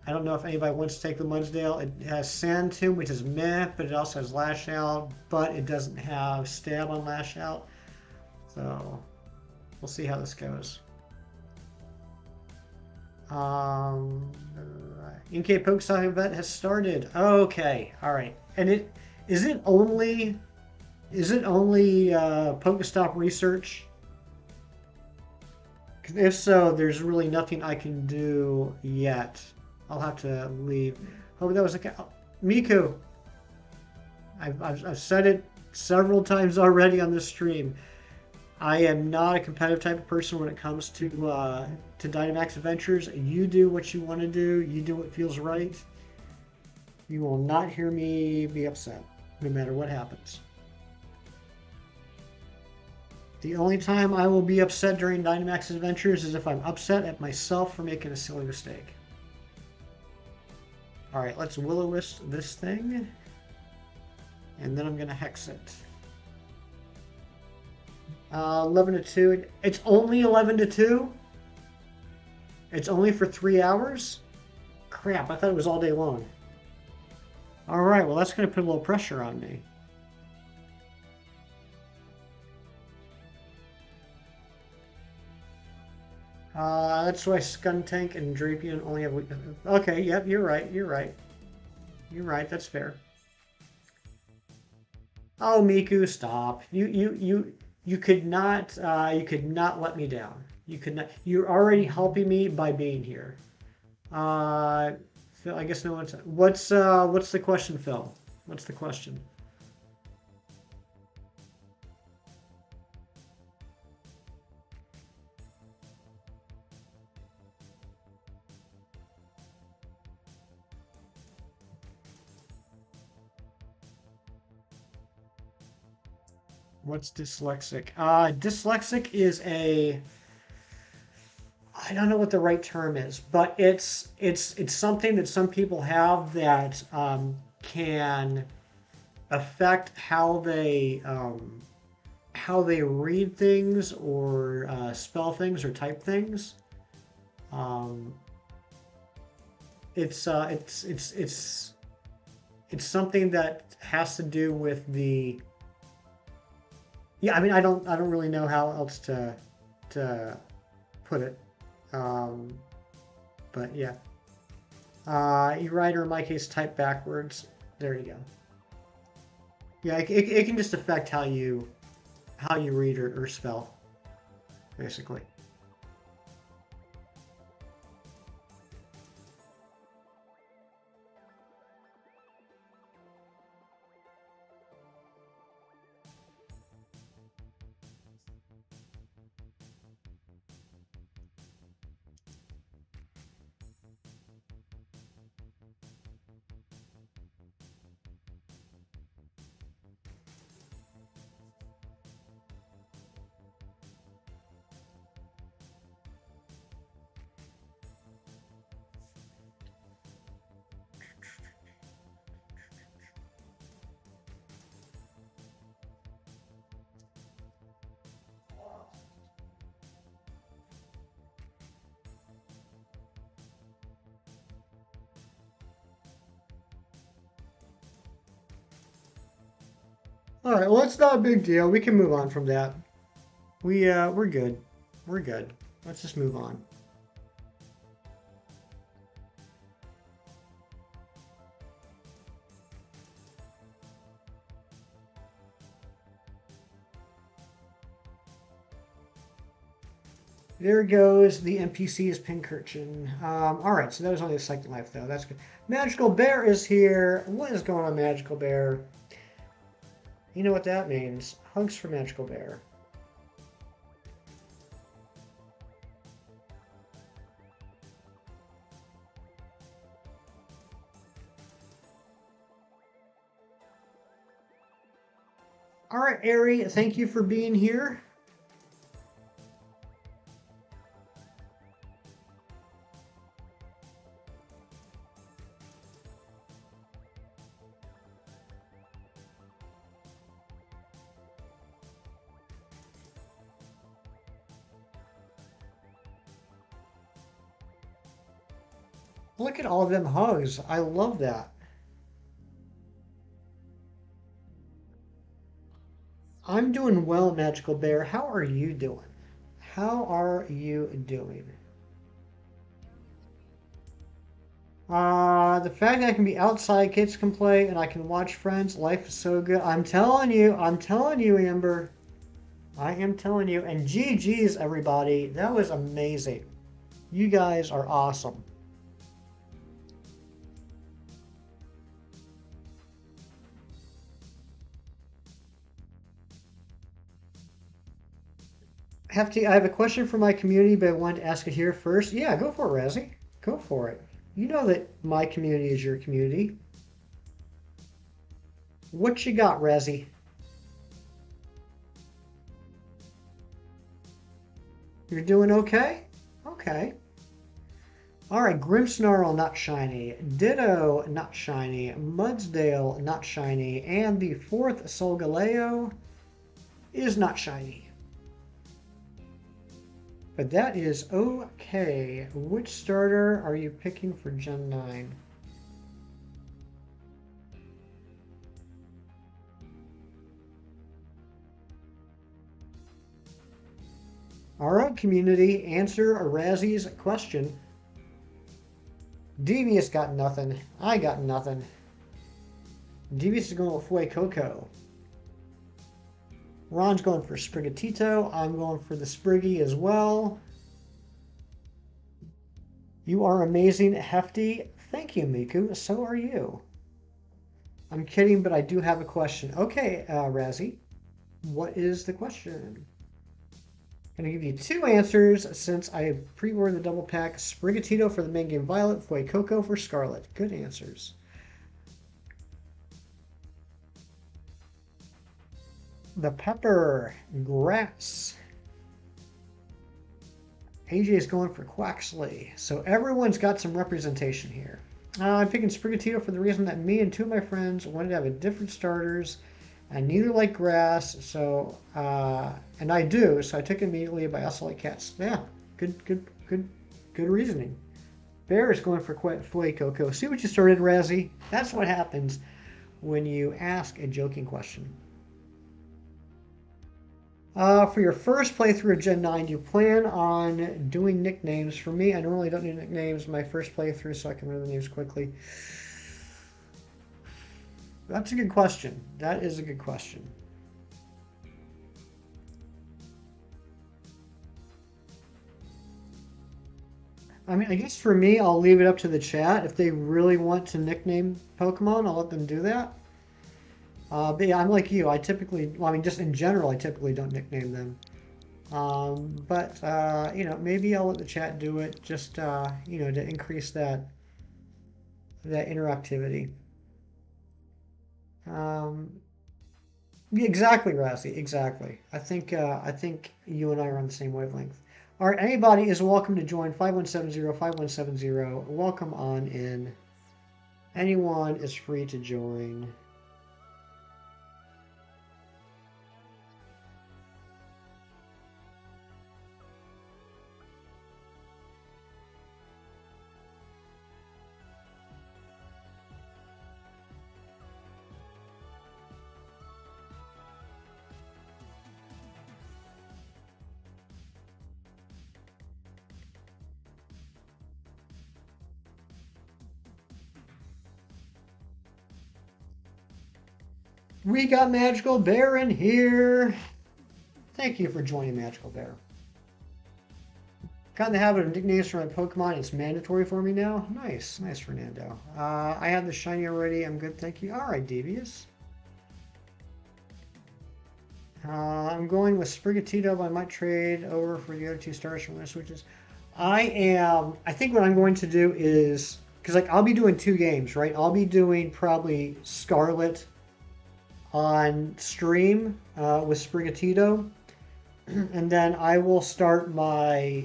I don't know if anybody wants to take the Mudsdale. It has Sand Tomb, which is meh, but it also has Lash Out, but it doesn't have Stab on Lash Out. So, we'll see how this goes. Inkay Pokestop event has started. Okay, alright. And is it only Pokestop research? If so, there's really nothing I can do yet. I'll have to leave. Hope that was a Miku. I've said it several times already on this stream. I am not a competitive type of person when it comes to Dynamax Adventures. You do what you want to do. You do what feels right. You will not hear me be upset, no matter what happens. The only time I will be upset during Dynamax Adventures is if I'm upset at myself for making a silly mistake. Alright, let's Will-O-Wisp this thing. And then I'm going to Hex it. 11 to 2. It's only 11 to 2? It's only for 3 hours? Crap, I thought it was all day long. Alright, well that's going to put a little pressure on me. That's why Skuntank and Drapion only have... Okay, yep, you're right, that's fair. Oh, Miku, stop. You could not let me down. You could not. You're already helping me by being here. Phil, I guess no one's... What's the question, Phil? What's the question? What's dyslexic? Dyslexic is a... I don't know what the right term is, but it's something that some people have that can affect how they read things or spell things or type things. It's something that has to do with the... Yeah, I mean, I don't really know how else to put it. But yeah. E-Writer, in my case, type backwards. There you go. Yeah, it can just affect how you read or spell, basically. All right, well, it's not a big deal. We can move on from that. We're good. We're good. Let's just move on. There goes the NPC's Pincurchin. All right, so that was only the second life, though. That's good. Magical Bear is here. What is going on, Magical Bear? You know what that means. Hugs for Magical Bear. All right, Ari, thank you for being here. Look at all of them hugs. I love that. I'm doing well, Magical Bear. How are you doing? How are you doing? The fact that I can be outside, kids can play, and I can watch friends, life is so good. I'm telling you, Amber. I am telling you. And GG's, everybody. That was amazing. You guys are awesome. I have a question for my community, but I wanted to ask it here first. Yeah, go for it, Razzie. Go for it. You know that my community is your community. What you got, Razzie? You're doing okay? Okay. All right, Grimmsnarl, not shiny. Ditto, not shiny. Mudsdale, not shiny. And the fourth Solgaleo is not shiny. But that is okay. Which starter are you picking for Gen 9? All right, community, answer Razzie's question. Devious got nothing. I got nothing. Devious is going with Fue Coco. Ron's going for Sprigatito. I'm going for the Spriggy as well. You are amazing, Hefty. Thank you, Miku. So are you. I'm kidding, but I do have a question. Okay, Razzie. What is the question? I'm going to give you two answers since I pre-ordered the double pack. Sprigatito for the main game Violet, Fue Coco for Scarlet. Good answers. The Pepper, Grass. AJ is going for Quaxley. So everyone's got some representation here. I'm picking Sprigatito for the reason that me and two of my friends wanted to have a different starters, and neither like grass. So and I do. So I took it immediately, but I also like cats. Yeah, good reasoning. Bear is going for Fue Coco. See what you started, Razzie? That's what happens when you ask a joking question. For your first playthrough of Gen 9, do you plan on doing nicknames? For me, I normally don't do nicknames in my first playthrough, so I can remember the names quickly. That's a good question. That is a good question. I mean, I guess for me, I'll leave it up to the chat. If they really want to nickname Pokemon, I'll let them do that. But yeah, I'm like you. I typically, well, I mean, just in general, I typically don't nickname them. You know, maybe I'll let the chat do it just, you know, to increase that interactivity. Yeah, exactly, Razzie. Exactly. I think you and I are on the same wavelength. All right, anybody is welcome to join 5170-5170. Welcome on in. Anyone is free to join. We got Magical Bear in here. Thank you for joining Magical Bear. Got in the habit of nicknames for my Pokemon. It's mandatory for me now. Nice, nice, Fernando. I have the shiny already. I'm good, thank you. All right, Devious. I'm going with Sprigatito, but I might trade over for the other two stars from my switches. I think what I'm going to do is, because like I'll be doing 2 games, right? I'll be doing probably Scarlet on stream with Sprigatito, and then I will start my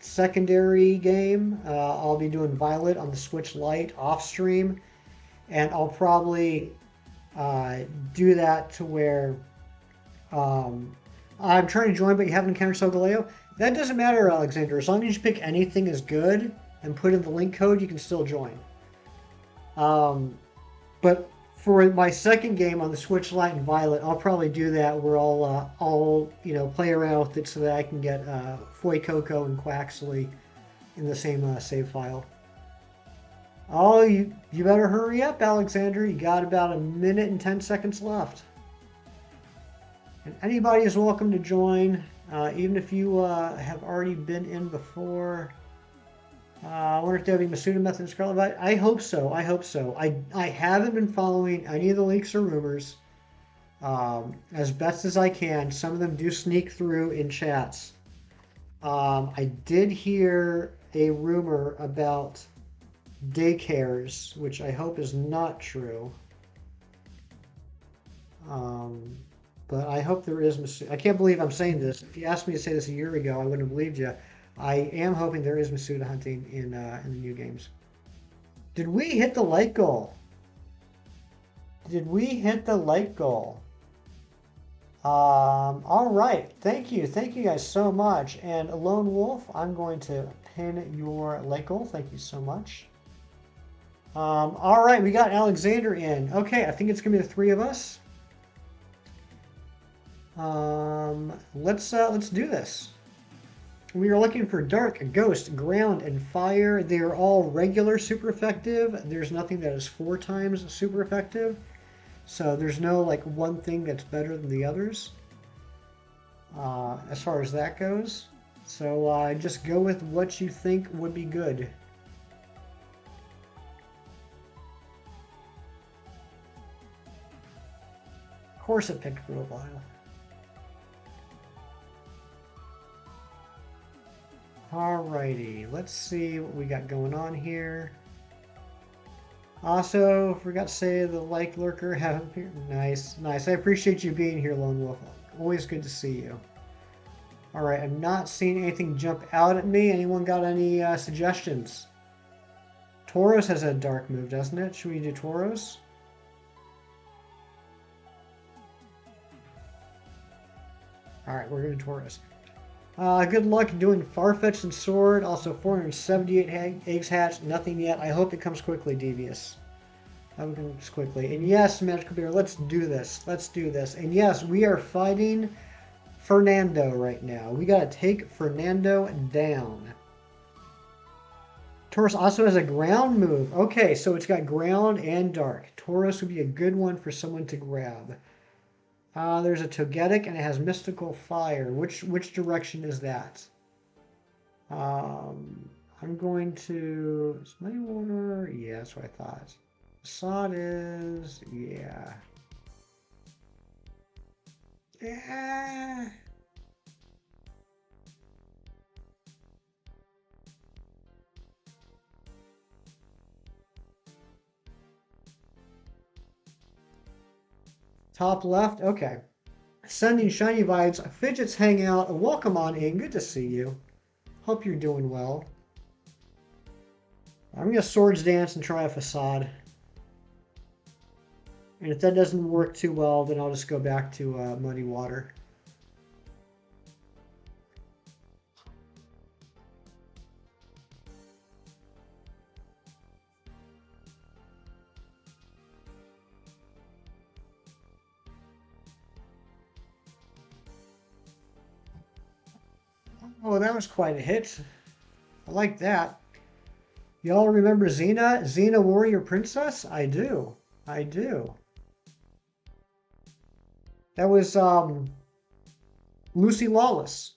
secondary game. I'll be doing Violet on the Switch Lite off stream, and I'll probably do that to where I'm trying to join, but you haven't encountered Solgaleo. That doesn't matter, Alexander. As long as you pick anything as good and put in the link code, you can still join. But for my second game on the Switch Lite and Violet, I'll probably do that where I'll play around with it so that I can get Fuecoco and Quaxley in the same save file. Oh, you better hurry up, Alexander. You got about 1 minute and 10 seconds left. And anybody is welcome to join, even if you have already been in before. I wonder if there'll be Masuda Method and Scarlet Violet. I hope so. I hope so. I haven't been following any of the leaks or rumors as best as I can. Some of them do sneak through in chats. I did hear a rumor about daycares, which I hope is not true. But I hope there is Masuda. I can't believe I'm saying this. If you asked me to say this a year ago, I wouldn't have believed you. I am hoping there is Masuda hunting in the new games. Did we hit the like goal? Did we hit the like goal? All right. Thank you. Thank you guys so much. And Lone Wolf, I'm going to pin your like goal. Thank you so much. All right. We got Alexander in. Okay. I think it's going to be the 3 of us. Let's do this. We are looking for Dark, Ghost, Ground, and Fire. They are all regular super effective. There's nothing that is 4 times super effective. So there's no like one thing that's better than the others as far as that goes. So just go with what you think would be good. Of course it picked Grovyle. Alrighty, let's see what we got going on here. Also, forgot to say the like lurker haven't appeared. Nice, nice. I appreciate you being here, Lone Wolf. Always good to see you. Alright, I'm not seeing anything jump out at me. Anyone got any suggestions? Tauros has a dark move, doesn't it? Should we do Tauros? Alright, we're going to Tauros. Good luck doing Farfetch'd and Sword. Also 478 eggs hatched. Nothing yet. I hope it comes quickly, Devious. I hope it comes quickly. And yes, Magical Bear, let's do this. Let's do this. And yes, we are fighting Fernando right now. We got to take Fernando down. Tauros also has a ground move. Okay, so it's got ground and dark. Tauros would be a good one for someone to grab. There's a Togetic and it has Mystical Fire. Which direction is that? I'm going to... Is Muddy Water? Yeah, that's what I thought. Sod is... Yeah. Yeah. Top left, okay. Sending shiny vibes, Fidgets hang out. Welcome on in, good to see you. Hope you're doing well. I'm gonna Swords Dance and try a Facade. And if that doesn't work too well, then I'll just go back to Muddy Water. Oh, that was quite a hit. I like that. Y'all remember Xena? Xena Warrior Princess? I do. I do. That was Lucy Lawless.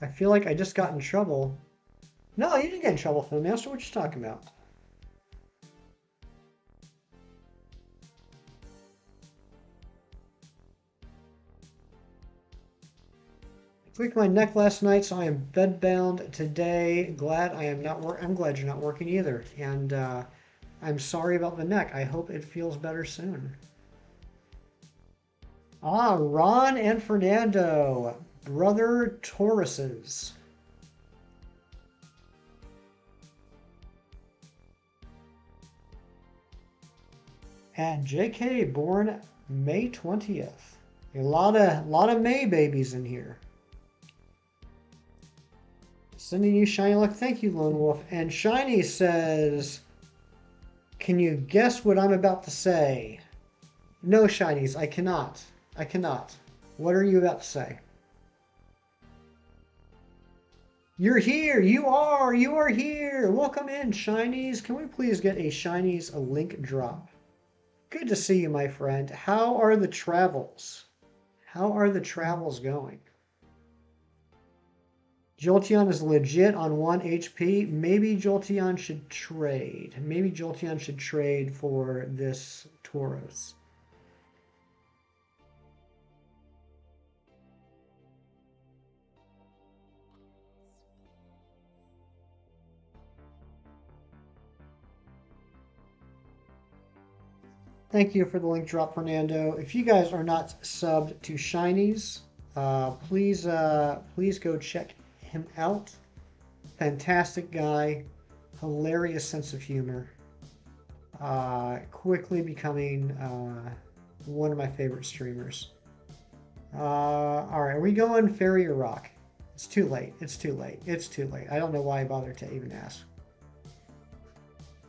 I feel like I just got in trouble. No, you didn't get in trouble, Phil Master. What you talking about? I tweaked my neck last night, so I am bedbound today. Glad I am not I'm glad you're not working either. And I'm sorry about the neck. I hope it feels better soon. Ah, Ron and Fernando, brother Tauruses. And JK born May 20th. A lot of May babies in here. Sending you shiny luck. Thank you, Lone Wolf. And Shiny says, can you guess what I'm about to say? No, Shinies, I cannot. I cannot. What are you about to say? You're here. You are here. Welcome in, Shinies. Can we please get a Shinies link drop? Good to see you, my friend. How are the travels? How are the travels going? Jolteon is legit on 1 HP. Maybe Jolteon should trade. Maybe Jolteon should trade for this Tauros. Thank you for the link drop, Fernando. If you guys are not subbed to Shinies, please go check him out. Fantastic guy, hilarious sense of humor. Quickly becoming one of my favorite streamers. All right, are we going fairy or rock? It's too late. It's too late. It's too late. I don't know why I bothered to even ask.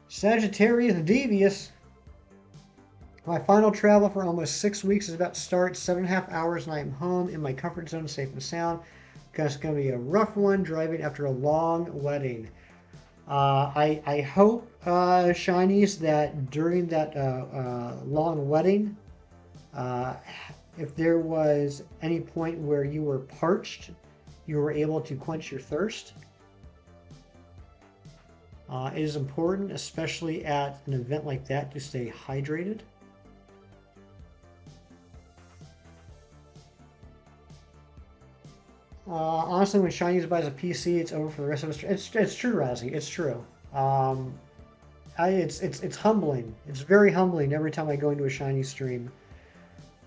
Sagittarius Devious. My final travel for almost 6 weeks is about to start. 7.5 hours and I am home in my comfort zone, safe and sound. Because it's going to be a rough one driving after a long wedding. I hope, Shinies, that during that long wedding, if there was any point where you were parched, you were able to quench your thirst. It is important, especially at an event like that, to stay hydrated. Honestly, when Shinies buys a PC, it's over for the rest of us. It's true, Razzie. It's true. It's humbling. It's very humbling every time I go into a Shiny stream.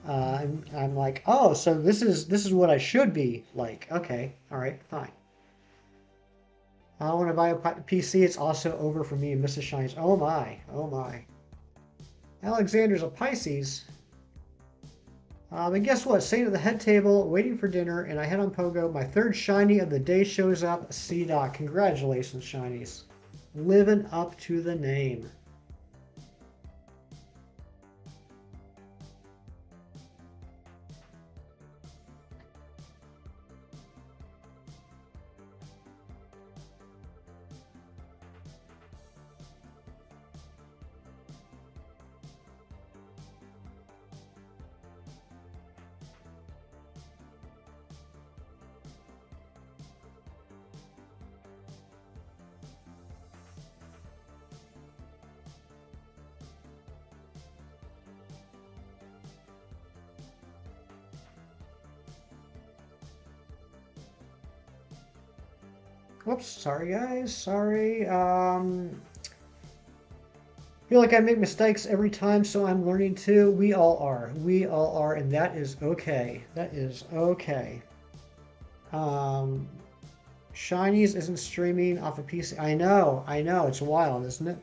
I'm like, oh, so this is what I should be like. Okay, all right, fine. When I buy a PC, it's also over for me and Mrs. Shinies. Oh my, oh my. Alexander's a Pisces. And guess what? Sitting at the head table, waiting for dinner, and I head on Pogo. My third shiny of the day shows up. C-Doc. Congratulations, shinies. Living up to the name. Whoops, sorry guys, sorry. Feel like I make mistakes every time, so I'm learning too. We all are. We all are, and that is okay. That is okay. Shinies isn't streaming off a PC. I know, it's wild, isn't it?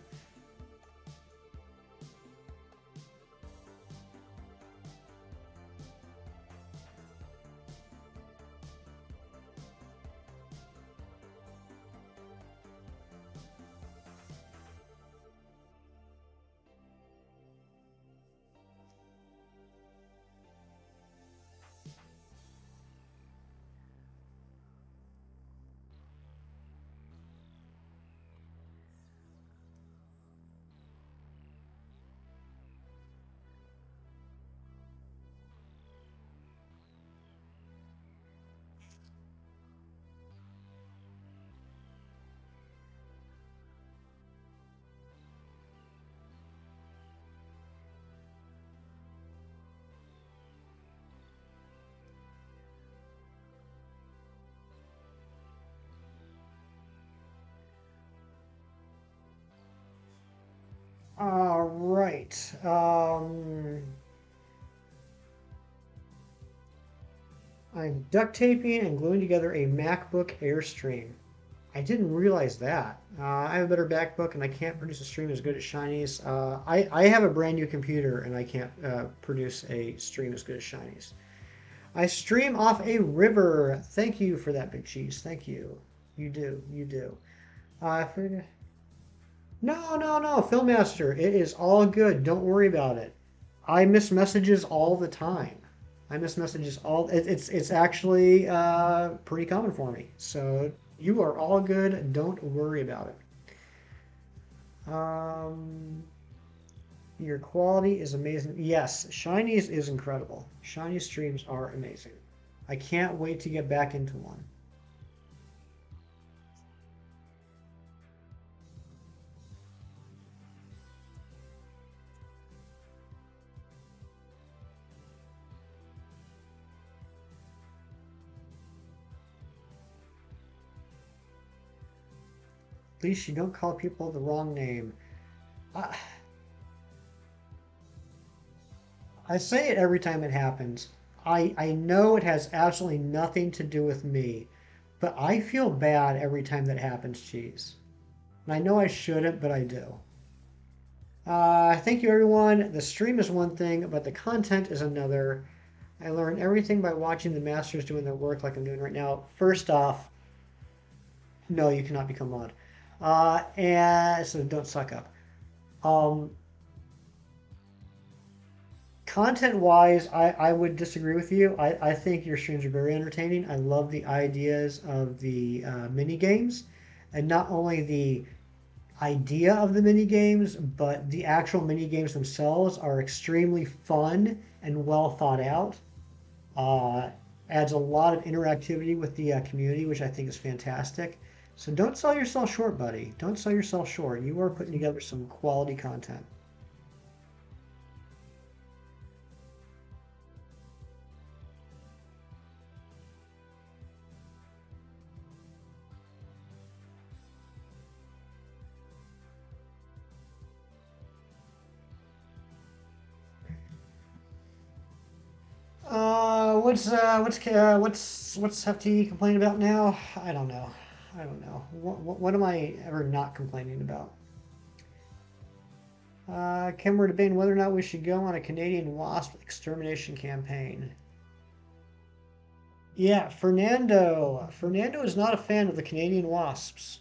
All right. I'm duct taping and gluing together a MacBook Airstream. I didn't realize that. I have a better MacBook and I can't produce a stream as good as Shiny's. I have a brand new computer and I can't produce a stream as good as Shiny's. I stream off a river. Thank you for that, Big Cheese. Thank you. You do. You do. For, no, no, no, Filmmaster. It is all good. Don't worry about it. I miss messages all the time. I miss messages all. It's actually pretty common for me. So you are all good. Don't worry about it. Your quality is amazing. Yes, Shiny's is incredible. Shiny streams are amazing. I can't wait to get back into one. At least you don't call people the wrong name. I, I say it every time it happens. I know it has absolutely nothing to do with me, but I feel bad every time that happens, Cheese. And I know I shouldn't, but I do. Thank you, everyone. The stream is one thing, but the content is another. I learn everything by watching the masters doing their work like I'm doing right now. First off, no, you cannot become mod. And so don't suck up. Um, Content wise, I would disagree with you. I think your streams are very entertaining. I love the ideas of the mini games, and not only the idea of the mini games, but the actual mini games themselves are extremely fun and well thought out. Uh, Adds a lot of interactivity with the community, which I think is fantastic. So don't sell yourself short, buddy. Don't sell yourself short. You are putting together some quality content. What's FTE complain about now? I don't know. I don't know. What am I ever not complaining about? Ken, we're debating whether or not we should go on a Canadian wasp extermination campaign. Yeah, Fernando. Fernando is not a fan of the Canadian wasps.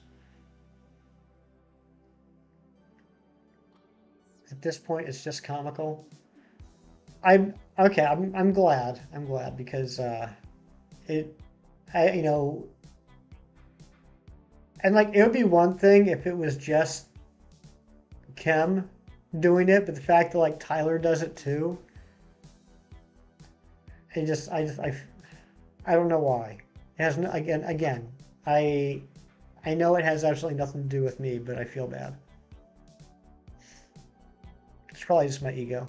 At this point, it's just comical. I'm okay. I'm glad. I'm glad because it, I you know, and like it would be one thing if it was just Kim doing it, but the fact that like Tyler does it too, I don't know why. It has no, again. I I know it has absolutely nothing to do with me, but I feel bad. It's probably just my ego.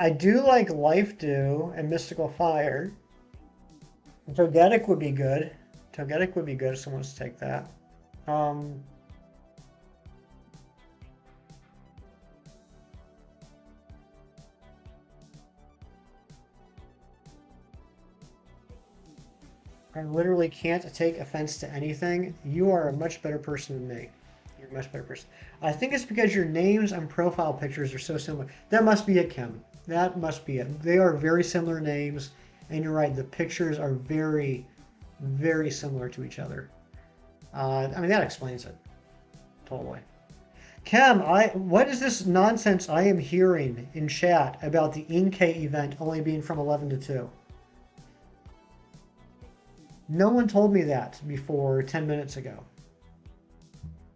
I do like Life Dew and Mystical Fire. Togetic would be good. Togetic would be good if someone wants to take that. Um, I literally can't take offense to anything. You are a much better person than me. You're a much better person. I think it's because your names and profile pictures are so similar. That must be it, Kim. That must be it. They are very similar names, and you're right. The pictures are very, very similar to each other. I mean, that explains it totally. Cam, what is this nonsense I am hearing in chat about the Inkay event only being from 11 to 2? No one told me that before 10 minutes ago.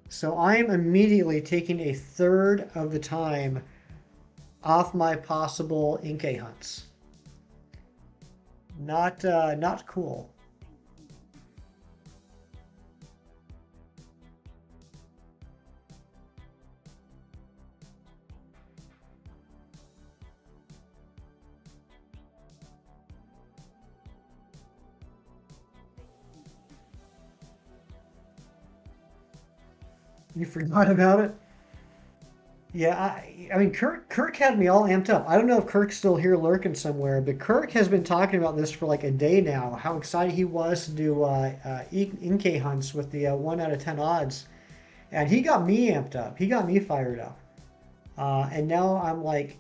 So I am immediately taking a third of the time off my possible Inkay hunts. Not cool. You forgot about it? Yeah, I mean, Kirk had me all amped up. I don't know if Kirk's still here lurking somewhere, but Kirk has been talking about this for like a day now. How excited he was to do Inkay hunts with the 1 out of 10 odds, and he got me amped up. He got me fired up. And now I'm like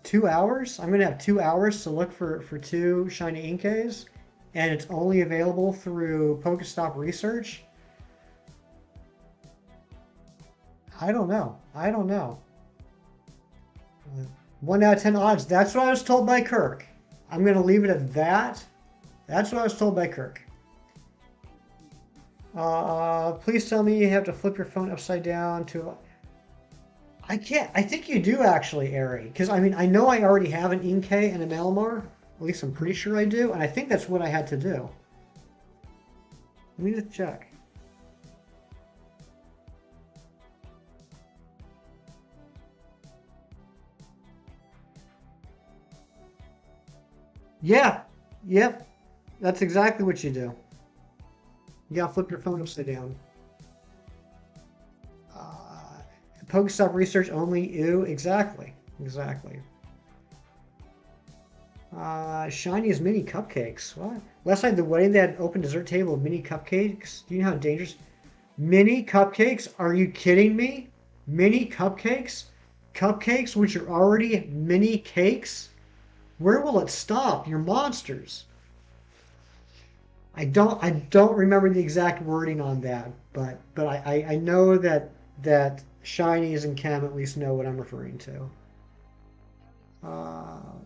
2 hours. I'm gonna have 2 hours to look for two shiny Inkays, and it's only available through Pokestop Research. I don't know. I don't know. 1 out of 10 odds. That's what I was told by Kirk. I'm going to leave it at that. That's what I was told by Kirk. Please tell me you have to flip your phone upside down to... I can't. I think you do actually, Ari. Because, I mean, I know I already have an Inkay and a Malamar. At least I'm pretty sure I do. And I think that's what I had to do. Let me just check. Yeah. Yep. That's exactly what you do. You gotta flip your phone upside down. Pokestop research only. Ew. Exactly. Exactly. Shiny as mini cupcakes. What? Last night at the wedding, they had open dessert table of mini cupcakes. Do you know how dangerous? Mini cupcakes? Are you kidding me? Mini cupcakes? Cupcakes which are already mini cakes? Where will it stop? You're monsters. I don't remember the exact wording on that, but I know that Shinies and Chem at least know what I'm referring to. Um,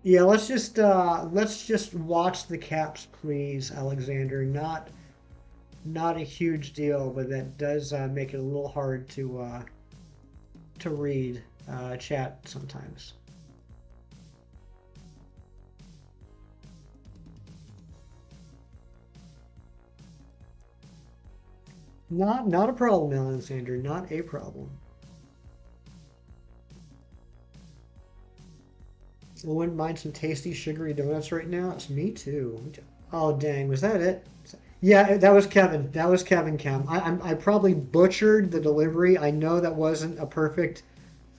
yeah, let's just watch the caps, please, Alexander. Not a huge deal, but that does make it a little hard to read chat sometimes. Not a problem, Alexander. Not a problem. I wouldn't mind some tasty, sugary donuts right now. It's me too. Oh dang, was that it? Yeah, that was Kevin. That was Kevin Cam. I probably butchered the delivery. I know that wasn't a perfect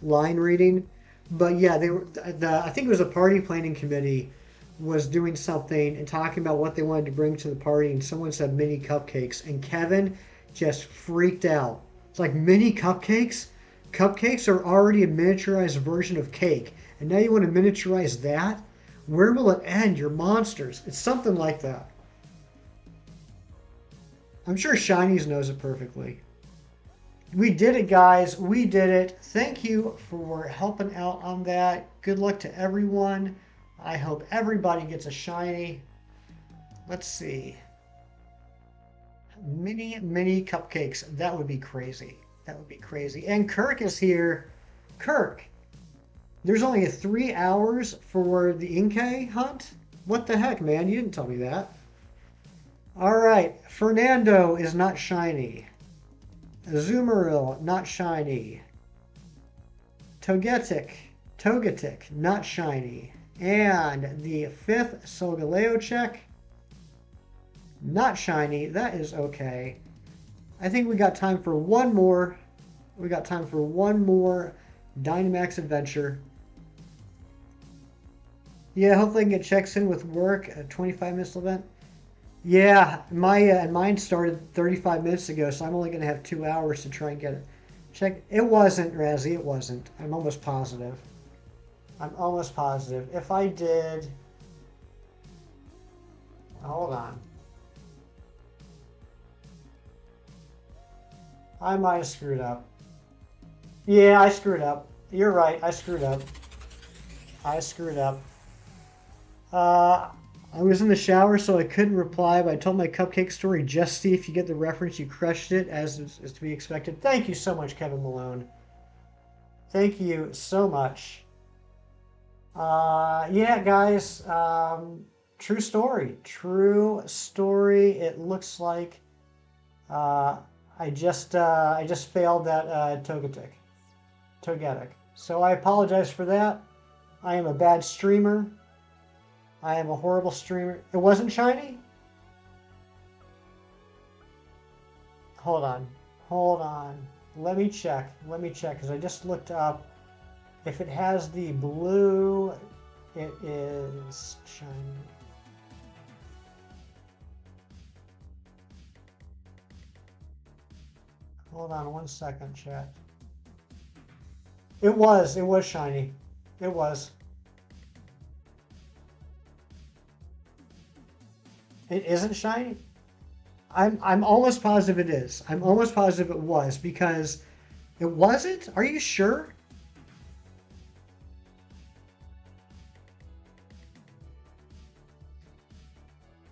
line reading, but yeah, they were. I think it was a party planning committee was doing something and talking about what they wanted to bring to the party, and someone said mini cupcakes, and Kevin just freaked out. It's like mini cupcakes? Cupcakes are already a miniaturized version of cake, and now you want to miniaturize that? Where will it end? You're monsters. It's something like that. I'm sure Shinies knows it perfectly. We did it, guys. We did it. Thank you for helping out on that. Good luck to everyone. I hope everybody gets a shiny. Let's see. Mini cupcakes. That would be crazy. That would be crazy. And Kirk is here. Kirk, there's only 3 hours for the Inkay hunt? What the heck, man? You didn't tell me that. All right. Fernando is not shiny. Azumarill, not shiny. Togetic, not shiny. And the 5th Solgaleo check, not shiny. That is okay. I think we got time for one more. We got time for one more Dynamax adventure. Yeah, hopefully I can get checks in with work. A 25 minute event. Yeah, mine started 35 minutes ago, so I'm only going to have 2 hours to try and get it. Check. It wasn't, Razzie. It wasn't. I'm almost positive. I'm almost positive. If I did... Hold on. I might have screwed up. Yeah, I screwed up. You're right. I screwed up. I screwed up. I was in the shower, so I couldn't reply, but I told my cupcake story. Just see if you get the reference. You crushed it, as is to be expected. Thank you so much, Kevin Malone. Thank you so much. Yeah, guys. True story. True story. It looks like I just failed that Togetic. So I apologize for that. I am a bad streamer. I am a horrible streamer. It wasn't shiny? hold on. Hold on. Let me check. Let me check because I just looked up. If it has the blue, it is shiny. Hold on 1 second, chat. It was shiny. It was. It isn't shiny? I'm almost positive it is. I'm almost positive it was because it wasn't? Are you sure?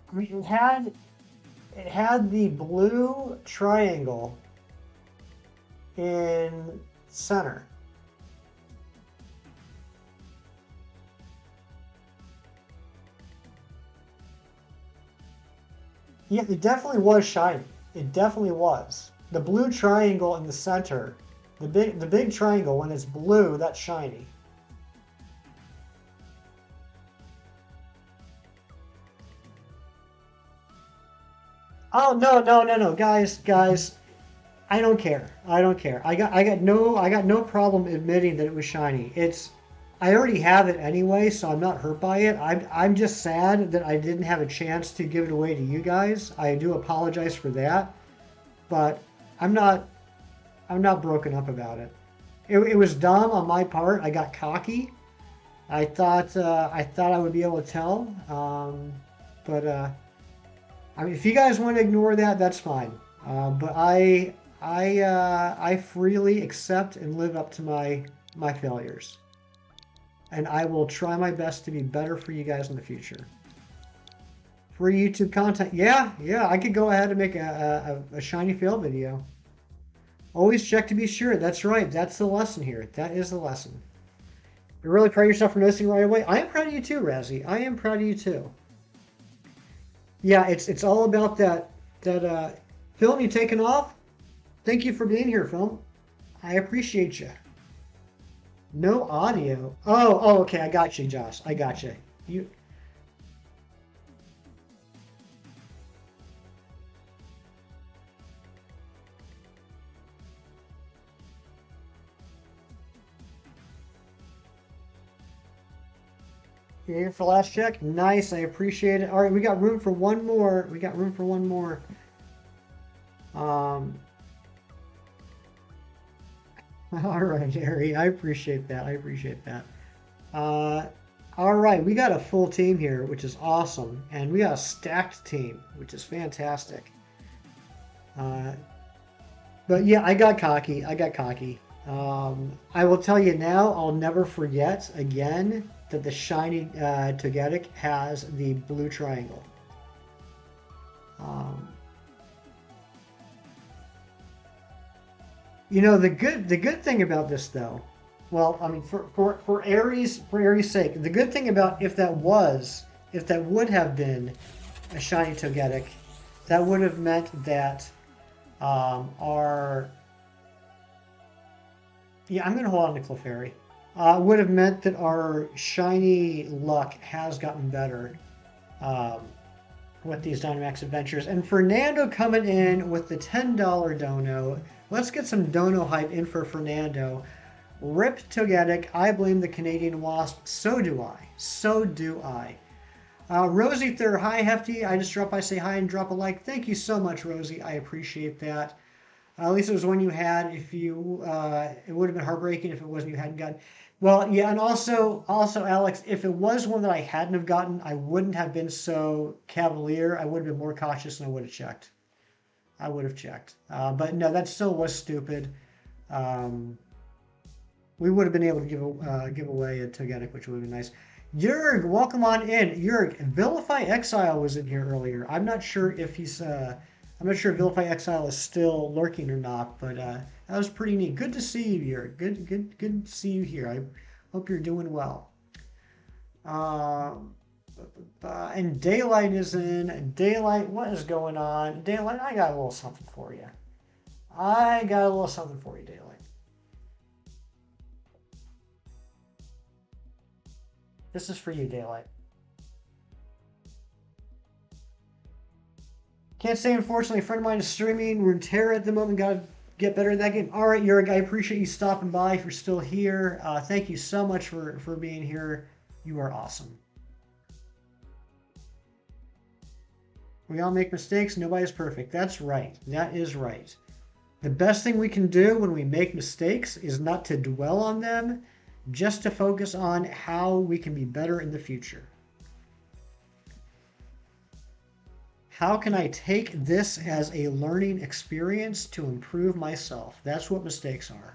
I mean, it had the blue triangle in center. Yeah, it definitely was shiny. It definitely was. The blue triangle in the center, the big triangle, when it's blue, that's shiny. Oh no, guys, I don't care. I don't care. I got no problem admitting that it was shiny. I already have it anyway, so I'm not hurt by it. I'm just sad that I didn't have a chance to give it away to you guys. I do apologize for that, but I'm not broken up about it. It was dumb on my part. I got cocky. I thought I would be able to tell, but I mean, if you guys want to ignore that, that's fine. But I freely accept and live up to my failures, and I will try my best to be better for you guys in the future. For YouTube content, yeah, I could go ahead and make a shiny fail video. Always check to be sure. That's right. That's the lesson here. That is the lesson. You're really proud of yourself for noticing right away. I am proud of you too, Razzie. I am proud of you too. Yeah, it's all about that film you taking off. Thank you for being here, film. I appreciate you. No audio. Oh, okay. I got you, Josh. I got you. You're here for last check? Nice, I appreciate it. All right, we got room for one more. We got room for one more. All right, Harry, I appreciate that. I appreciate that. All right, we got a full team here, which is awesome. And we got a stacked team, which is fantastic. But yeah, I got cocky. I got cocky. I will tell you now, I'll never forget again that the shiny Togetic has the blue triangle. You know, the good thing about this though, well, I mean for Aries' sake, the good thing about if that would have been a shiny Togetic, that would have meant that our yeah, I'm gonna hold on to Clefairy. Would have meant that our shiny luck has gotten better with these Dynamax Adventures. And Fernando coming in with the $10 dono. Let's get some dono hype in for Fernando. Rip Togetic. I blame the Canadian Wasp. So do I. So do I. Rosie Thur. Hi, Hefty. I just drop by, say hi, and drop a like. Thank you so much, Rosie. I appreciate that. At least it was one you had. If you, it would have been heartbreaking if it wasn't you hadn't gotten. Well, yeah, and also, Alex, if it was one that I hadn't have gotten, I wouldn't have been so cavalier. I would have been more cautious, and I would have checked. I would have checked. But no, that still was stupid. We would have been able to give away a Togetic, which would have been nice. Jurg, welcome on in. Jurg, Vilify Exile was in here earlier. I'm not sure if he's. I'm not sure if Vilify Exile is still lurking or not, but that was pretty neat. Good to see you here. Good to see you here. I hope you're doing well. And Daylight is in. Daylight, what is going on? Daylight, I got a little something for you. Daylight. This is for you, Daylight. Can't say, unfortunately. A friend of mine is streaming Runeterra at the moment. Got to get better at that game. All right, Jurg, I appreciate you stopping by. If you're still here, thank you so much for being here. You are awesome. We all make mistakes. Nobody's perfect. That's right. That is right. The best thing we can do when we make mistakes is not to dwell on them, just to focus on how we can be better in the future. How can I take this as a learning experience to improve myself? That's what mistakes are.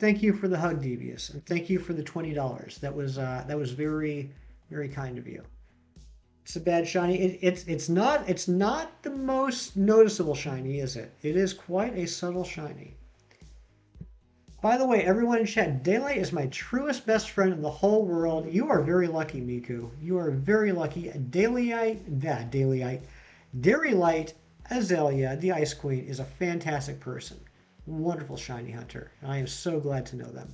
Thank you for the hug, Devious, and thank you for the $20. That was very, very kind of you. It's a bad shiny. It's not the most noticeable shiny, is it? It is quite a subtle shiny. By the way, everyone in chat, Daylight is my truest best friend in the whole world. You are very lucky, Miku. You are very lucky. Dairylight Azalea, the Ice Queen, is a fantastic person. Wonderful shiny hunter. I am so glad to know them.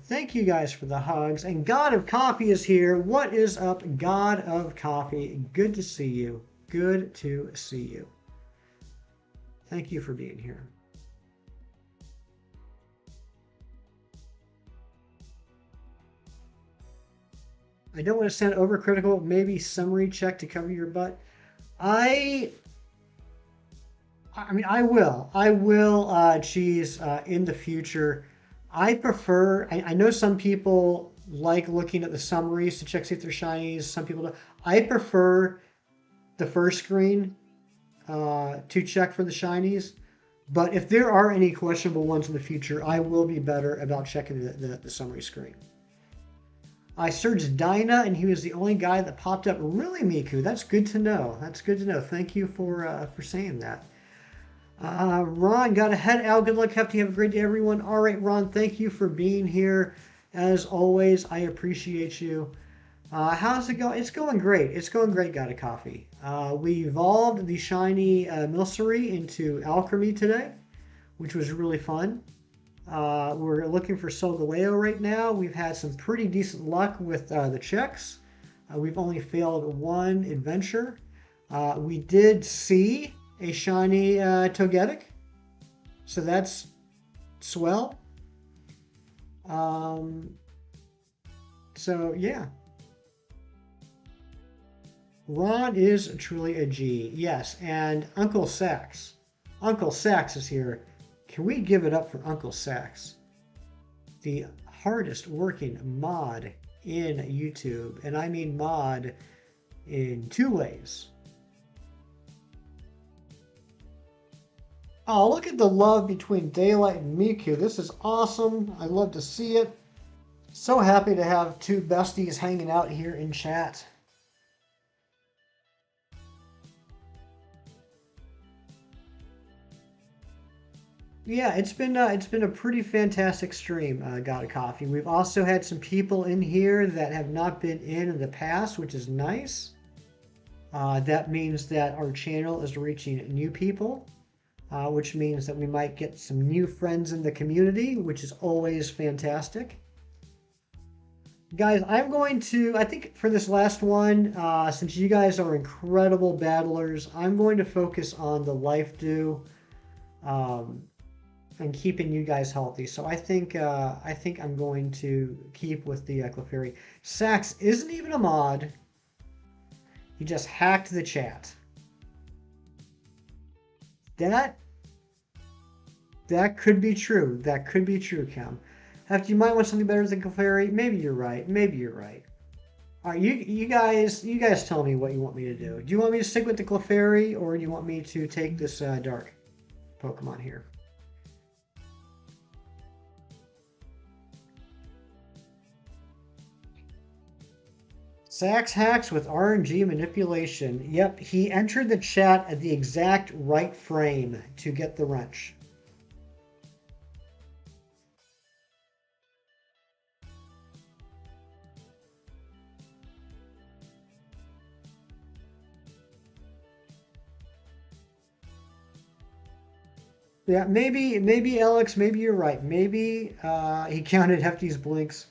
Thank you guys for the hugs. And God of Coffee is here. What is up, God of Coffee? Good to see you. Good to see you. Thank you for being here. I don't want to sound overcritical. Maybe summary check to cover your butt. I mean, I will. I will cheese in the future. I prefer, I know some people like looking at the summaries to check see if they're shinies. Some people don't. I prefer the first screen to check for the shinies. But if there are any questionable ones in the future, I will be better about checking the summary screen. I searched Dyna, and he was the only guy that popped up. Really, Miku? That's good to know. That's good to know. Thank you for saying that. Ron, got to head out. Good luck, Hefty. Have a great day, everyone. All right, Ron, thank you for being here. As always, I appreciate you. How's it going? It's going great. It's going great, Got a Coffee. We evolved the shiny Milcery into Alcremie today, which was really fun. We're looking for Solgaleo right now. We've had some pretty decent luck with the checks. We've only failed one adventure. We did see a shiny Togetic, so that's swell. So yeah, Ron is truly a G. Yes, and Uncle Sax. Uncle Sax is here. Can we give it up for Uncle Sax? The hardest working mod in YouTube. And I mean mod in two ways. Oh, look at the love between Daylight and Miku. This is awesome. I love to see it. So happy to have two besties hanging out here in chat. Yeah, it's been a pretty fantastic stream, Got a Coffee. We've also had some people in here that have not been in the past, which is nice. That means that our channel is reaching new people, which means that we might get some new friends in the community, which is always fantastic. Guys, I'm going to, I think for this last one, since you guys are incredible battlers, I'm going to focus on the life dew. And keeping you guys healthy. So I think I'm going to keep with the Clefairy. Sax isn't even a mod. He just hacked the chat. That could be true. That could be true, Cam. After you might want something better than Clefairy. Maybe you're right. Maybe you're right. All right, you guys tell me what you want me to do. Do you want me to stick with the Clefairy, or do you want me to take this dark Pokemon here? Sax hacks with RNG manipulation. Yep, he entered the chat at the exact right frame to get the wrench. Yeah, maybe Alex, maybe you're right. Maybe he counted Hefty's blinks.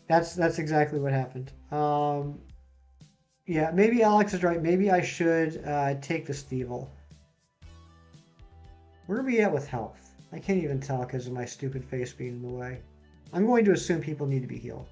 That's exactly what happened. Yeah, maybe Alex is right. Maybe I should take the Stevel. Where are we at with health? I can't even tell because of my stupid face being in the way. I'm going to assume people need to be healed.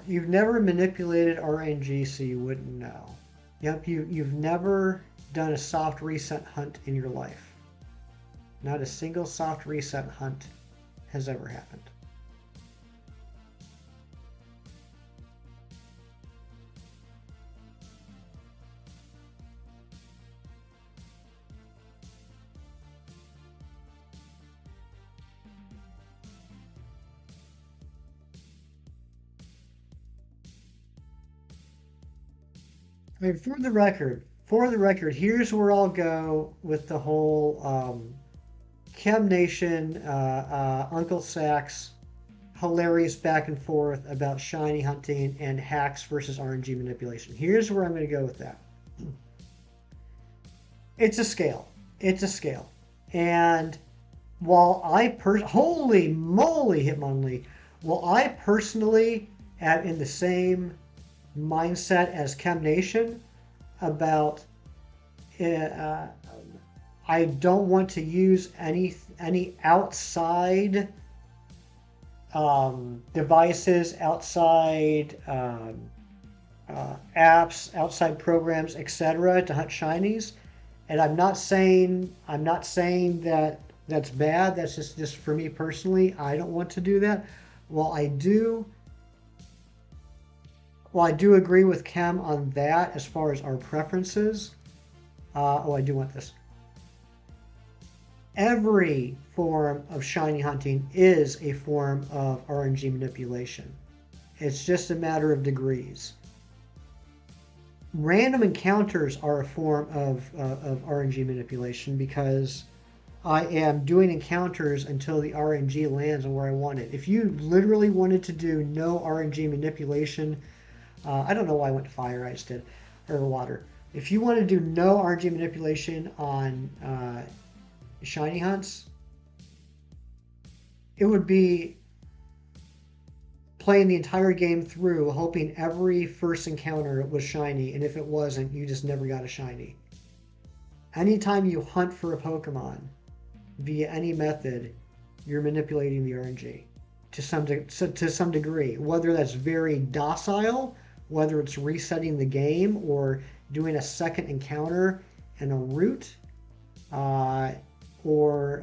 You've never manipulated RNG, so you wouldn't know. Yep, you've never done a soft reset hunt in your life. Not a single soft reset hunt has ever happened. I mean, for the record, here's where I'll go with the whole Chem Nation, Uncle Sax, hilarious back and forth about shiny hunting and hacks versus RNG manipulation. Here's where I'm going to go with that. It's a scale. It's a scale. And while holy moly, Hitmonlee, while I personally am in the same mindset as Chem Nation about uh, I don't want to use any outside devices, outside apps, outside programs, etc. to hunt shinies. And I'm not saying that that's bad. That's just for me personally. I don't want to do that. While I do Well, I do agree with Chem on that as far as our preferences. I do want this. Every form of shiny hunting is a form of RNG manipulation. It's just a matter of degrees. Random encounters are a form of RNG manipulation because I am doing encounters until the RNG lands on where I want it. If you literally wanted to do no RNG manipulation, I don't know why I went to fire, I just did, or water. If you want to do no RNG manipulation on shiny hunts, it would be playing the entire game through, hoping every first encounter was shiny, and if it wasn't, you just never got a shiny. Anytime you hunt for a Pokemon via any method, you're manipulating the RNG to some degree, whether that's very docile, whether it's resetting the game or doing a second encounter and a route, or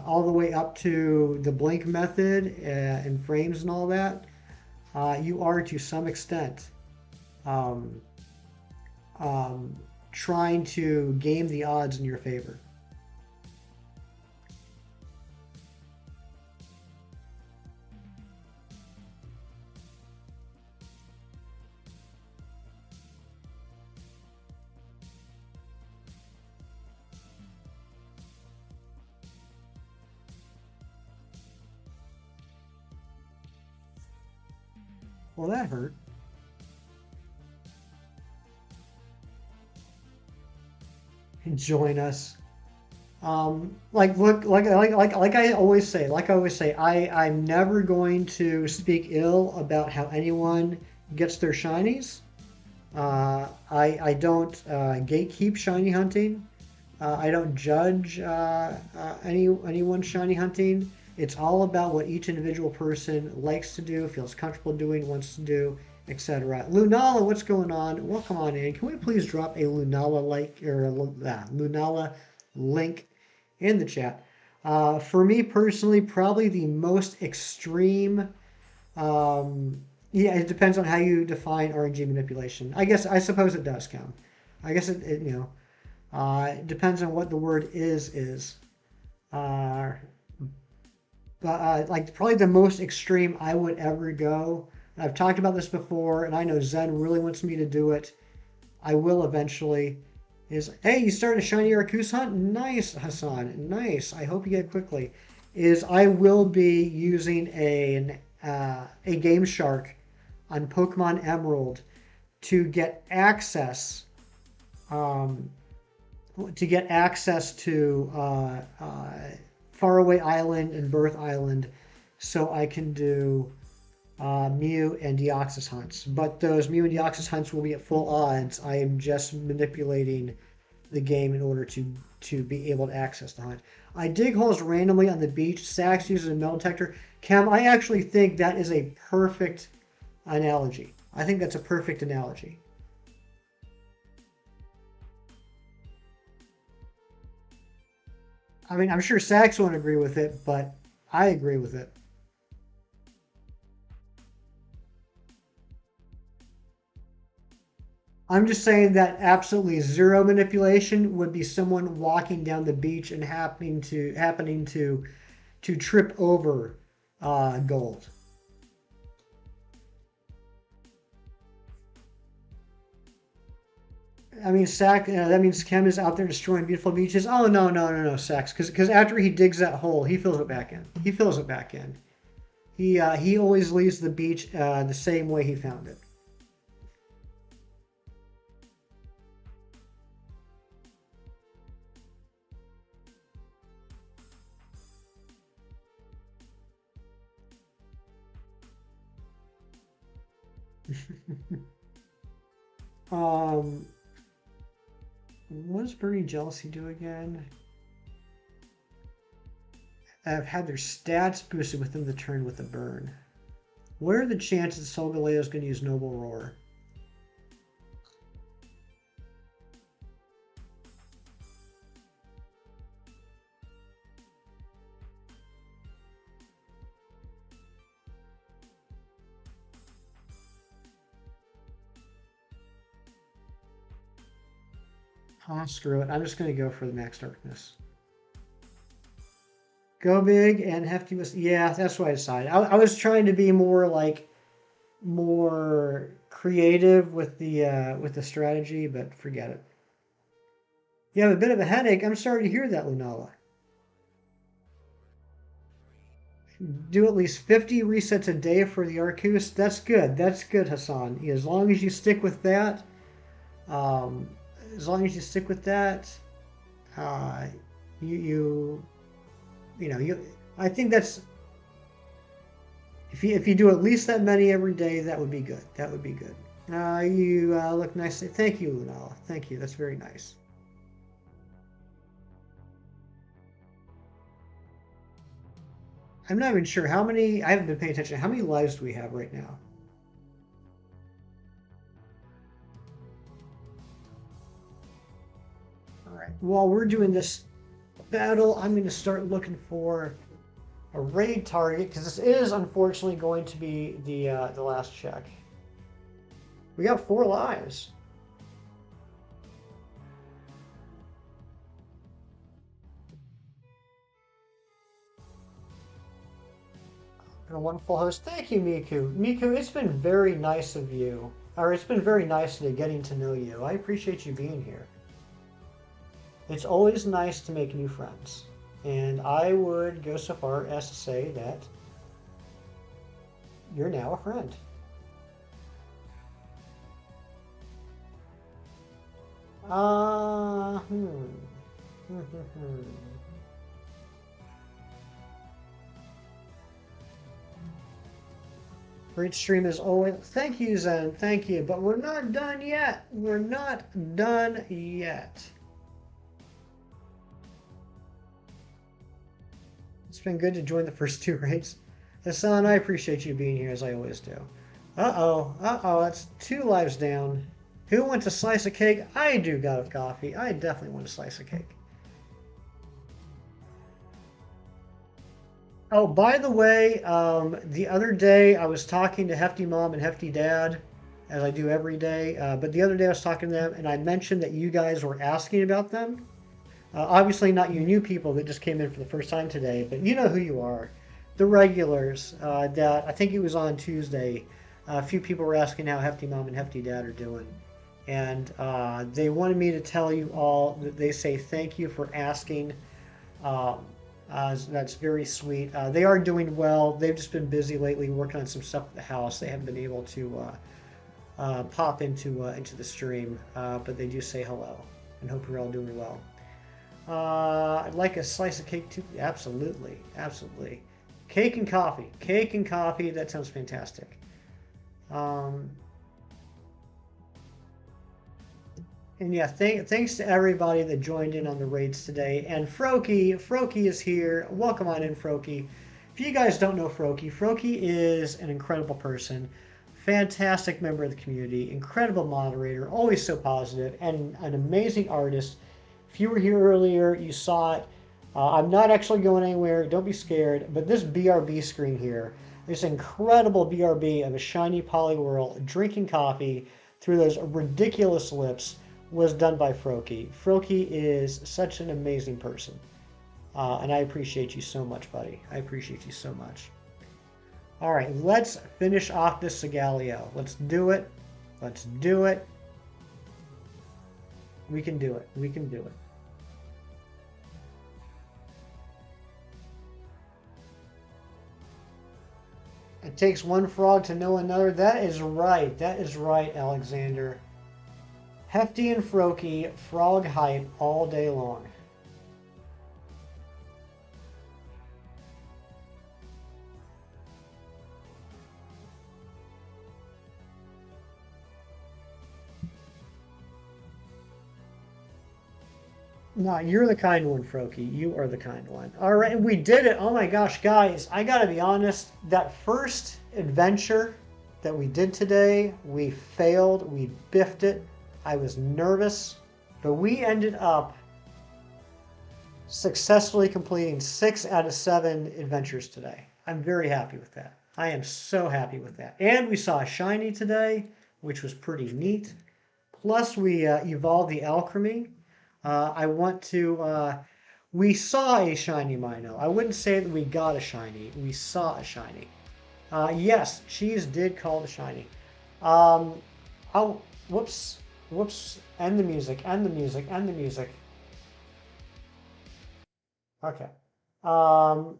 all the way up to the blink method and frames and all that. You are to some extent um, trying to game the odds in your favor. Well, that hurt. Join us. Look, like I always say, I'm never going to speak ill about how anyone gets their shinies. I don't gatekeep shiny hunting. I don't judge anyone shiny hunting. It's all about what each individual person likes to do, feels comfortable doing, wants to do, etc. Lunala, what's going on? Welcome on in. Can we please drop a Lunala Lunala link in the chat? For me personally, probably the most extreme. Yeah, it depends on how you define RNG manipulation. I suppose it does count. I guess it It depends on what the word is. Uh, but like probably the most extreme I would ever go. I've talked about this before, and I know Zen really wants me to do it. I will eventually. Is hey, you started a shiny Arcus hunt? Nice, Hassan. Nice. I hope you get it quickly. Is I will be using a Game Shark on Pokemon Emerald to get access um, to Faraway Island and Birth Island, so I can do Mew and Deoxys hunts. But those Mew and Deoxys hunts will be at full odds. I am just manipulating the game in order to be able to access the hunt. I dig holes randomly on the beach. Sax uses a metal detector. Cam, I actually think that is a perfect analogy. I think that's a perfect analogy. I mean, I'm sure Sax won't agree with it, but I agree with it. I'm just saying that absolutely zero manipulation would be someone walking down the beach and happening to trip over gold. I mean, that means Chem is out there destroying beautiful beaches. Oh no, Sax, because after he digs that hole, he fills it back in. He fills it back in. He always leaves the beach the same way he found it. Um, what does Burning Jealousy do again? Have had their stats boosted within the turn with a burn. What are the chances Solgaleo is going to use Noble Roar? Oh, screw it. I'm just going to go for the Max Darkness. Go big and hefty was yeah. That's what I decided. I was trying to be more creative with the strategy, but forget it. You have a bit of a headache. I'm sorry to hear that, Lunala. Do at least 50 resets a day for the Arcus. That's good. That's good, Hassan. As long as you stick with that, um, as long as you stick with that, uh, you you you know you. I think that's if you do at least that many every day, that would be good. That would be good. You look nice. Thank you, Lunala. Thank you. That's very nice. I'm not even sure how many. I haven't been paying attention. How many lives do we have right now? All right. While we're doing this battle, I'm going to start looking for a raid target because this is unfortunately going to be the last check. We got 4 lives. A wonderful host. Thank you, Miku. Miku, it's been very nice of you. Or it's been very nice to getting to know you. I appreciate you being here. It's always nice to make new friends. And I would go so far as to say that you're now a friend. Uh, hmm. Great stream as always. Thank you, Zen. Thank you. But we're not done yet. We're not done yet. It's been good to join the first 2 raids. Hassan, I appreciate you being here as I always do. Uh-oh, that's 2 lives down. Who wants a slice of cake? I do, God of Coffee. I definitely want a slice of cake. Oh, by the way, the other day I was talking to Hefty Mom and Hefty Dad. as I do every day. But the other day I was talking to them and I mentioned that you guys were asking about them. Obviously, not you new people that just came in for the first time today, but you know who you are. The regulars that I think it was on Tuesday. A few people were asking how Hefty Mom and Hefty Dad are doing. And they wanted me to tell you all that they say thank you for asking. Um, that's very sweet. They are doing well. They've just been busy lately working on some stuff at the house. They haven't been able to pop into the stream, but they do say hello and hope you're all doing well. I'd like a slice of cake too. Absolutely, absolutely. Cake and coffee. Cake and coffee. That sounds fantastic. Um, and yeah, thanks to everybody that joined in on the raids today. And Froky is here. Welcome on in, Froky. If you guys don't know Froky is an incredible person, fantastic member of the community, incredible moderator, always so positive, and an amazing artist. If you were here earlier, you saw it. I'm not actually going anywhere. Don't be scared. But this BRB screen here, this incredible BRB of a shiny Poliwhirl drinking coffee through those ridiculous lips was done by Froky. Froky is such an amazing person. And I appreciate you so much, buddy. I appreciate you so much. All right, let's finish off this Solgaleo. Let's do it. Let's do it. We can do it. We can do it. It takes one frog to know another. That is right. That is right, Alexander. Hefty and Froky, frog hype all day long. No, you're the kind one, Froky. You are the kind one. All right, we did it. Oh my gosh, guys, I gotta be honest. That first adventure that we did today, we failed. We biffed it. I was nervous, but we ended up successfully completing 6 out of 7 adventures today. I'm very happy with that. I am so happy with that. And we saw a shiny today, which was pretty neat. Plus, we evolved the Alcremie. I want to. We saw a shiny Mino. I wouldn't say that we got a shiny. We saw a shiny. Yes, Cheese did call the shiny. Oh, whoops, whoops. End the music. End the music. End the music. Okay. What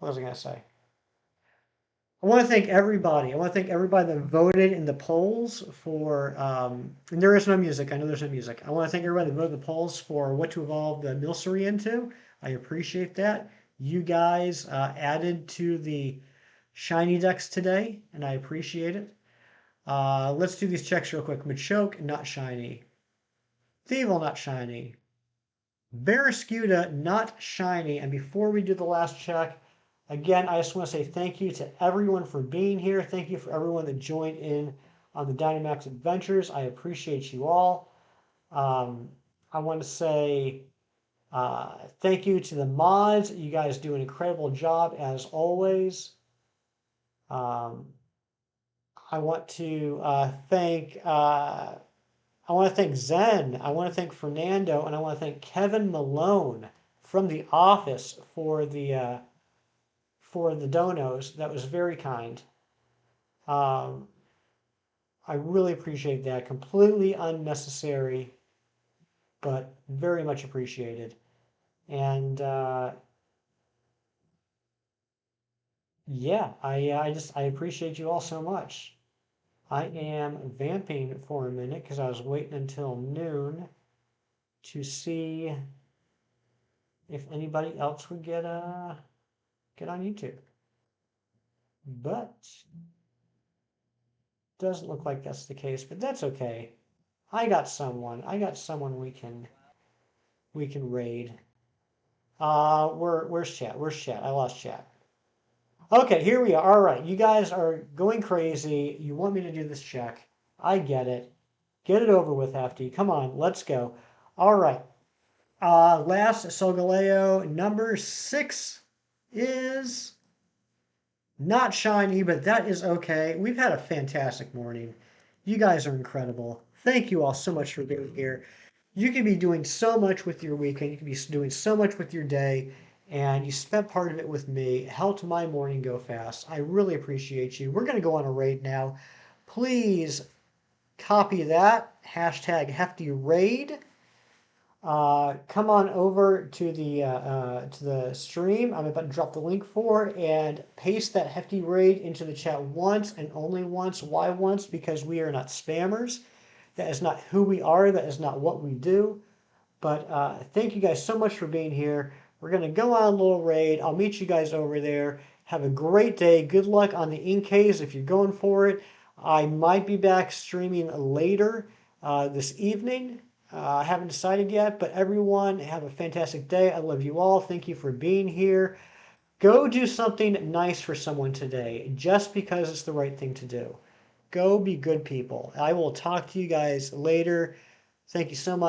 was I gonna say? I want to thank everybody. I want to thank everybody that voted in the polls for, and there is no music. I know there's no music. I want to thank everybody that voted in the polls for what to evolve the Milcery into. I appreciate that. You guys added to the shiny decks today, and I appreciate it. Let's do these checks real quick. Machoke, not shiny. Thievul, not shiny. Barrascuda, not shiny. And before we do the last check, again, I just want to say thank you to everyone for being here. Thank you for everyone that joined in on the Dynamax Adventures. I appreciate you all. I want to say thank you to the mods. You guys do an incredible job as always. I want to thank Zen. I want to thank Fernando, and I want to thank Kevin Malone from The Office for the donos. That was very kind. I really appreciate that. Completely unnecessary, but very much appreciated. And yeah, I appreciate you all so much. I am vamping for a minute because I was waiting until noon to see if anybody else would get on YouTube. But doesn't look like that's the case, but that's okay. I got someone we can raid. Where's chat? Where's chat? I lost chat. Okay, here we are. All right, you guys are going crazy. You want me to do this check. I get it. Get it over with, Hefty. Come on, let's go. All right. Last Solgaleo, number 6 is Not shiny, but that is okay. We've had a fantastic morning. You guys are incredible. Thank you all so much for being here. You can be doing so much with your weekend. You can be doing so much with your day, and you spent part of it with me. It helped my morning go fast. I really appreciate you. We're going to go on a raid now. Please copy that hashtag hefty raid. Come on over to the stream. I'm about to drop the link for and paste that hefty raid into the chat once and only once. Why once? Because we are not spammers. That is not who we are. That is not what we do. But thank you guys so much for being here. We're gonna go on a little raid. I'll meet you guys over there. Have a great day. Good luck on the Inkays if you're going for it. I might be back streaming later this evening. I haven't decided yet, but everyone have a fantastic day. I love you all. Thank you for being here. Go do something nice for someone today just because it's the right thing to do. Go be good people. I will talk to you guys later. Thank you so much.